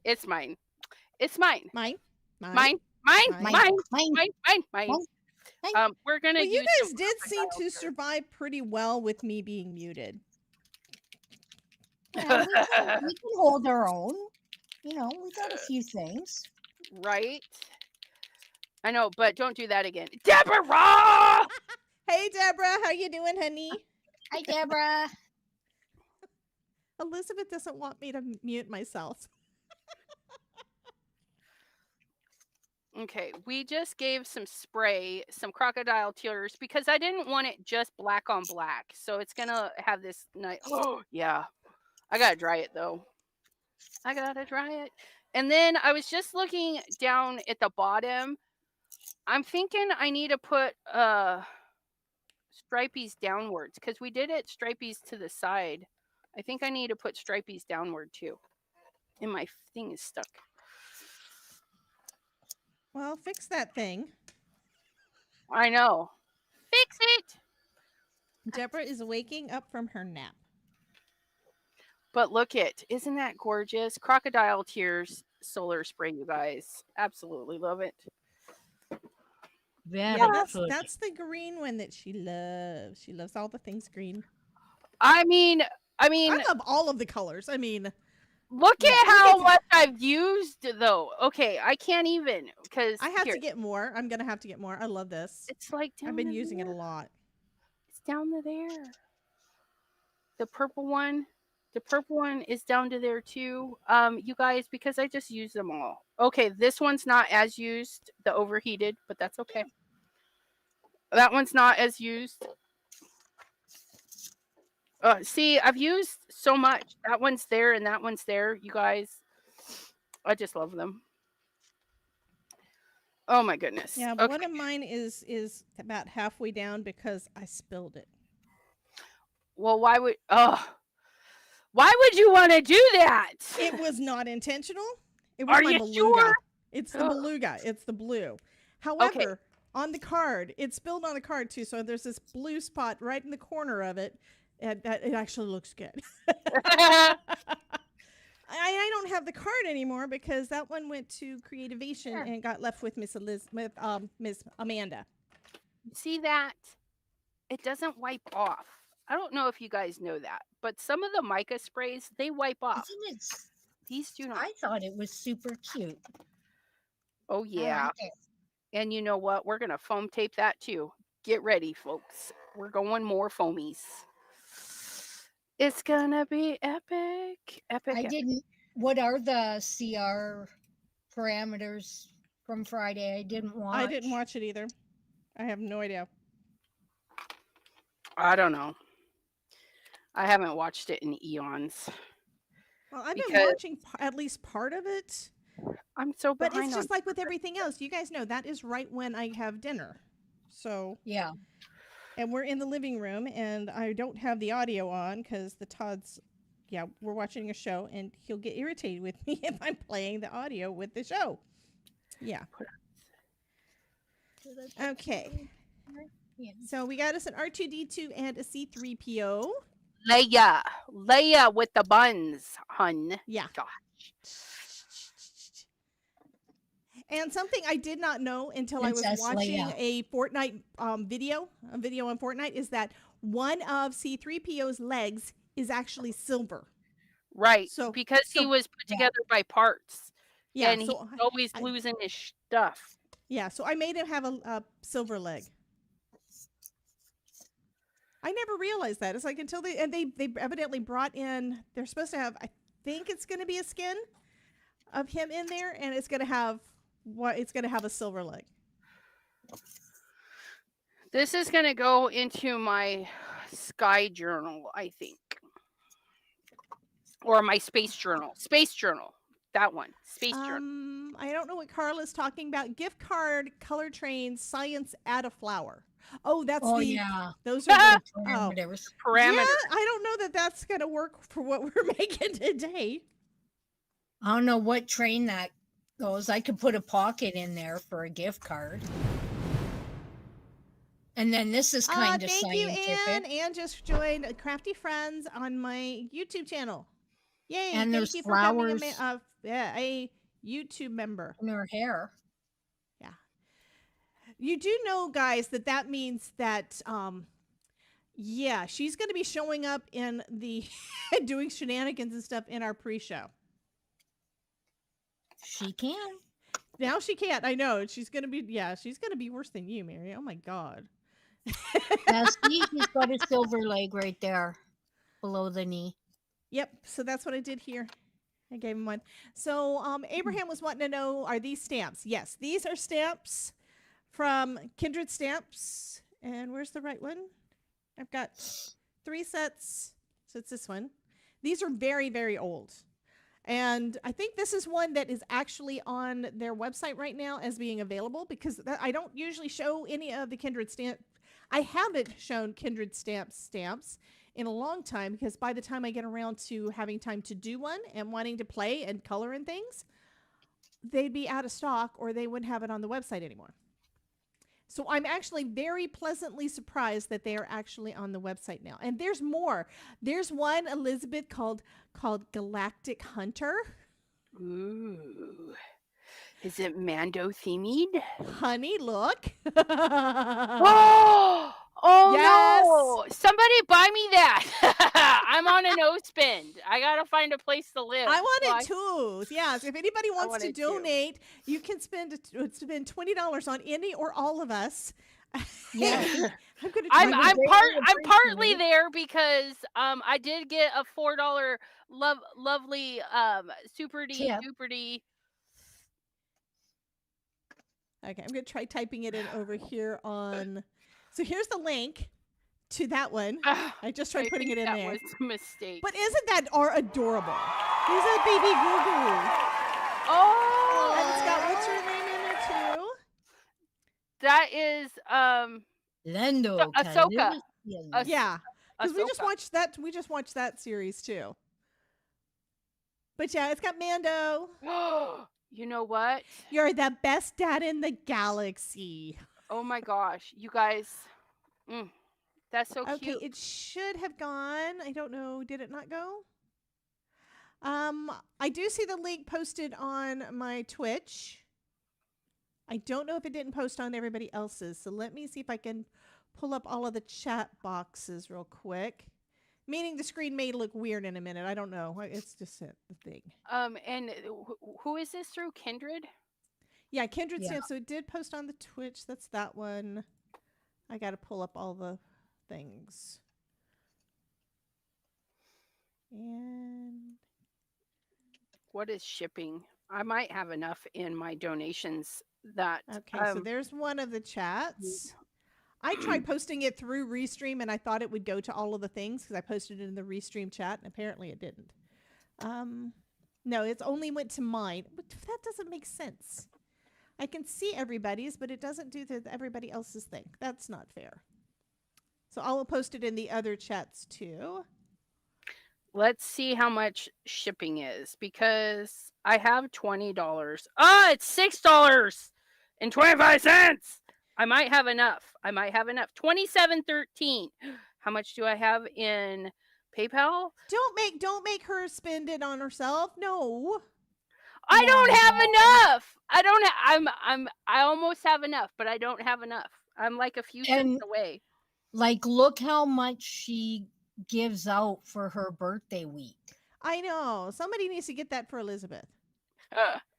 It's mine. It's mine. Mine? Mine. We're gonna Well, use you guys some did seem crocodile to here. survive pretty well with me being muted. Yeah, we can hold our own. We got a few things. Right? I know, but don't do that again. Deborah! Hey, Deborah, how you doing, honey? Hi, Deborah. Elizabeth doesn't want me to mute myself. Okay, we just gave some spray, some crocodile tears, because I didn't want it just black on black. So it's gonna have this nice. Oh yeah, I gotta dry it though. I gotta dry it. And then I was just looking down at the bottom. I'm thinking I need to put stripies downwards because we did it stripies to the side. I think I need to put stripies downward too. And my thing is stuck. Well, fix that thing. I know. Fix it. Deborah is waking up from her nap. But look it. Isn't that gorgeous? Crocodile tears solar spray, you guys. Absolutely love it. Very Yeah, good. that's the green one that she loves. She loves all the things green. I mean, I love all of the colors. I mean, look yeah, at how much I've used though. Okay, I can't even because I have to get more. I'm gonna have to get more. I love this. It's like down I've been to using there. it a lot. It's down to there. The purple one is down to there too. You guys, because I just use them all. Okay, this one's not as used, the overheated, but that's okay. That one's not as used. See, I've used so much. That one's there and that one's there, you guys. I just love them. Oh my goodness. Yeah, Okay. one of mine is about halfway down because I spilled it. Well, why would you want to do that? It was not intentional. It was Are my you beluga. sure? It's the beluga. It's the blue. However, on the card, it spilled on the card too. So there's this blue spot right in the corner of it, and it actually looks good. I don't have the card anymore because that one went to Creativation and got left with Miss Amanda. See that? It doesn't wipe off. I don't know if you guys know that, but some of the mica sprays, they wipe off. Isn't it? These do not. I thought it was super cute. Oh, I yeah. like it. And you know what? We're going to foam tape that too. Get ready, folks. We're going more foamies. It's going to be epic. Epic. I didn't. What are the CR parameters from Friday? I didn't watch. I didn't watch it either. I have no idea. I don't know. I haven't watched it in eons. Well, I've been watching at least part of it. I'm so behind. But it's just like with everything else. You guys know that is right when I have dinner. So yeah. And we're in the living room, and I don't have the audio on because the Todd's, we're watching a show, and he'll get irritated with me if I'm playing the audio with the show. Yeah. Okay. Yeah. So we got us an R2-D2 and a C3PO. Leia with the buns, hun. Yeah. Gosh. And something I did not know until I was watching a Fortnite video on Fortnite is that one of C3PO's legs is actually silver. Right. So because he was put together by parts. Yeah. And he's always losing his stuff. Yeah. So I made him have a silver leg. I never realized that. It's like until they evidently brought in, they're supposed to have, I think it's going to be a skin of him in there, and it's going to have a silver leg. This is going to go into my sky journal, I think. Or my space journal. Space journal. That one. Space journal. I don't know what Carla's talking about. Gift card, color train, science, add a flower. Oh, that's those are the parameters. Parameters. Yeah, I don't know that that's going to work for what we're making today. I don't know what train that goes. I could put a pocket in there for a gift card. And then this is kind of scientific. Thank you, Anne. Anne just joined Crafty Friends on my YouTube channel. Yay. And there's thank you flowers. For becoming a YouTube member. In her hair. Yeah. You do know, guys, that means that, she's going to be showing up in the doing shenanigans and stuff in our pre-show. She can. Now she can't. I know. She's going to be worse than you, Mary. Oh my God. Now see, he's got a silver leg right there below the knee. Yep. So that's what I did here. I gave him one. So Abraham was wanting to know, are these stamps? Yes, these are stamps from Kindred Stamps. And where's the right one? I've got 3 sets. So it's this one. These are very, very old. And I think this is one that is actually on their website right now as being available, because I don't usually show any of the Kindred Stamp. I haven't shown Kindred stamps in a long time, because by the time I get around to having time to do one and wanting to play and color and things, they'd be out of stock or they wouldn't have it on the website anymore. So I'm actually very pleasantly surprised that they are actually on the website now. And there's more. There's one, Elizabeth, called Galactic Hunter. Ooh. Is it Mando themed? Honey, look. Oh Yes. no! Somebody buy me that. I'm on a no spend. I gotta find a place to live. I want So it too. Yes, if anybody wants want to it too. donate, you can spend $20 on any or all of us. Yeah. I'm gonna I'm try to- I'm partly there because I did get a $4 lovely super Tip. duper. Okay, I'm gonna try typing it in over here on. So here's the link to that one. I just tried putting it in that there. was a mistake. But isn't that adorable? He's a baby goo-goo. Oh, And it's got what's her name in there too? that is Lando. Ahsoka. Calrissian. Yeah, because we just Ahsoka. watched that. We just watched that series too. But yeah, it's got Mando. You know what? You're the best dad in the galaxy. Oh my gosh, you guys. That's so Okay, cute. it should have gone. I don't know. Did it not go? I do see the link posted on my Twitch. I don't know if it didn't post on everybody else's. So let me see if I can pull up all of the chat boxes real quick. Meaning the screen may look weird in a minute. I don't know. It's just the thing. And who is this through? Kindred? Yeah, Kindred Yeah. Stamp. So it did post on the Twitch. That's that one. I got to pull up all the things. And What is shipping? I might have enough in my donations that okay, so there's one of the chats. I tried posting it through Restream, and I thought it would go to all of the things because I posted it in the Restream chat, and apparently it didn't. No, it's only went to mine. But that doesn't make sense. I can see everybody's, but it doesn't do everybody else's thing. That's not fair. So I will post it in the other chats too. let's see how much shipping is because I have $20. Ah, it's $6.25. I might have enough. $27.13. How much do I have in PayPal? Don't make her spend it on herself. No. I don't have enough. I almost have enough, but I don't have enough. I'm like a few cents And- away. Like, look how much she gives out for her birthday week. I know. Somebody needs to get that for Elizabeth.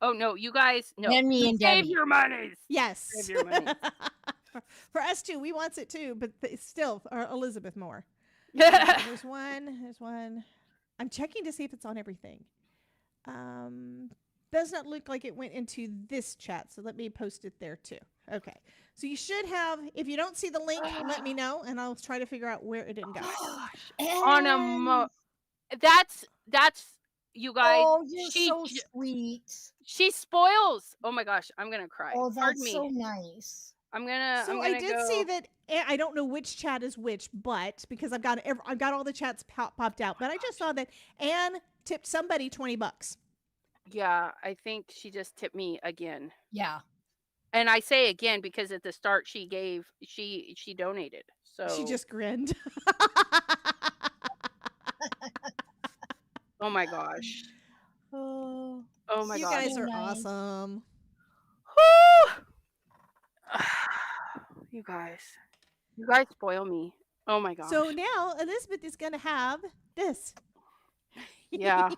Oh no, you guys, no. And me and Save Debbie. your monies. Yes. Save your money. For us too, we wants it too, but it's still for Elizabeth more. There's one. I'm checking to see if it's on everything. Does not look like it went into this chat, so let me post it there too. Okay, so you should have. If you don't see the link, let me know, and I'll try to figure out where it didn't go. On a that's you guys. Oh, you're she so sweet. she spoils. Oh my gosh, I'm gonna cry. Oh, Pardon that's me. so nice. I'm gonna. So I'm I gonna did go. see that. I don't know which chat is which, but because I've got all the chats popped out, but I just saw that Anne tipped somebody $20. Yeah, I think she just tipped me again. Yeah. And I say again because at the start she donated. So She just grinned. oh my gosh. Oh, Oh my you gosh. guys are Nice. awesome. You guys spoil me. Oh my gosh. So now Elizabeth is going to have this. Yeah.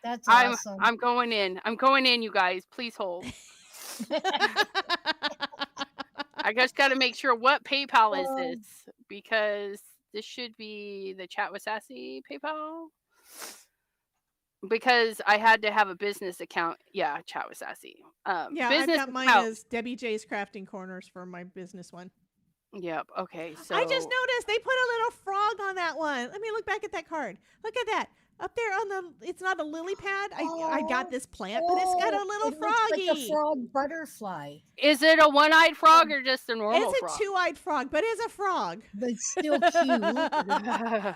That's I'm awesome. I'm going in. I'm going in, you guys. Please hold. I just got to make sure what PayPal is Um, this, because this should be the Chat with Sassy PayPal. Because I had to have a business account. Yeah, Chat with Sassy. Yeah, I've Business got mine account. as Debbie J's Crafting Corners for my business one. Yep. Okay. So I just noticed they put a little frog on that one. Let me look back at that card. Look at that. Up there on the, it's not a lily pad. I got this plant, but it's got a little it looks like a froggy. frog butterfly, is it a one-eyed frog or just a normal It's frog? a two-eyed frog, but it's a frog. but still cute.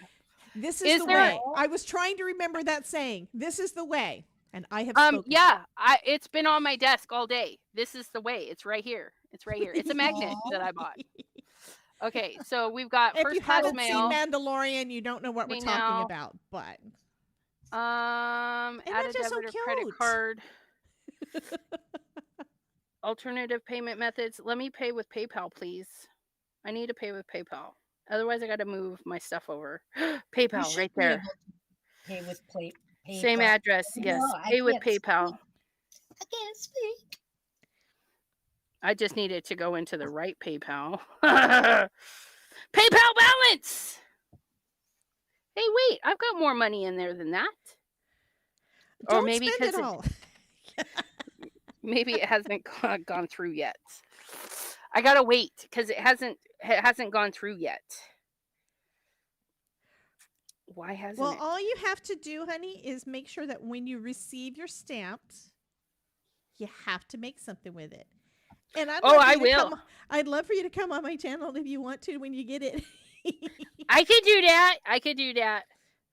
This Is is the there- way. I was trying to remember that saying. This is the way. And I have spoken. Yeah, it's been on my desk all day. This is the way. It's right here. It's right here. It's a magnet that I bought. Okay, so we've got If first you class haven't mail. seen Mandalorian, you don't know what we're Me talking now. about. But Add a just so debit or credit cute? card. Alternative payment methods. Let me pay with PayPal, please. I need to pay with PayPal. Otherwise, I got to move my stuff over. You PayPal, should right be there. able to pay with PayPal. Same address. Yes, No, I pay with can't PayPal. speak. I can't speak. I just needed to go into the right PayPal. PayPal balance. Hey, wait! I've got more money in there than that. Or don't maybe spend it 'cause all. Maybe it hasn't gone through yet. I gotta wait because it hasn't gone through yet. Why hasn't Well, it? all you have to do, honey, is make sure that when you receive your stamps, you have to make something with it. And I'd Oh, love for I you to will. I'd love for you to come on my channel if you want to when you get it. I could do that. I could do that.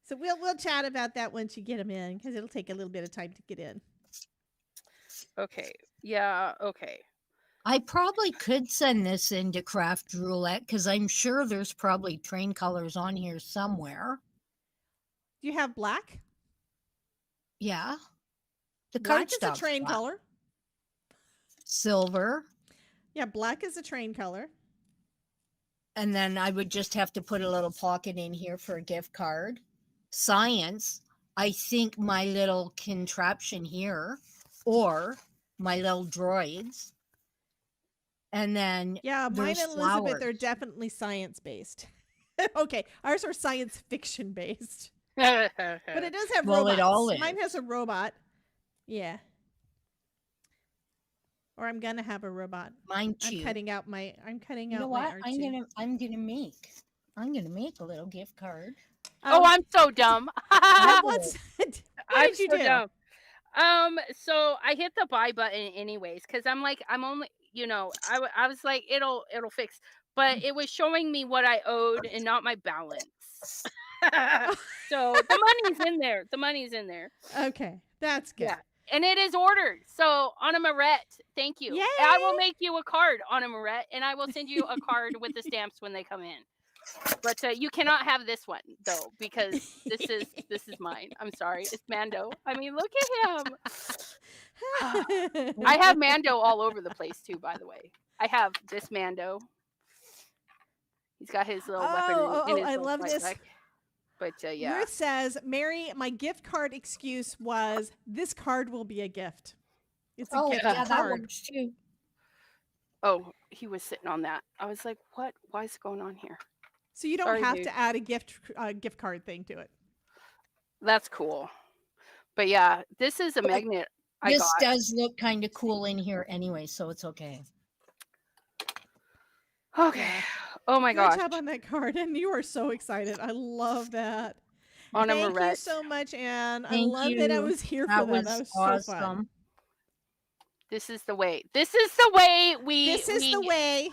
So we'll chat about that once you get them in, because it'll take a little bit of time to get in. Okay. Yeah. Okay. I probably could send this into Craft Roulette because I'm sure there's probably train colors on here somewhere. Do you have black? Yeah. The Black is a cardstock's train black. color. Silver. Yeah, black is a train color. And then I would just have to put a little pocket in here for a gift card. Science. I think my little contraption here, or my little droids. And then Yeah, mine there's and Elizabeth are flowers. definitely science based. Okay, ours are science fiction based, but but it does have Well, robots. it all Mine is. has a robot. Yeah. Or I'm gonna have a robot. Mine I'm too. cutting out my. I'm cutting You know out my what? R2. I'm gonna make a little gift card. oh, I'm so dumb. What's what I'm did you so do? dumb. So I hit the buy button anyways because I'm like I'm only I was like it'll fix, but it was showing me what I owed and not my balance. So the money's in there. The money's in there. Okay, that's good. Yeah. And it is ordered. So Anna Marette, thank you. I will make you a card, Anna Marette, and I will send you a card with the stamps when they come in. But you cannot have this one though, because this is mine. I'm sorry, it's Mando. I mean, look at him. I have Mando all over the place too. By the way, I have this Mando. He's got his little weapon in his I little love flight this. deck. But yeah. Ruth says, Mary, my gift card excuse was this card will be a gift. It's a Oh, gift yeah, that card. works too. Oh, he was sitting on that. I was like, what? Why is going on here? So you don't Sorry, have dude. to add a gift card thing to it. That's cool. But yeah, this is a magnet I This got. does look kind of cool in here anyway, so it's okay. Okay. Oh my Good gosh. job on that card, and you are so excited. I love that. Anna Thank you Marette. so much, Anne. I Thank love that I you. was here That for that. was That was so fun. awesome. This is the way. This is the way This is the way.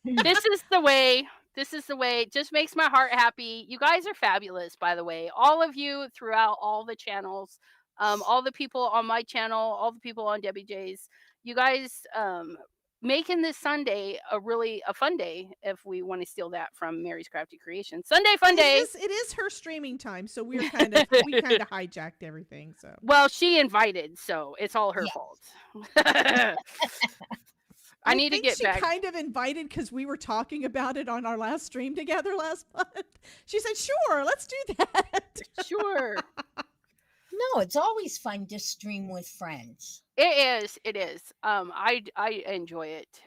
This is the way. This is the way. It just makes my heart happy. You guys are fabulous, by the way. All of you throughout all the channels, all the people on my channel, all the people on Debbie J's. You guys making this Sunday a fun day, if we want to steal that from Mary's Crafty Creations. Sunday fun day. It is her streaming time, so we kind of hijacked everything. So Well, she invited, so it's all her fault. I need to think get she back. kind of invited because we were talking about it on our last stream together last month. She said, "Sure, let's do that." Sure. No, it's always fun to stream with friends. It is. It is. I enjoy it.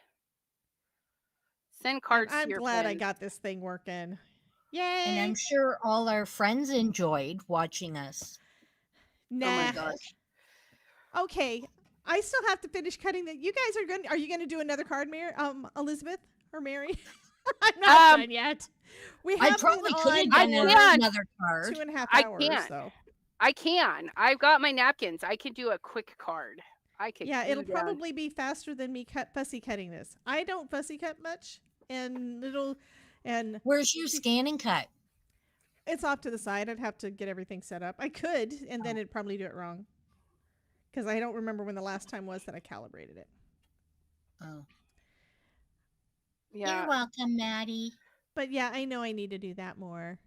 Send And cards to I'm your glad I friends. got this thing working. And I'm Yay! sure all our friends enjoyed watching us. Oh my Nah. gosh. Okay. I still have to finish cutting the. You guys are you gonna do another card, Mary? Elizabeth or Mary? I'm not done yet. We I have probably been could on have I done for can. another card. 2.5 I hours, can't. so I can. I've got my napkins. I can do a quick card. I could. yeah, it'll glue down. probably be faster than me fussy cutting this. I don't fussy cut much, and Where's your scan and cut? it's off to the side. I'd have to get everything set up. I could, and then it'd probably do it wrong because I don't remember when the last time was that I calibrated it. Oh. Yeah. You're welcome, Maddie. But yeah, I know I need to do that more.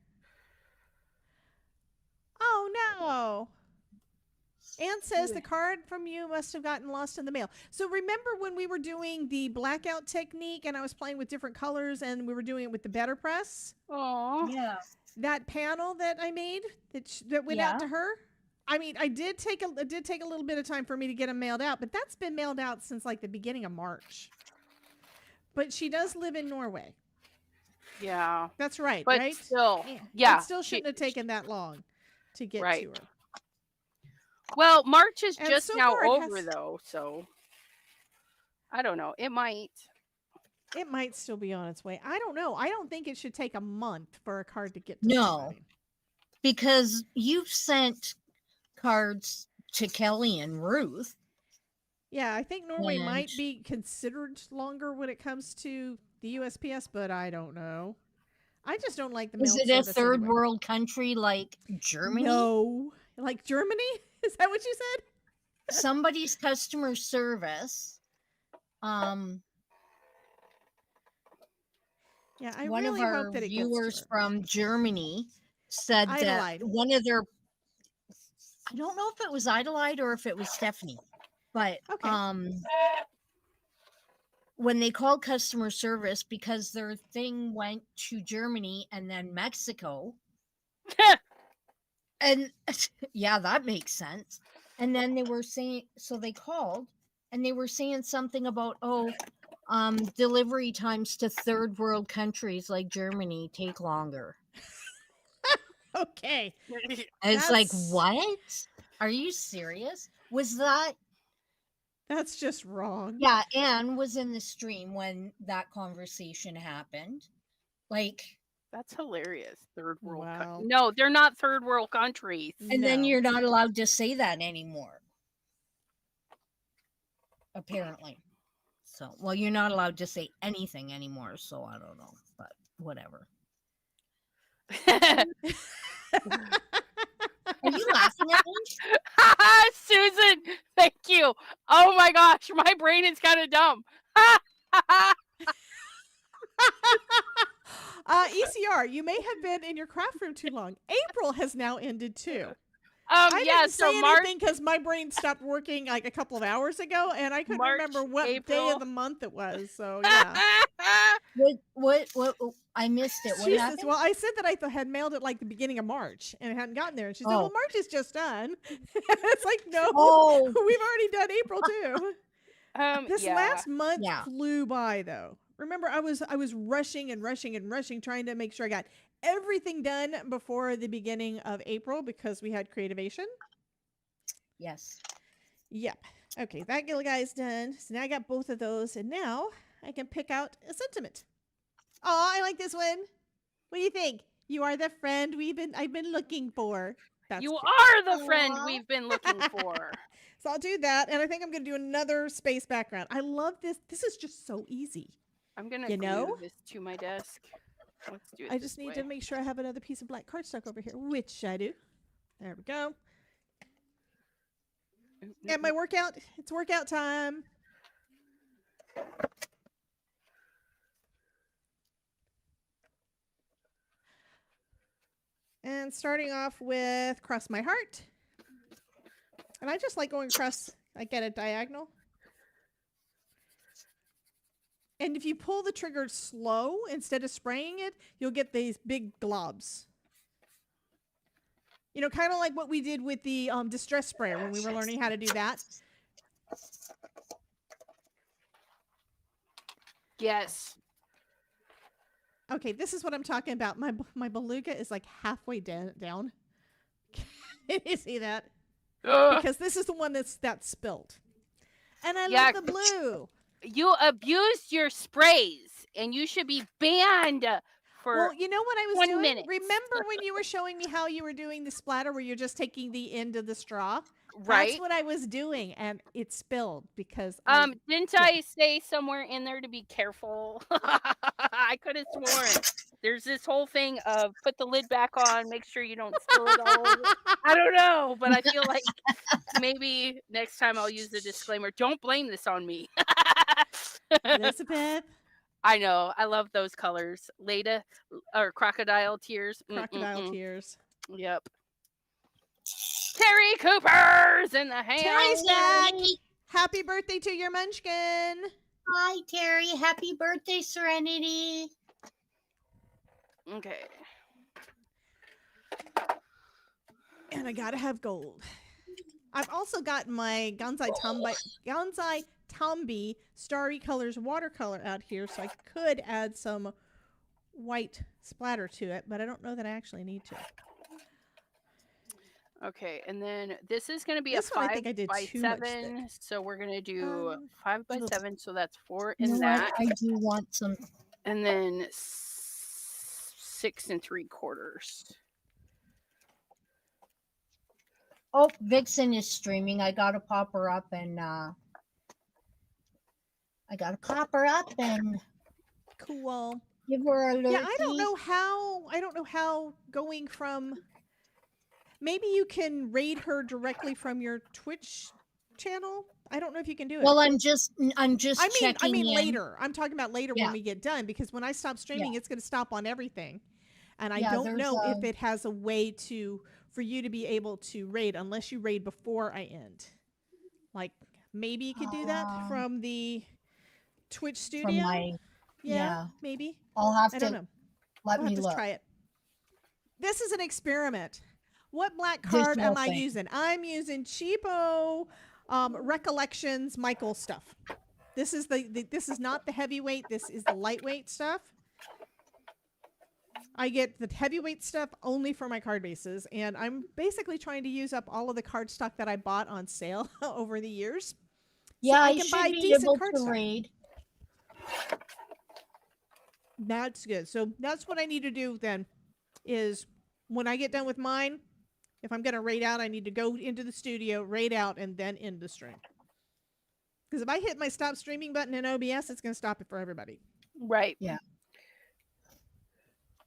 Oh no! Anne says the card from you must have gotten lost in the mail. So remember when we were doing the blackout technique and I was playing with different colors and we were doing it with the better press? Oh. Yeah. That panel that I made that went out to her. I mean, it did take a little bit of time for me to get them mailed out, but that's been mailed out since like the beginning of March. But she does live in Norway. Yeah. That's right, But right? still, yeah. It still shouldn't have taken that long to get Right. to her. Well, March is And just so now far it over has- though, so I don't know. It might. It might still be on its way. I don't know. I don't think it should take a month for a card to get to No. somebody. Because you've sent cards to Kelly and Ruth. Yeah, I think Norway might And- be considered longer when it comes to the USPS, but I don't know. I just don't like the Is mail it a service third anyway. world country like Germany? No. Like Germany? Is that what you said? Somebody's customer service. Yeah, I One really of our hope that it viewers gets to her. from Germany said Idolide. that one of their, I don't know if it was Idolide or if it was Stephanie, but Okay. when they called customer service because their thing went to Germany and then Mexico, and yeah, that makes sense. And then they were saying, so they called and they were saying something about, delivery times to third world countries like Germany take longer. Okay. It's like, That's- what? Are you serious? Was that? That's just wrong. Yeah, Anne was in the stream when that conversation happened. Like, That's hilarious. Third world. Wow. No, they're not third world countries. and then No. you're not allowed to say that anymore. Apparently. So, well, you're not allowed to say anything anymore. So I don't know, but whatever. Are you laughing at me? Susan, thank you. Oh my gosh, my brain is kind of dumb. ECR, you may have been in your craft room too long. April has now ended too. I Yeah, didn't so say March, anything because my brain stopped working like a couple of hours ago, and I couldn't March, remember what day April. of the month it was. So yeah, What, I missed it. What Jesus. happened? Well, I said that I had mailed it like the beginning of March and it hadn't gotten there, and she said, Oh. "Well, March is just done." It's like, no, Oh. we've already done April too. This yeah. last month Yeah. flew by though. Remember, I was rushing and rushing and rushing, trying to make sure I got everything done before the beginning of April because we had Creativation. Yes. Yep. Okay, that guy's done. So now I got both of those, and now I can pick out a sentiment. Oh, I like this one. What do you think? You are the friend I've been looking for. That's You cute. are the friend Aw. we've been looking for. So I'll do that, and I think I'm going to do another space background. I love this. This is just so easy. I'm gonna You glue know? this to my desk. Let's do it. I just this need way. to make sure I have another piece of black cardstock over here, which I do. There we go. And my workout, it's workout time. And starting off with Cross My Heart. And I just like going across, like at a diagonal. And if you pull the trigger slow instead of spraying it, you'll get these big globs. You know, kind of like what we did with the distress sprayer when we were learning how to do that. Yes. Okay, this is what I'm talking about. My beluga is like halfway down. Can you see that? Because this is the one that's spilled. And I Yeah, love the blue. you abused your sprays, and you should be banned for Well, you know what I was 20 doing? minutes. Remember when you were showing me how you were doing the splatter where you're just taking the end of the straw? That's Right? what I was doing, and it spilled because Didn't yeah. I say somewhere in there to be careful? I could have sworn. There's this whole thing of put the lid back on, make sure you don't spill it all over. I don't know, but I feel like maybe next time I'll use the disclaimer. Don't blame this on me. Elizabeth, I know. I love those colors. Leda or crocodile tears. crocodile tears. Yep. Terry Cooper's in the house. Terry's back. Happy birthday to your munchkin. Hi, Terry. Happy birthday, Serenity. Okay. And I gotta have gold. I've also got my Gansai Tambi Starry Colors watercolor out here, so I could add some white splatter to it, but I don't know that I actually need to. Okay, and then this is going to be This a one I 5 think I did by too much 7, so we're going to do 5 by little- 7, so that's 4 You in know that, what? I do want some. and then 6 3/4. Oh, Vixen is streaming. I gotta pop her up and Cool. give her a look. Yeah, I don't know how going from maybe you can raid her directly from your Twitch channel. I don't know if you can do it. Well, I'm just I checking mean in. later. I'm talking about later Yeah. when we get done because when I stop streaming, it's going to stop on everything. And I Yeah, don't there's know if a- it has a way for you to be able to raid unless you raid before I end. Like maybe you could do that from the Twitch studio. From my, yeah. Maybe. I'll have I don't to know. let We'll me have to look. try it. This is an experiment. What black This card am whole I thing. using? I'm using cheapo Recollections Michael stuff. This is this is not the heavyweight. This is the lightweight stuff. I get the heavyweight stuff only for my card bases, and I'm basically trying to use up all of the card stock that I bought on sale over the years. Yeah, I I can should buy be decent able card to stock. raid. That's good. So that's what I need to do then is when I get done with mine, if I'm going to raid out, I need to go into the studio, raid out, and then end the stream. Because if I hit my stop streaming button in OBS, it's going to stop it for everybody. Right.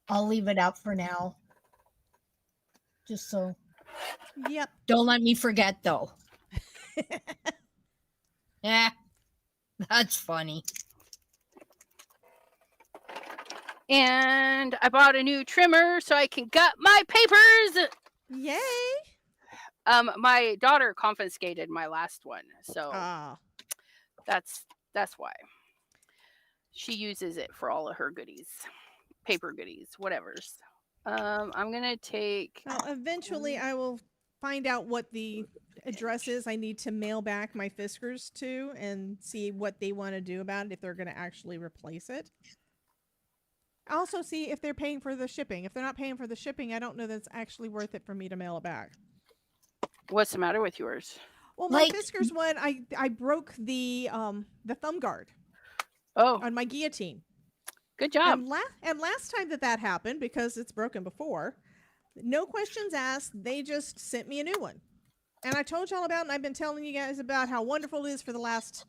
I'll leave it out for now. Just so. Yep. Don't let me forget, though. Yeah, that's funny. And I bought a new trimmer so I can gut my papers. Yay. My daughter confiscated my last one, so that's why. She uses it for all of her goodies, paper goodies, whatever's. I'm gonna take. Well, eventually I will find out what the address is I need to mail back my Fiskars to and see what they want to do about it, if they're going to actually replace it. Also see if they're paying for the shipping. If they're not paying for the shipping, I don't know that it's actually worth it for me to mail it back. What's the matter with yours? Well, my Fiskars one, I broke the thumb guard on my guillotine. Good job. And last time that happened, because it's broken before, no questions asked, they just sent me a new one. And I told y'all about it, and I've been telling you guys about how wonderful it is for the last,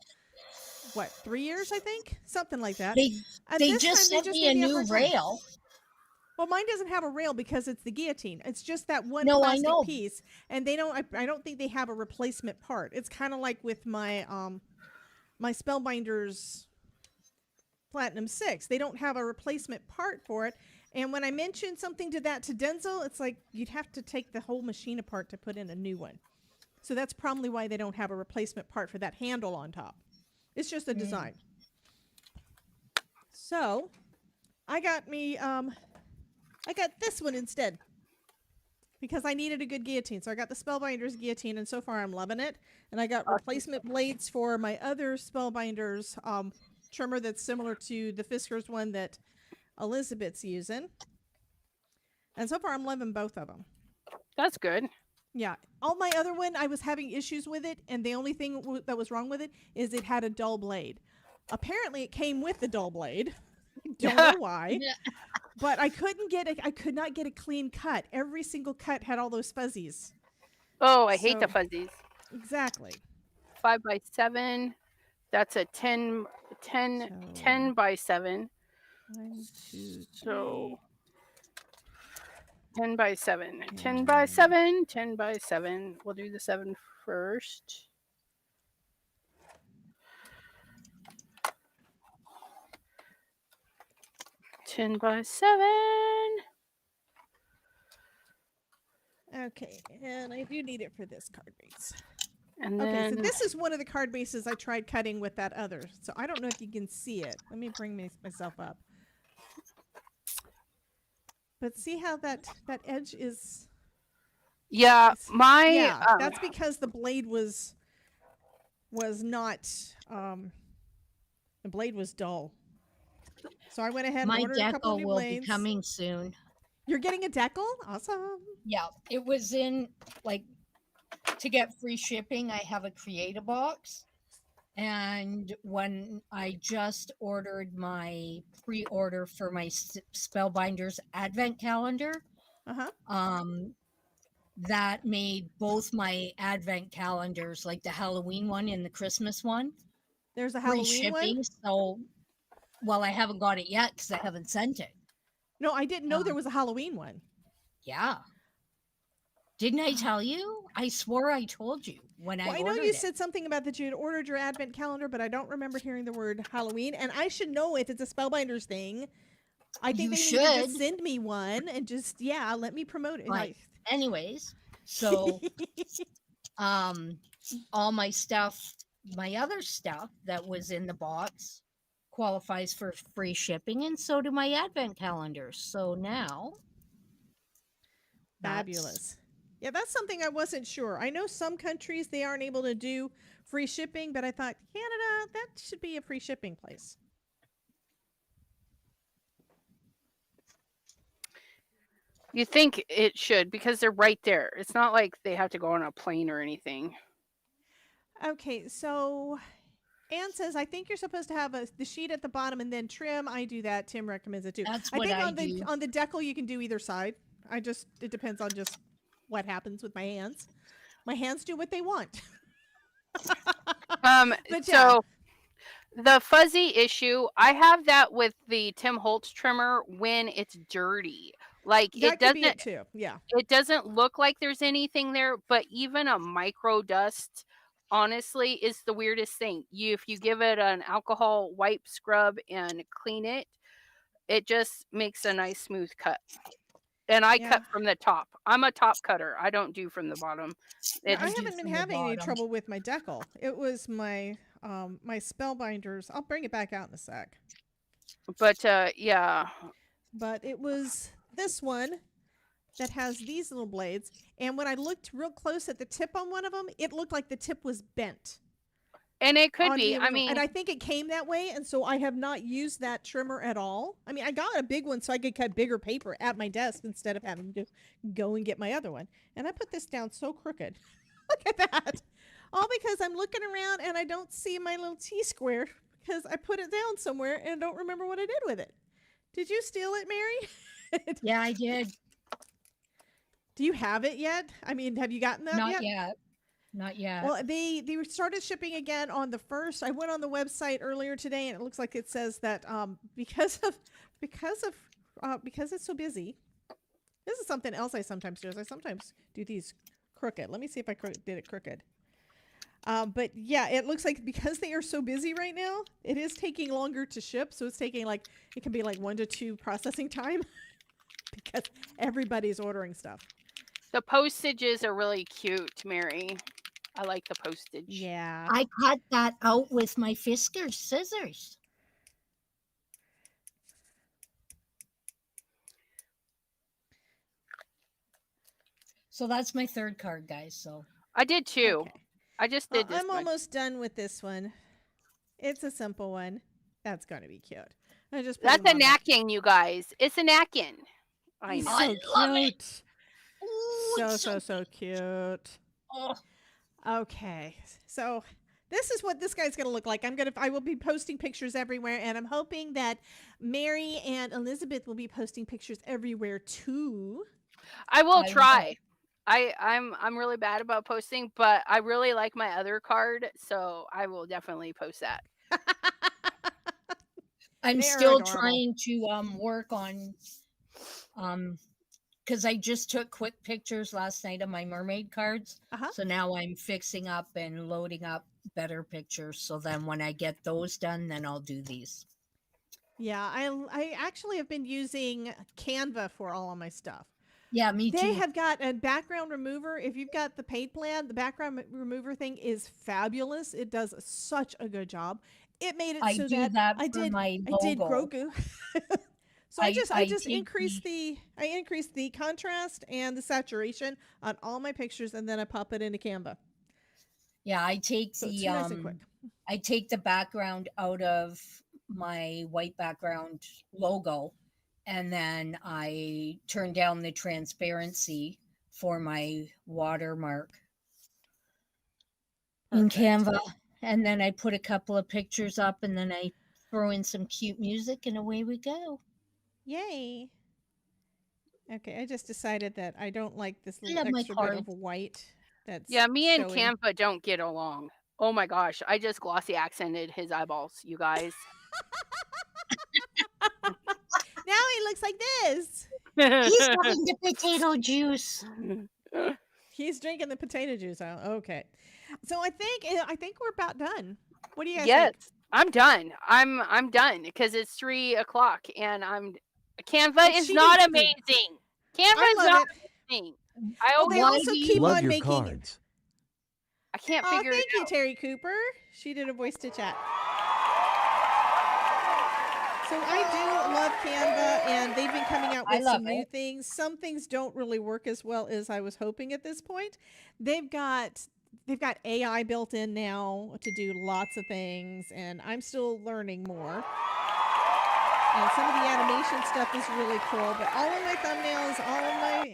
3 years, I think? Something like that. They just sent me a new rail. Well, mine doesn't have a rail because it's the guillotine. It's just that one No, I plastic know. piece, and they don't. I don't think they have a replacement part. It's kind of like with my my Spellbinders Platinum 6. They don't have a replacement part for it. And when I mentioned something to Denzel, it's like you'd have to take the whole machine apart to put in a new one. So that's probably why they don't have a replacement part for that handle on top. It's just a design. So I got me I got this one instead because I needed a good guillotine. So I got the Spellbinders guillotine, and so far I'm loving it. And I got replacement blades for my other Spellbinders trimmer that's similar to the Fiskars one that Elizabeth's using. And so far, I'm loving both of them. That's good. Yeah. All my other one, I was having issues with it, and the only thing that was wrong with it is it had a dull blade. Apparently, it came with the dull blade. Don't know why. But I could not get a clean cut. Every single cut had all those fuzzies. Oh, I hate the So- fuzzies. Exactly. 5 by 7. That's a 10 So- by 7. 1, 2, 3. So 10 by 7. 10 by 7. 10 by 7. We'll do the 7 first. Ten by 7. Okay, and I do need it for this card base. And Okay, then so this is one of the card bases I tried cutting with that other. So I don't know if you can see it. Let me bring myself up. But see how that edge is? yeah, my Yeah, that's because the blade was not the blade was dull. So I went ahead and My ordered a couple of decal new will blades. be coming soon. You're getting a decal? Awesome. Yeah, it was in like to get free shipping. I have a Create a box, and when I just ordered my pre-order for my Spellbinders Advent calendar, that made both my Advent calendars, like the Halloween one and the Christmas one, There's a free Halloween one. shipping. So, well, I haven't got it yet because I haven't sent it. No, I didn't know there was a Halloween one. Yeah. Didn't I tell you? I swore I told you when I Well, I know ordered you it. said something about that you had ordered your advent calendar, but I don't remember hearing the word Halloween. And I should know if it's a Spellbinders thing. I think You they need to just should. send me one and just let me promote it. Right. Anyways, so all my stuff, my other stuff that was in the box qualifies for free shipping, and so do my advent calendars. So now Fabulous. Yeah, that's something I wasn't sure. I know some countries they aren't able to do free shipping, but I thought Canada, that should be a free shipping place. You think it should because they're right there. It's not like they have to go on a plane or anything. Okay, so Anne says, I think you're supposed to have the sheet at the bottom and then trim. I do that. Tim recommends it too. That's I what think I on do. the decal you can do either side. It depends on just what happens with my hands. My hands do what they want. But So the fuzzy issue, I have that with the Tim Holtz trimmer when it's dirty. Like that could be it too. Yeah. it doesn't look like there's anything there, but even a micro dust honestly is the weirdest thing. If you give it an alcohol wipe scrub and clean it, it just makes a nice smooth cut. And I cut from the top. I'm a top cutter. I don't do from the bottom. I It's haven't been having any trouble with my decal. It was my my Spellbinders. I'll bring it back out in a sec. but yeah. But it was this one that has these little blades. And when I looked real close at the tip on one of them, it looked like the tip was bent. And it could on be. the I original- mean, and I think it came that way. And so I have not used that trimmer at all. I mean, I got a big one so I could cut bigger paper at my desk instead of having to go and get my other one. And I put this down so crooked. Look at that. All because I'm looking around and I don't see my little T-square because I put it down somewhere and don't remember what I did with it. Did you steal it, Mary? Yeah, I did. Do you have it yet? I mean, have you gotten that Not yet. Not yet. Well, they started shipping again on the 1st. I went on the website earlier today, and it looks like it says that because it's so busy. This is something else I sometimes do. Is I sometimes do these crooked. Let me see if I did it crooked. But yeah, it looks like because they are so busy right now, it is taking longer to ship. So it's taking it can be 1 to 2 processing time because everybody's ordering stuff. the postages are really cute, Mary. I like the postage. Yeah. I cut that out with my Fiskars scissors. So that's my third card, guys. So I did too. Okay. I just did this I'm one. almost done with this one. It's a simple one. That's going to be cute. I just put That's him a on that. napkin, you guys. It's a napkin. I He's know. I so love it. cute. Ooh, So, it's so cute. oh, Okay. So this is what this guy's going to look like. I will be posting pictures everywhere, and I'm hoping that Mary and Elizabeth will be posting pictures everywhere too. I will I try. I'm really bad about posting, but I really like my other card, so I will definitely post that. I'm They're still adorable. trying to work on because I just took quick pictures last night of my mermaid cards. Uh-huh. So now I'm fixing up and loading up better pictures. So then when I get those done, then I'll do these. Yeah, I actually have been using Canva for all of my stuff. Yeah, me They too. have got a background remover. If you've got the paid plan, the background remover thing is fabulous. It does such a good job. It made it I so do that that I for did my I did logo. Grogu. So I just take increased the contrast and the saturation on all my pictures, and then I pop it into Canva. Yeah, I take So it's the nice and quick. I take the background out of my white background logo, and then I turn down the transparency for my watermark in Perfect. Canva, and then I put a couple of pictures up, and then I throw in some cute music, and away we go. Yay. Okay, I just decided that I don't like this I little love my extra bit cards. of white that's Yeah, me and showing. Canva don't get along. Oh my gosh, I just glossy accented his eyeballs, you guys. Now he looks like this. He's having the potato juice. He's drinking the potato juice. Oh, okay. So I think we're about done. What do you guys Yes, think? I'm done. I'm done because it's 3 o'clock and Canva And is she not needs to. amazing. Canva I is love not it. amazing. I Well, they always Why also do you keep Love on your making. cards. I can't Oh, figure it thank you, out. Terry Cooper. She did a voice to chat. So I do love Canva, and they've been coming out I with love some new it. things. Some things don't really work as well as I was hoping at this point. They've got AI built in now to do lots of things, and I'm still learning more. And some of the animation stuff is really cool. But all of my thumbnails,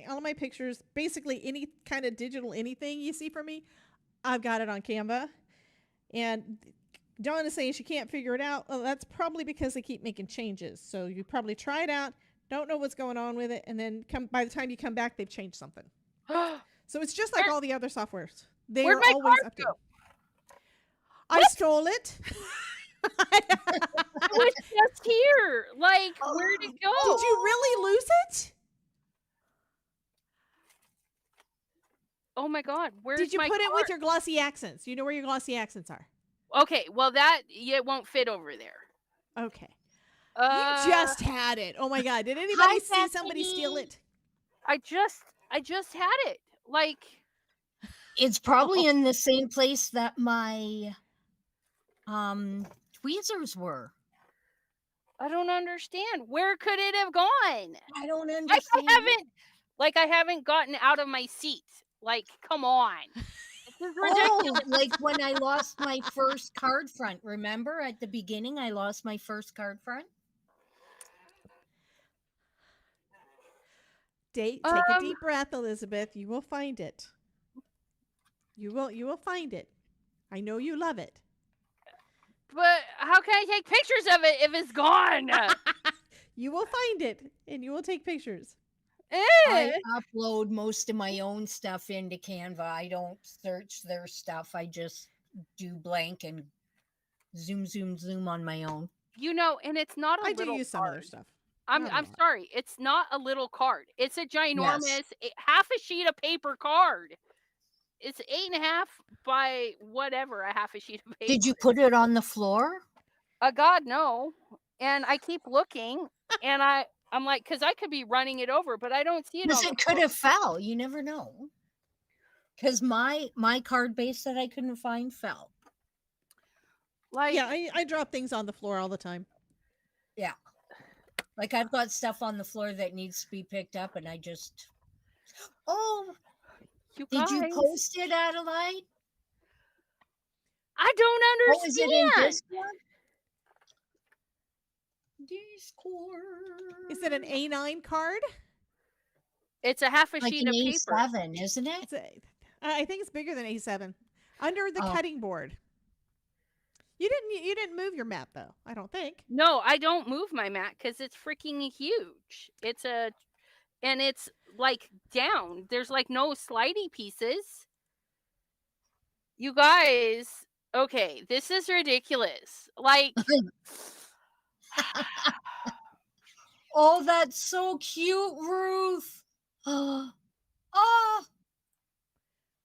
all of my pictures, basically any kind of digital anything you see from me, I've got it on Canva. And Dawn is saying she can't figure it out. Well, that's probably because they keep making changes. So you probably try it out, don't know what's going on with it, and then by the time you come back, they've changed something. So it's just like Where- all the other softwares. They Where'd are my always card updating. go? I stole it. It was just here. Like, where'd it go? Did you really lose it? Oh my god, where's Did you my put it card? with your glossy accents? You know where your glossy accents are. Okay, well it won't fit over there. Okay. You just had it. Oh my god. Did anybody see somebody steal it? I just had it. Like, It's probably in the same place that my tweezers were. I don't understand. Where could it have gone? I don't Like understand. I haven't gotten out of my seat. Like, come on. This is ridiculous. Oh, like when I lost my first card front. Remember at the beginning, I lost my first card front? Take a deep breath, Elizabeth. You will find it. You will find it. I know you love it. But how can I take pictures of it if it's gone? You will find it, and you will take pictures. I upload most of my own stuff into Canva. I don't search their stuff. I just do blank and zoom on my own. You know, and it's not a I do little use some card. other stuff. I'm Not a lot. sorry. It's not a little card. It's a ginormous half a sheet of paper card. It's 8.5 by whatever, a half a sheet of paper. Did you put it on the floor? God, no. And I keep looking, and I'm like, because I could be running it over, but I don't see it. Because on it the could floor. have fell. You never know. Because my card base that I couldn't find fell. Like, Yeah, I drop things on the floor all the time. Yeah. Like I've got stuff on the floor that needs to be picked up, and I just. Oh, you did guys, you post it, Adelaide? I don't Oh, is it in understand. this one? Discord. Is it an A9 card? It's a half a Like sheet an of paper. A7, isn't it? It's a, I think it's bigger than A7. Under the Oh. cutting board. You didn't move your mat though. I don't think. No, I don't move my mat because it's freaking huge. And it's like down. There's like no slidey pieces. You guys, okay, this is ridiculous. Like, Oh, that's so cute, Ruth. Oh,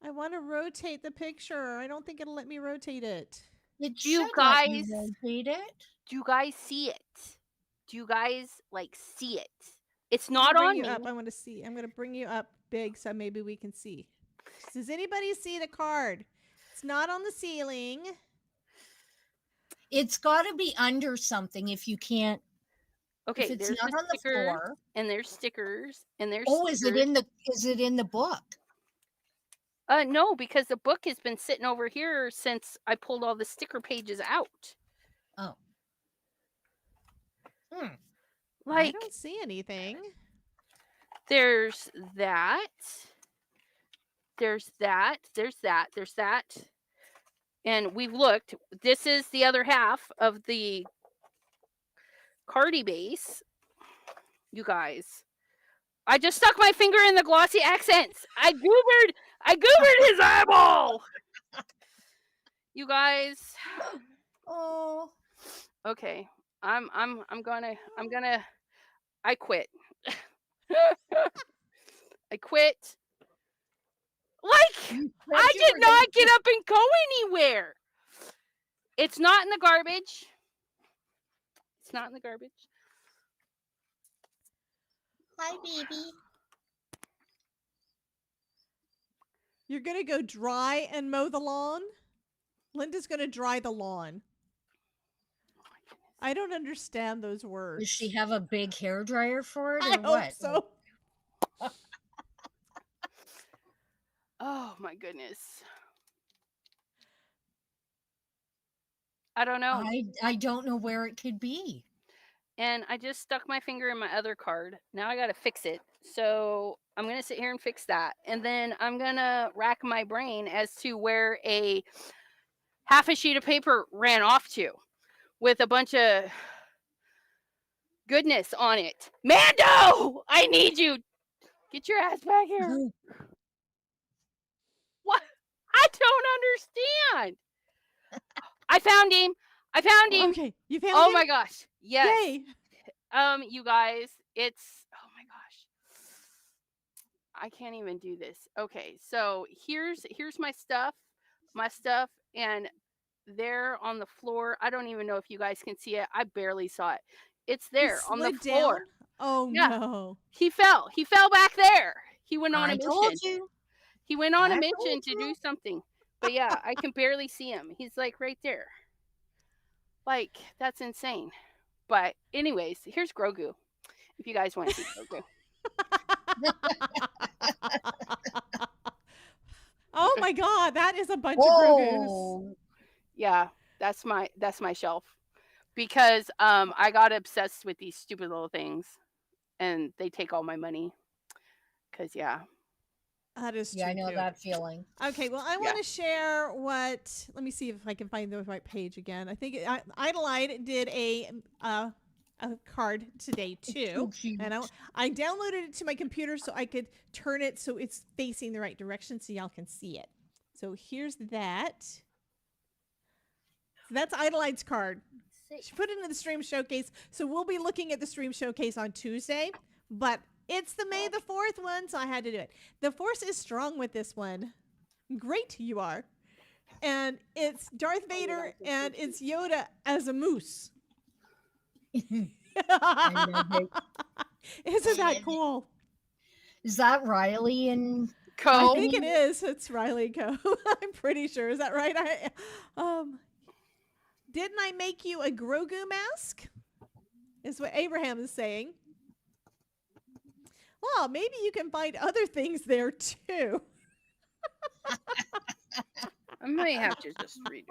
I want to rotate the picture. I don't think it'll let me rotate it. it Do you should let guys- rotate it. do you guys see it? Do you guys like see it? It's I'm not gonna on bring me. you up. I want to see. I'm going to bring you up big so maybe we can see. Does anybody see the card? It's not on the ceiling. It's got to be under something if you can't. Okay, If it's there's not the on the stickers, floor. and there's stickers, and there's Oh, is it stickers. in the? Is it in the book? No, because the book has been sitting over here since I pulled all the sticker pages out. Oh. I Like, don't see anything. there's that. There's that. There's that. There's that. And we've looked. This is the other half of the cardi base. You guys. I just stuck my finger in the glossy accents. I goobered his eyeball. You guys. Oh. Okay. I'm gonna I quit. I quit. Like, You said I you did were not gonna- get up and go anywhere. It's not in the garbage. It's not in the garbage. Hi, baby. You're going to go dry and mow the lawn? Linda's going to dry the lawn. I don't understand those words. Does she have a big hair dryer for it, or I hope what? so. Oh my goodness. I don't know. I don't know where it could be. And I just stuck my finger in my other card. Now I got to fix it. So I'm going to sit here and fix that. And then I'm going to rack my brain as to where a half a sheet of paper ran off to with a bunch of goodness on it. Mando, I need you. Get your ass back here. What? I don't understand. I found him. I found him. Okay, you found Oh him? my gosh. Yes. Yay. You guys, it's oh my gosh. I can't even do this. Okay, so here's my stuff, and there on the floor. I don't even know if you guys can see it. I barely saw it. It's He there on the slid floor. down? Oh Yeah. no. He fell. He fell back there. He went on a I mission. told you. He went on a I mission told to you. do something. But yeah, I can barely see him. He's like right there. Like, that's insane. But anyways, here's Grogu. If you guys want to see Grogu. Oh my god, that is a bunch of Grogus. Whoa. Yeah, that's my shelf. Because I got obsessed with these stupid little things and they take all my money. Cause yeah. That is Yeah, I too know cute. that feeling. Okay, well, I want to share what. Let me see if I can find the right page again. I think Idolite did a card today too, cute. and I downloaded it to my computer so I could turn it so it's facing the right direction so y'all can see it. So here's that. So that's Idolite's card. She put it in the stream showcase, so we'll be looking at the stream showcase on Tuesday, but it's the May the 4th one, so I had to do it. The force is strong with this one. Great you are. And it's Darth Vader and it's Yoda as a moose. I love it. Isn't I love that it. cool? Is that Riley and Co. I think it is. It's Riley Co. I'm pretty sure. Is that right? Didn't I make you a Grogu mask? Is what Abraham is saying. Well, maybe you can find other things there too. I might have to just redo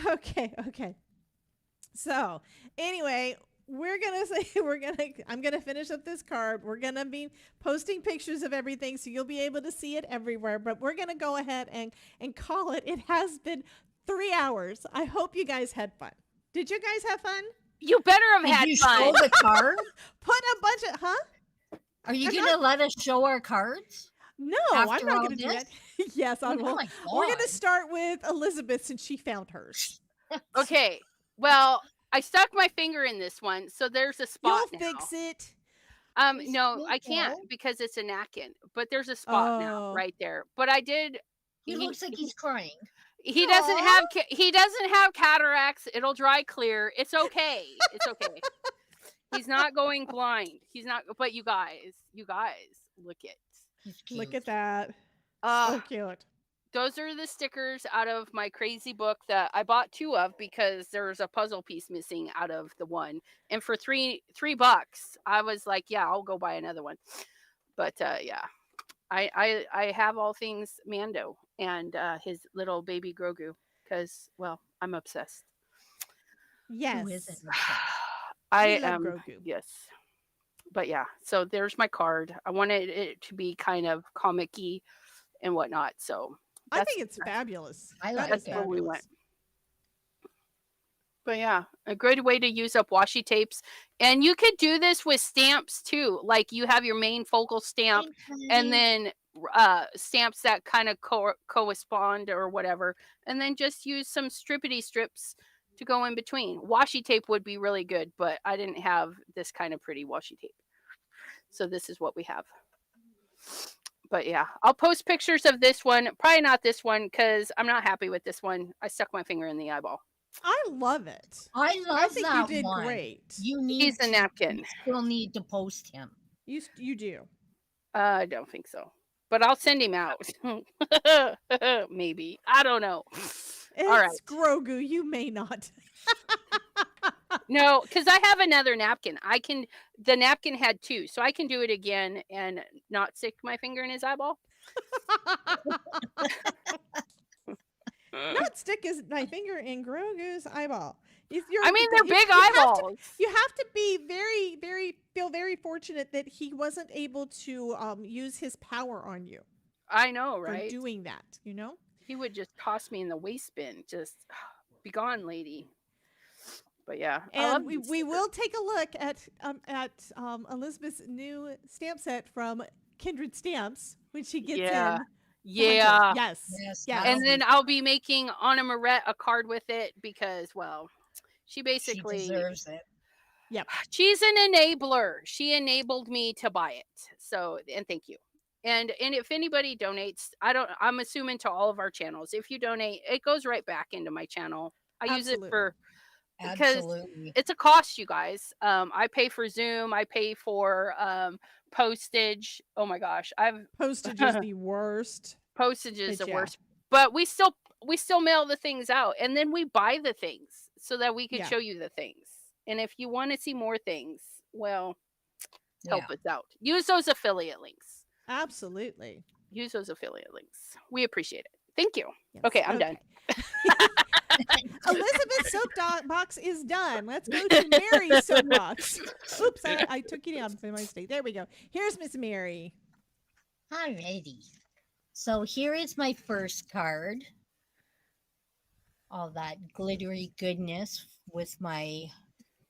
this. Okay. So, anyway, I'm gonna finish up this card. We're gonna be posting pictures of everything, so you'll be able to see it everywhere. But we're gonna go ahead and call it. It has been 3 hours. I hope you guys had fun. Did you guys have fun? You better have Did had you fun. show the card? Put a bunch of Are you going to let us show our cards? No, I'm After not all going to do this? that. Yes, I Oh will. my We're going to God. start with Elizabeth since she found hers. Okay. Well, I stuck my finger in this one, so there's a spot You'll now. fix it. It's No, I still can't cold. because it's a napkin. But there's a spot now Oh. right there. But I did. He looks like he's crying. He doesn't Aw. have cataracts. It'll dry clear. It's okay. It's okay. He's not going blind. He's not. But you guys, look at. He's cute. Look at that. Uh, So cute. those are the stickers out of my crazy book that I bought 2 of because there's a puzzle piece missing out of the one. And for $3, I was like, yeah, I'll go buy another one. But yeah, I have all things Mando and his little baby Grogu because, well, I'm obsessed. Yes. Who isn't? I We love am, Grogu. yes. But yeah, so there's my card. I wanted it to be kind of comic-y and whatnot. So I think it's fabulous. I That like is it. where we fabulous. went. But yeah, a great way to use up washi tapes. And you could do this with stamps too. Like you have your main focal stamp and then stamps that kind of correspond or whatever. And then just use some strippity strips to go in between. Washi tape would be really good, but I didn't have this kind of pretty washi tape. So this is what we have. But yeah, I'll post pictures of this one. Probably not this one because I'm not happy with this one. I stuck my finger in the eyeball. I love it. I love I think you that did one. great. You need He's a to- napkin. You still need to post him. You do. I don't think so. But I'll send him out. Maybe. I don't know. It's All right. Grogu. You may not. No, because I have another napkin. The napkin had 2, so I can do it again and not stick my finger in his eyeball. Not stick my finger in Grogu's eyeball. I mean, they're big eyeballs. You have to be feel very fortunate that he wasn't able to use his power on you I know, for right? doing that. You know. He would just toss me in the waste bin. Just be gone, lady. But yeah, I love And these we stickers. will take a look at Elizabeth's new stamp set from Kindred Stamps when she gets Yeah. in. Yeah. Yes. Yes, Yes. And then I'll be making Anna Moret a card with it because, well, she She basically deserves it. she's an enabler. She enabled me to buy it. So, and thank you. And if anybody donates, I'm assuming to all of our channels. If you donate, it goes right back into my channel. I use it for because Absolutely. it's a cost, you guys. I pay for Zoom, I pay for postage. Oh my gosh, Postage is the worst. postage is But the yeah. worst. But we still mail the things out, and then we buy the things so that we could Yeah. show you the things. And if you want to see more things, well, help Yeah. us out. Use those affiliate links. Absolutely. Use those affiliate links. We appreciate it. Thank you. Yes. Okay, I'm done. Elizabeth's soapbox is done. Let's go to Mary's soapbox. Oops, I took you down by mistake. There we go. Here's Miss Mary. Alrighty. So here is my first card. All that glittery goodness with my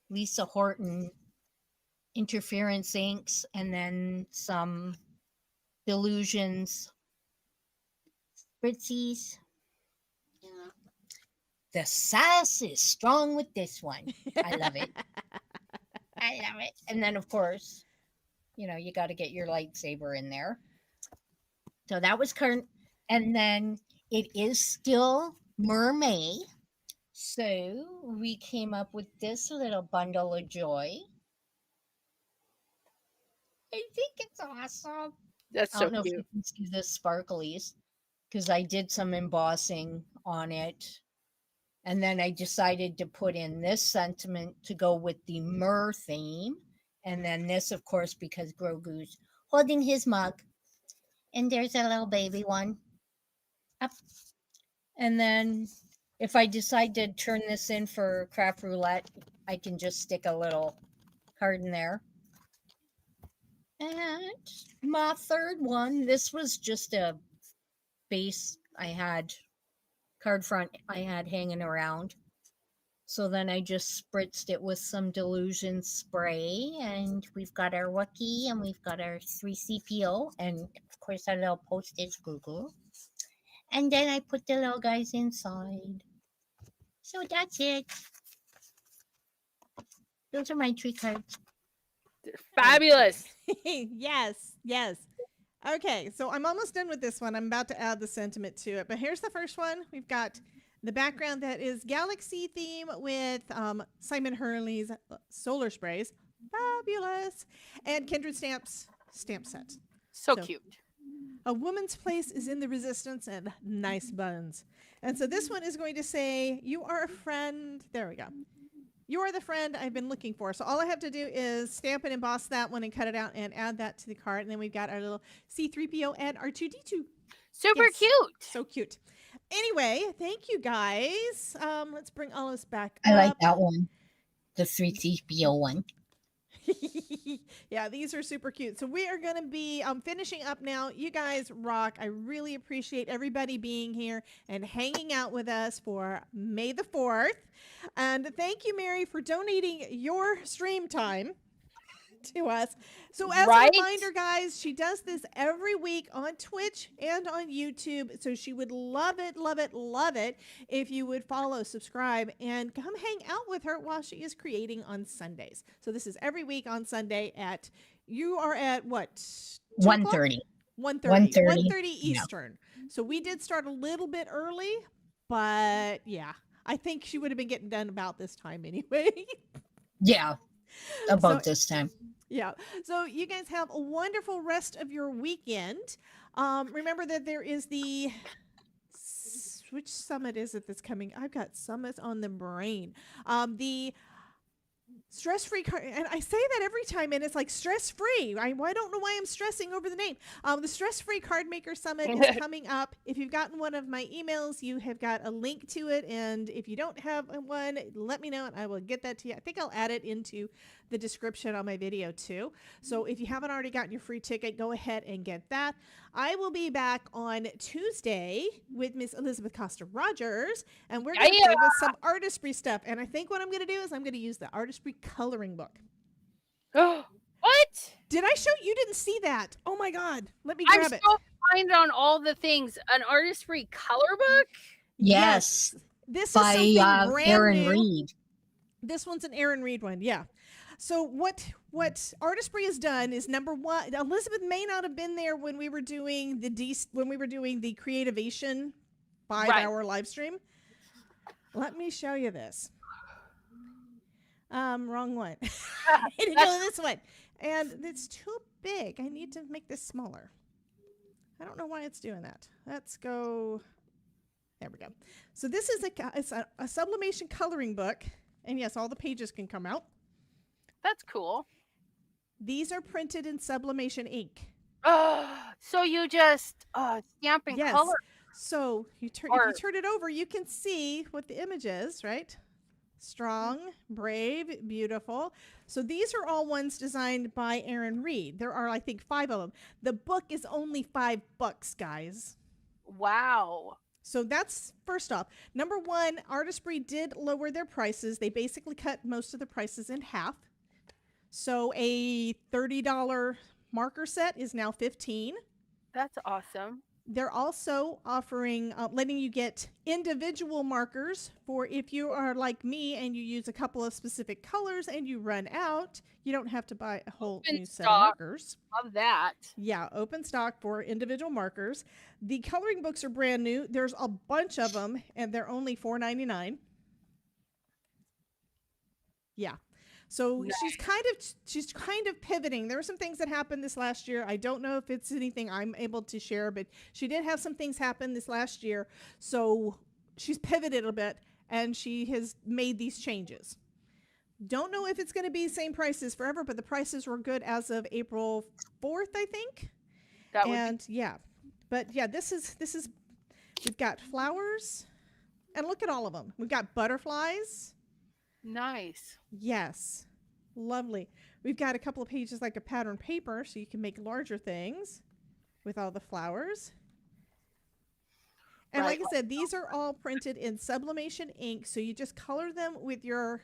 Lisa Horton interference inks and then some Illusions spritzies. The sass is strong with this one. I love it. I love it. And then, of course, you got to get your lightsaber in there. So that was current. And then it is still Mermaid. So we came up with this little bundle of joy. I think it's awesome. That's I so don't know if cute. you can see the sparklies because I did some embossing on it. And then I decided to put in this sentiment to go with the Mer theme. And then this, of course, because Grogu's holding his mug. And there's a little baby one. Up. And then if I decide to turn this in for craft roulette, I can just stick a little card in there. And my third one, this was just a base I had, card front I had hanging around. So then I just spritzed it with some Delusion spray, and we've got our Wookie, and we've got our 3CPO, and of course our little postage Google. And then I put the little guys inside. So that's it. Those are my 3 cards. Fabulous. Yes, yes. Okay, so I'm almost done with this one. I'm about to add the sentiment to it, but here's the first one. We've got the background that is galaxy theme with Simon Hurley's solar sprays. Fabulous. And Kindred Stamps stamp set. So So- cute. A woman's place is in the resistance and nice buns. And so this one is going to say, you are a friend. There we go. You are the friend I've been looking for. So all I have to do is stamp and emboss that one and cut it out and add that to the card. And then we've got our little C3PO and R2D2. Super Yes. cute. So cute. Anyway, thank you guys. Let's bring all this back I like up. that one. The 3CPO one. Yeah, these are super cute. So we are going to be finishing up now. You guys rock. I really appreciate everybody being here and hanging out with us for May the 4th. And thank you, Mary, for donating your stream time to us. So as Right? a reminder, guys, she does this every week on Twitch and on YouTube. So she would love it, love it, love it if you would follow, subscribe, and come hang out with her while she is creating on Sundays. So this is every week on Sunday at, you are at what? 1:30. 1:30. 1:30, 1:30 Eastern. So we did start a little bit early, but yeah, I think she would have been getting done about this time anyway. Yeah, about So- this time. Yeah. So you guys have a wonderful rest of your weekend. Remember that there is the which summit is it that's coming? I've got summits on the brain. The stress-free card, and I say that every time, and it's like stress-free. I don't know why I'm stressing over the name. The stress-free card maker summit is coming up. If you've gotten one of my emails, you have got a link to it, and if you don't have one, let me know, and I will get that to you. I think I'll add it into the description on my video too. So if you haven't already gotten your free ticket, go ahead and get that. I will be back on Tuesday with Miss Elizabeth Costa-Rogers, and we're going to play with some artistry stuff. And I think what I'm going to do is I'm going to use the artistry coloring book. What? Did I show you? Didn't see that? Oh my God! Let me I'm grab it. so behind on all the things. An artistry color book? Yes, This is by something brand Aaron new. Reed. This one's an Aaron Reed one, yeah. So what Artistry has done is, number one, Elizabeth may not have been there when we were doing the Creativation 5-hour live stream. Let me show you this. Wrong one. I need to go this one. And it's too big. I need to make this smaller. I don't know why it's doing that. Let's go. There we go. So this is a sublimation coloring book. And yes, all the pages can come out. That's cool. These are printed in sublimation ink. So you just stamp and Yes. color. So if you turn it over, you can see what the image is, right? Strong, brave, beautiful. So these are all ones designed by Aaron Reed. There are, I think, 5 of them. The book is only $5, guys. Wow. So that's first off. Number one, Artistry did lower their prices. They basically cut most of the prices in half. So a $30 marker set is now $15. That's awesome. They're also offering, letting you get individual markers for if you are like me and you use a couple of specific colors and you run out, you don't have to buy a whole Open new set of stock. markers. Love that. Yeah, open stock for individual markers. The coloring books are brand new. There's a bunch of them, and they're only $4.99. Yeah. So she's kind of pivoting. There were some things that happened this last year. I don't know if it's anything I'm able to share, but she did have some things happen this last year. So she's pivoted a bit, and she has made these changes. Don't know if it's going to be the same prices forever, but the prices were good as of April 4th, I think. That would And yeah, but yeah, this is we've got flowers, and look at all of them. We've got butterflies. be nice. Yes, lovely. We've got a couple of pages like a pattern paper, so you can make larger things with all the flowers. And Right. like I said, these are all printed in sublimation ink, so you just color them with your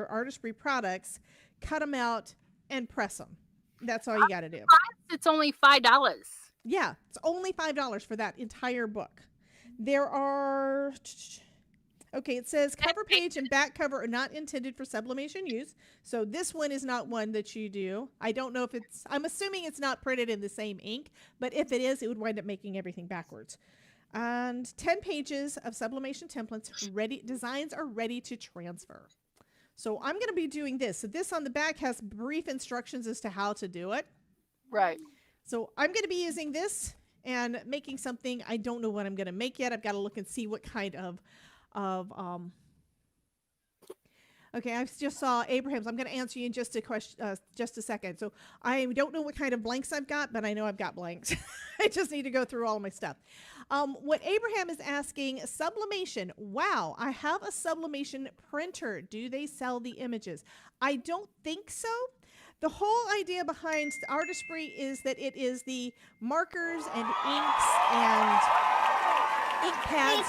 artistry products, cut them out, and press them. That's all you got to do. It's only $5. Yeah, it's only $5 for that entire book. There are... Okay, it says cover page and back cover are not intended for sublimation use. So this one is not one that you do. I don't know if it's... I'm assuming it's not printed in the same ink, but if it is, it would wind up making everything backwards. And 10 pages of sublimation templates ready. Designs are ready to transfer. So I'm going to be doing this. So this on the back has brief instructions as to how to do it. Right. So I'm going to be using this and making something. I don't know what I'm going to make yet. I've got to look and see what kind of okay, I just saw Abraham's. I'm going to answer you in just a second. So I don't know what kind of blanks I've got, but I know I've got blanks. I just need to go through all of my stuff. What Abraham is asking, sublimation. Wow, I have a sublimation printer. Do they sell the images? I don't think so. The whole idea behind artistry is that it is the markers and inks and ink pads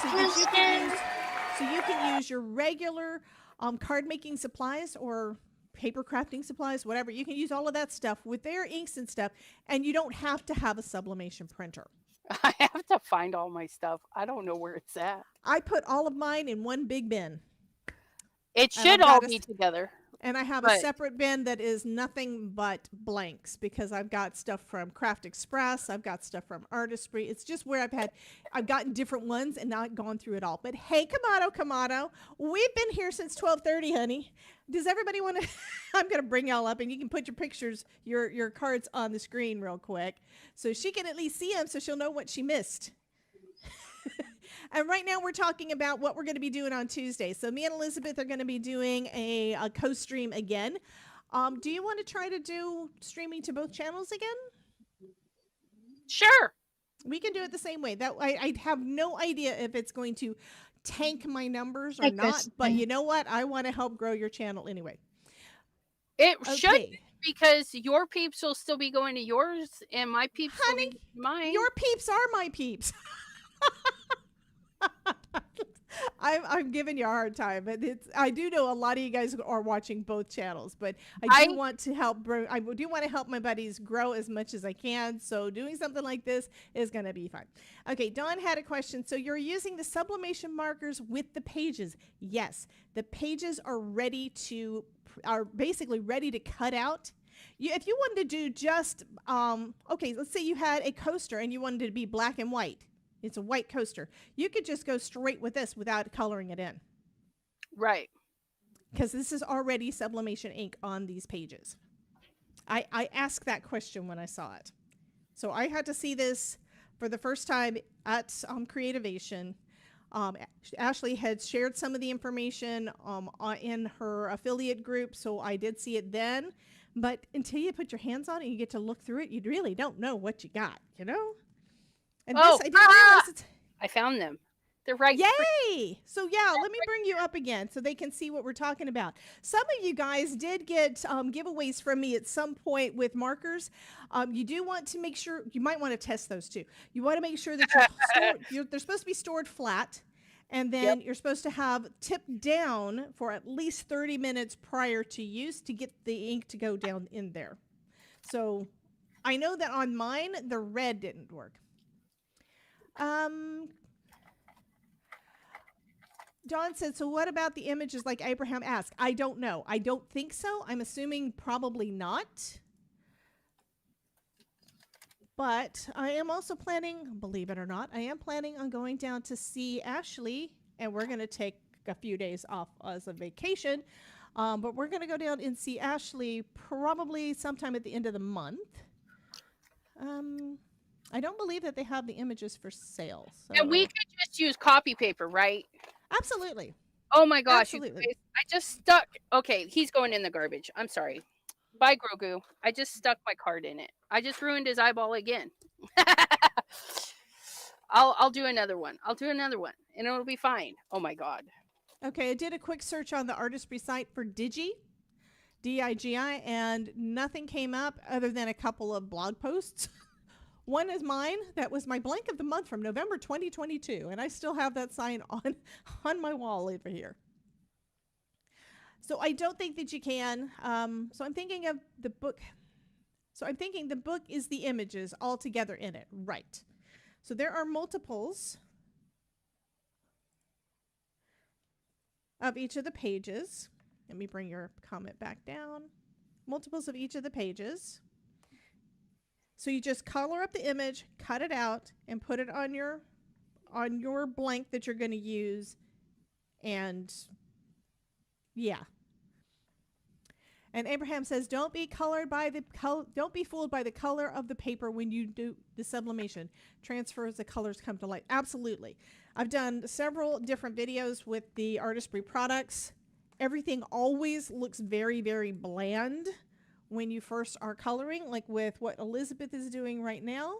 so you can use your regular card making supplies or paper crafting supplies, whatever. You can use all of that stuff with their inks and stuff, and you don't have to have a sublimation printer. I have to find all my stuff. I don't know where it's at. I put all of mine in one big bin. It should all be together. And I have a separate bin that is nothing but blanks because I've got stuff from Craft Express. I've got stuff from Artistry. It's just where I've gotten different ones and not gone through it all. But hey, Kamado, we've been here since 12:30, honey. Does everybody want to? I'm going to bring y'all up and you can put your pictures, your cards on the screen real quick so she can at least see them so she'll know what she missed. And right now we're talking about what we're going to be doing on Tuesday. So me and Elizabeth are going to be doing a co-stream again. Do you want to try to do streaming to both channels again? Sure. We can do it the same way. That I have no idea if it's going to tank my numbers or not. But you know what? I want to help grow your channel anyway. It should, because your peeps will still be going to yours and my peeps will be to mine. Your peeps are my peeps. I'm giving you a hard time, but I do know a lot of you guys are watching both channels, but I do want to help my buddies grow as much as I can. So doing something like this is going to be fun. Okay, Dawn had a question. So you're using the sublimation markers with the pages? Yes, the pages are basically ready to cut out. If you wanted to do just okay, let's say you had a coaster and you wanted it to be black and white. It's a white coaster. You could just go straight with this without coloring it in. Right. Because this is already sublimation ink on these pages. I asked that question when I saw it. So I had to see this for the first time at Creativation. Ashley had shared some of the information in her affiliate group, so I did see it then. But until you put your hands on it and you get to look through it, you really don't know what you got, you know? And this, I didn't realize I found them. They're right. Yay! So yeah, let me bring you up again so they can see what we're talking about. Some of you guys did get giveaways from me at some point with markers. You do want to make sure, you might want to test those too. You want to make sure that they're supposed to be stored flat. And then you're supposed to have tipped down for at least 30 minutes prior to use to get the ink to go down in there. So I know that on mine, the red didn't work. Dawn said, so what about the images like Abraham asked? I don't know. I don't think so. I'm assuming probably not. But I am also planning, believe it or not, I am planning on going down to see Ashley, and we're going to take a few days off as a vacation. But we're going to go down and see Ashley probably sometime at the end of the month. I don't believe that they have the images for sale. So. And we could just use copy paper, right? Absolutely. Oh my gosh. Absolutely. You guys, I just stuck. Okay, he's going in the garbage. I'm sorry. Bye, Grogu. I just stuck my card in it. I just ruined his eyeball again. I'll do another one. I'll do another one, and it'll be fine. Oh my God. Okay, I did a quick search on the Artistry site for Digi. DIGI, and nothing came up other than a couple of blog posts. One is mine. That was my blank of the month from November 2022, and I still have that sign on my wall over here. So I don't think that you can. So I'm thinking of the book. So I'm thinking the book is the images all together in it. Right. So there are multiples of each of the pages. Let me bring your comment back down. Multiples of each of the pages. So you just color up the image, cut it out, and put it on your blank that you're going to use. And yeah. And Abraham says, don't be fooled by the color of the paper when you do the sublimation. Transfer as the colors come to light. Absolutely. I've done several different videos with the Artistry products. Everything always looks very, very bland when you first are coloring, like with what Elizabeth is doing right now.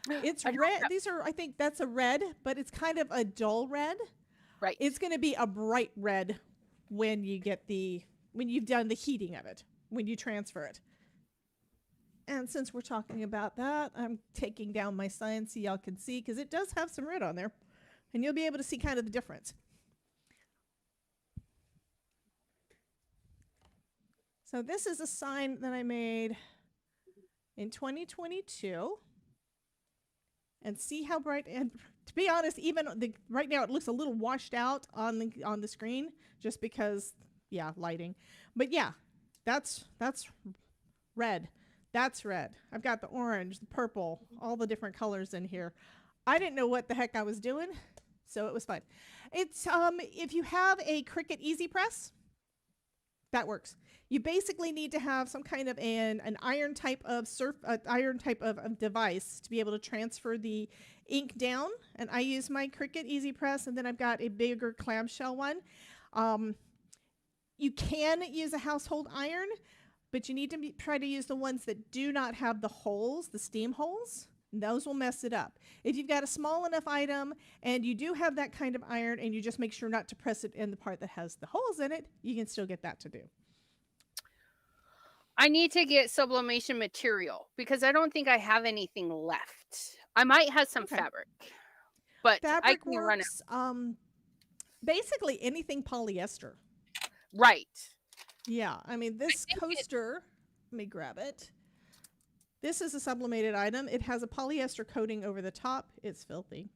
It's red. I think that's a red, but it's kind of a dull red. Right. It's going to be a bright red when you've done the heating of it, when you transfer it. And since we're talking about that, I'm taking down my sign so y'all can see, because it does have some red on there, and you'll be able to see kind of the difference. So this is a sign that I made in 2022. And see how bright, and to be honest, even right now it looks a little washed out on the screen just because, yeah, lighting. But yeah, that's red. That's red. I've got the orange, the purple, all the different colors in here. I didn't know what the heck I was doing, so it was fun. It's if you have a Cricut Easy Press, that works. You basically need to have some kind of an iron type of device to be able to transfer the ink down. And I use my Cricut Easy Press, and then I've got a bigger clamshell one. You can use a household iron, but you need to try to use the ones that do not have the holes, the steam holes. Those will mess it up. If you've got a small enough item and you do have that kind of iron, and you just make sure not to press it in the part that has the holes in it, you can still get that to do. I need to get sublimation material because I don't think I have anything left. I might have some fabric, but I can run out. Basically anything polyester. Right. Yeah, I mean this coaster, let me grab it. This is a sublimated item. It has a polyester coating over the top. It's filthy.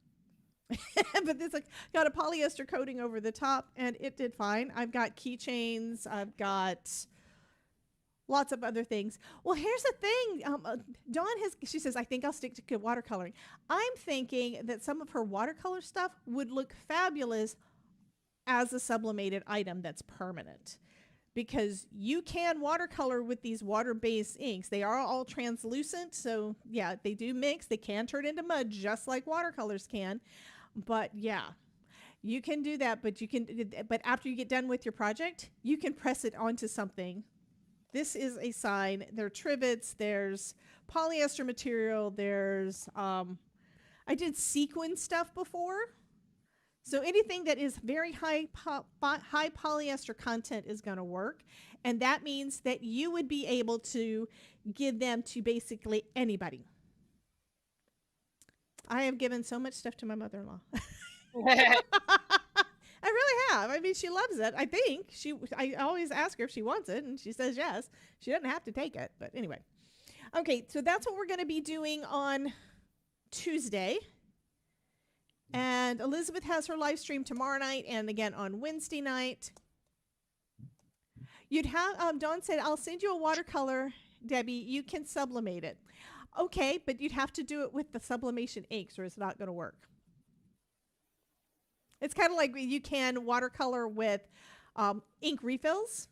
But it's got a polyester coating over the top, and it did fine. I've got keychains. I've got lots of other things. Well, here's the thing. Dawn she says, I think I'll stick to watercoloring. I'm thinking that some of her watercolor stuff would look fabulous as a sublimated item that's permanent. Because you can watercolor with these water-based inks. They are all translucent, so yeah, they do mix. They can turn into mud just like watercolors can. But yeah, you can do that, but after you get done with your project, you can press it onto something. This is a sign. There are trivets, there's polyester material, there's I did sequin stuff before. So anything that is very high polyester content is going to work. And that means that you would be able to give them to basically anybody. I have given so much stuff to my mother-in-law. I really have. I mean, she loves it. I think I always ask her if she wants it, and she says yes. She doesn't have to take it, but anyway. Okay, so that's what we're going to be doing on Tuesday. And Elizabeth has her live stream tomorrow night and again on Wednesday night. You'd have, Dawn said, I'll send you a watercolor, Debbie. You can sublimate it. Okay, but you'd have to do it with the sublimation inks or it's not going to work. It's kind of like you can watercolor with ink refills.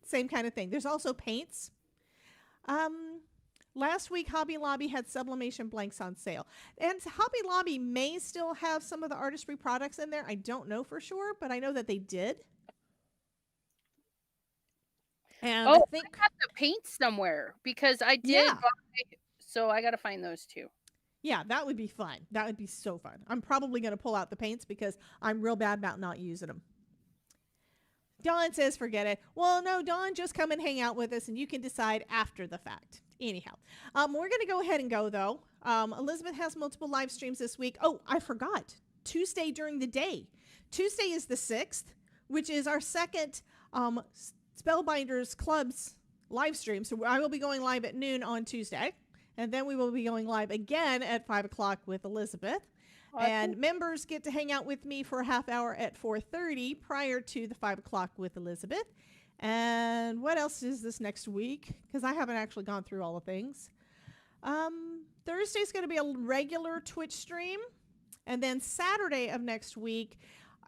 Same kind of thing. There's also paints. Last week, Hobby Lobby had sublimation blanks on sale. And Hobby Lobby may still have some of the Artistry products in there. I don't know for sure, but I know that they did. And I think I have the paints somewhere because I did buy, so I got to find those too. Yeah, that would be fun. That would be so fun. I'm probably going to pull out the paints because I'm real bad about not using them. Dawn says forget it. Well, no, Dawn, just come and hang out with us and you can decide after the fact. Anyhow, we're going to go ahead and go, though. Elizabeth has multiple live streams this week. Oh, I forgot. Tuesday during the day. Tuesday is the 6th, which is our second Spellbinders Club's live stream. So I will be going live at noon on Tuesday. And then we will be going live again at 5 o'clock with Elizabeth. Awesome. And members get to hang out with me for a half hour at 4:30 prior to the 5 o'clock with Elizabeth. And what else is this next week? Because I haven't actually gone through all the things. Thursday's going to be a regular Twitch stream. And then Saturday of next week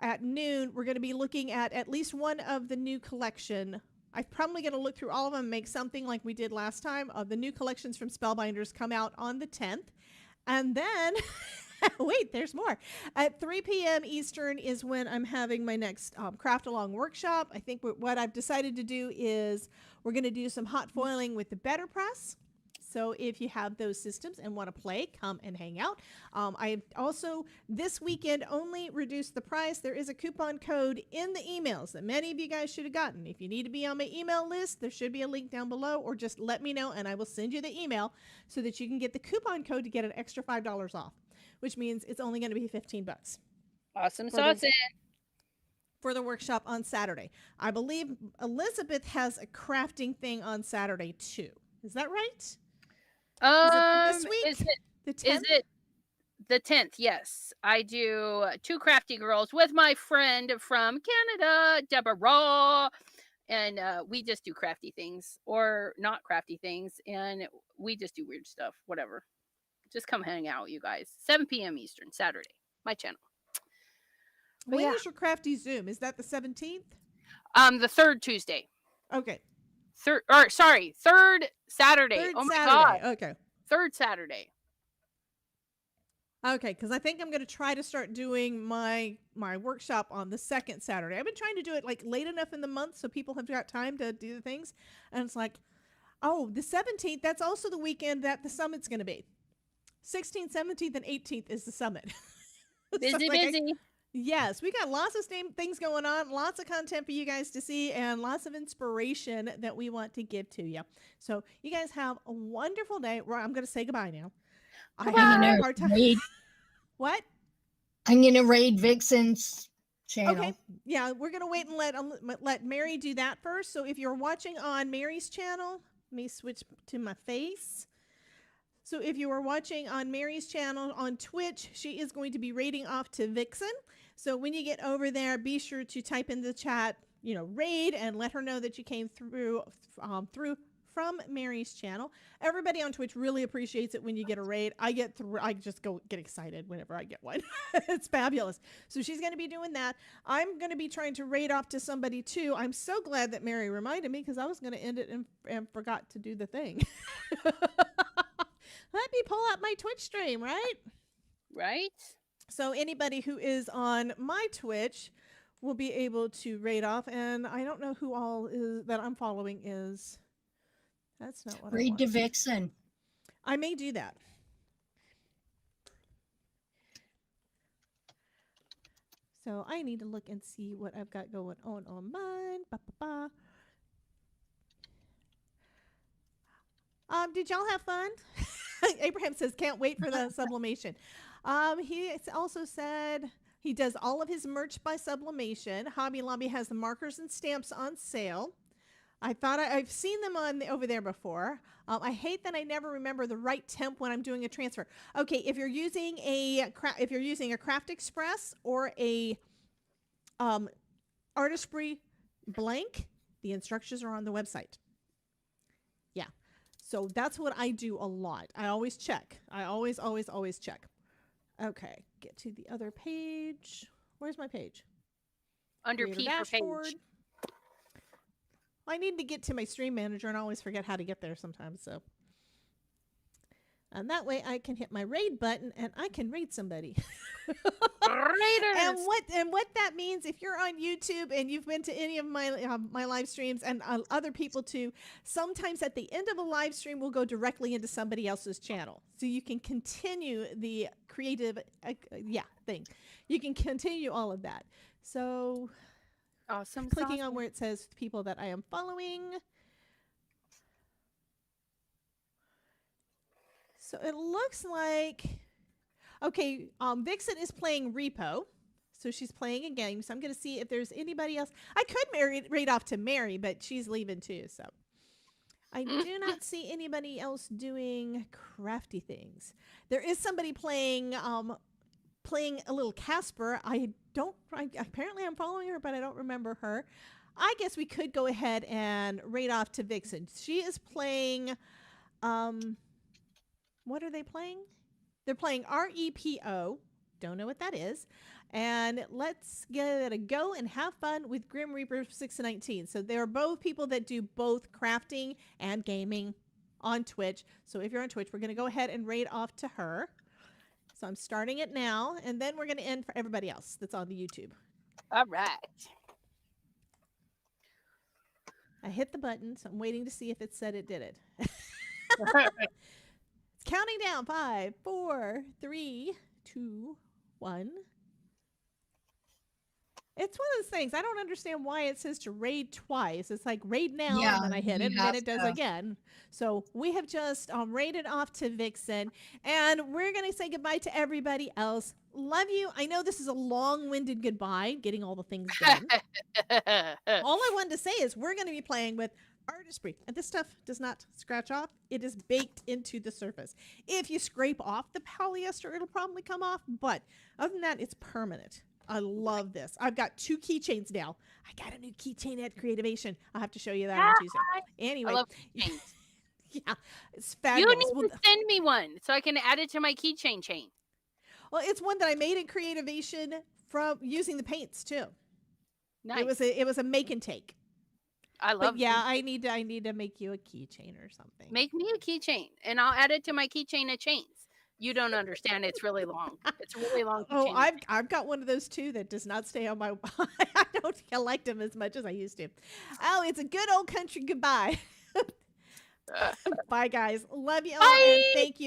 at noon, we're going to be looking at least one of the new collection. I'm probably going to look through all of them and make something like we did last time. The new collections from Spellbinders come out on the 10th. And then, wait, there's more. At 3 p.m. Eastern is when I'm having my next craft along workshop. I think what I've decided to do is we're going to do some hot foiling with the Better Press. So if you have those systems and want to play, come and hang out. I also, this weekend, only reduced the price. There is a coupon code in the emails that many of you guys should have gotten. If you need to be on my email list, there should be a link down below, or just let me know and I will send you the email so that you can get the coupon code to get an extra $5 off, which means it's only going to be $15 Awesome sauce. for the workshop on Saturday. I believe Elizabeth has a crafting thing on Saturday too. Is that right? This week? Is The 10th? it the 10th? Yes, I do 2 crafty girls with my friend from Canada, Deborah, and we just do crafty things or not crafty things, and we just do weird stuff. Whatever, just come hang out, you guys. 7 p.m. Eastern, Saturday, my channel. When is your crafty Zoom? Is that the 17th? The 3rd Tuesday. Okay. Third Saturday. Third Oh my Saturday. god. Okay. 3rd Saturday. Okay, because I think I'm going to try to start doing my workshop on the 2nd Saturday. I've been trying to do it like late enough in the month so people have got time to do the things. And it's like, oh, the 17th, that's also the weekend that the summit's going to be. 16th, 17th, and 18th is the summit. Busy. Yes, we got lots of things going on, lots of content for you guys to see, and lots of inspiration that we want to give to you. So you guys have a wonderful day. I'm going to say goodbye now. I have a hard time. What? I'm gonna raid Vixen's channel. Okay. Yeah, we're going to wait and let Mary do that first. So if you're watching on Mary's channel, let me switch to my face. So if you are watching on Mary's channel on Twitch, she is going to be raiding off to Vixen. So when you get over there, be sure to type in the chat, raid, and let her know that you came through from Mary's channel. Everybody on Twitch really appreciates it when you get a raid. I just get excited whenever I get one. It's fabulous. So she's going to be doing that. I'm going to be trying to raid off to somebody too. I'm so glad that Mary reminded me because I was going to end it and forgot to do the thing. Let me pull up my Twitch stream, right? Right. So anybody who is on my Twitch will be able to raid off, and I don't know who all is that I'm following is. That's not what I Raid want. to Vixen. I may do that. So I need to look and see what I've got going on mine. Did y'all have fun? Abraham says, can't wait for the sublimation. He also said he does all of his merch by sublimation. Hobby Lobby has the markers and stamps on sale. I thought I've seen them over there before. I hate that I never remember the right temp when I'm doing a transfer. Okay, if you're using a Craft Express or a Artistry blank, the instructions are on the website. Yeah. So that's what I do a lot. I always check. I always check. Okay, get to the other page. Where's my page? Under Creator P for dashboard. page. I need to get to my stream manager and I always forget how to get there sometimes. So, and that way I can hit my raid button and I can raid somebody. Raiders. And what that means, if you're on YouTube and you've been to any of my live streams and other people too, sometimes at the end of a live stream we'll go directly into somebody else's channel, so you can continue the creative thing. You can continue all of that. So Awesome. Clicking on where it says people that I am following. So it looks like, okay, Vixen is playing Repo. So she's playing a game. So I'm going to see if there's anybody else. I could read off to Mary, but she's leaving too. So I do not see anybody else doing crafty things. There is somebody playing a little Casper. Apparently I'm following her, but I don't remember her. I guess we could go ahead and rate off to Vixen. She is playing, what are they playing? They're playing REPO. Don't know what that is. And let's give it a go and have fun with Grim Reaper 619. So they're both people that do both crafting and gaming on Twitch. So if you're on Twitch, we're going to go ahead and rate off to her. So I'm starting it now, and then we're going to end for everybody else that's on the YouTube. All right. I hit the button, so I'm waiting to see if it said it did it. It's counting down. 5, 4, 3, 2, 1. It's one of those things. I don't understand why it says to raid twice. It's like raid now, and then I hit it, and then it does again. So we have just raided off to Vixen, and we're going to say goodbye to everybody else. Love you. I know this is a long-winded goodbye, getting all the things done. All I wanted to say is we're going to be playing with Artistry, and this stuff does not scratch off. It is baked into the surface. If you scrape off the polyester, it'll probably come off, but other than that, it's permanent. I love this. I've got 2 keychains now. I got a new keychain at Creativation. I'll have to show you that on Tuesday. Anyway. I love keychains. Yeah, it's fabulous. You need to send me one so I can add it to my keychain chain. Well, it's one that I made in Creativation from using the paints too. Nice. It was a make and take. I love. But yeah, I need to make you a keychain or something. Make me a keychain, and I'll add it to my keychain of chains. You don't understand. It's really long. It's a really long. Oh, I've got one of those too that does not stay on my. I don't collect them as much as I used to. Oh, it's a good old country goodbye. Bye, guys. Love you all, and thank you again.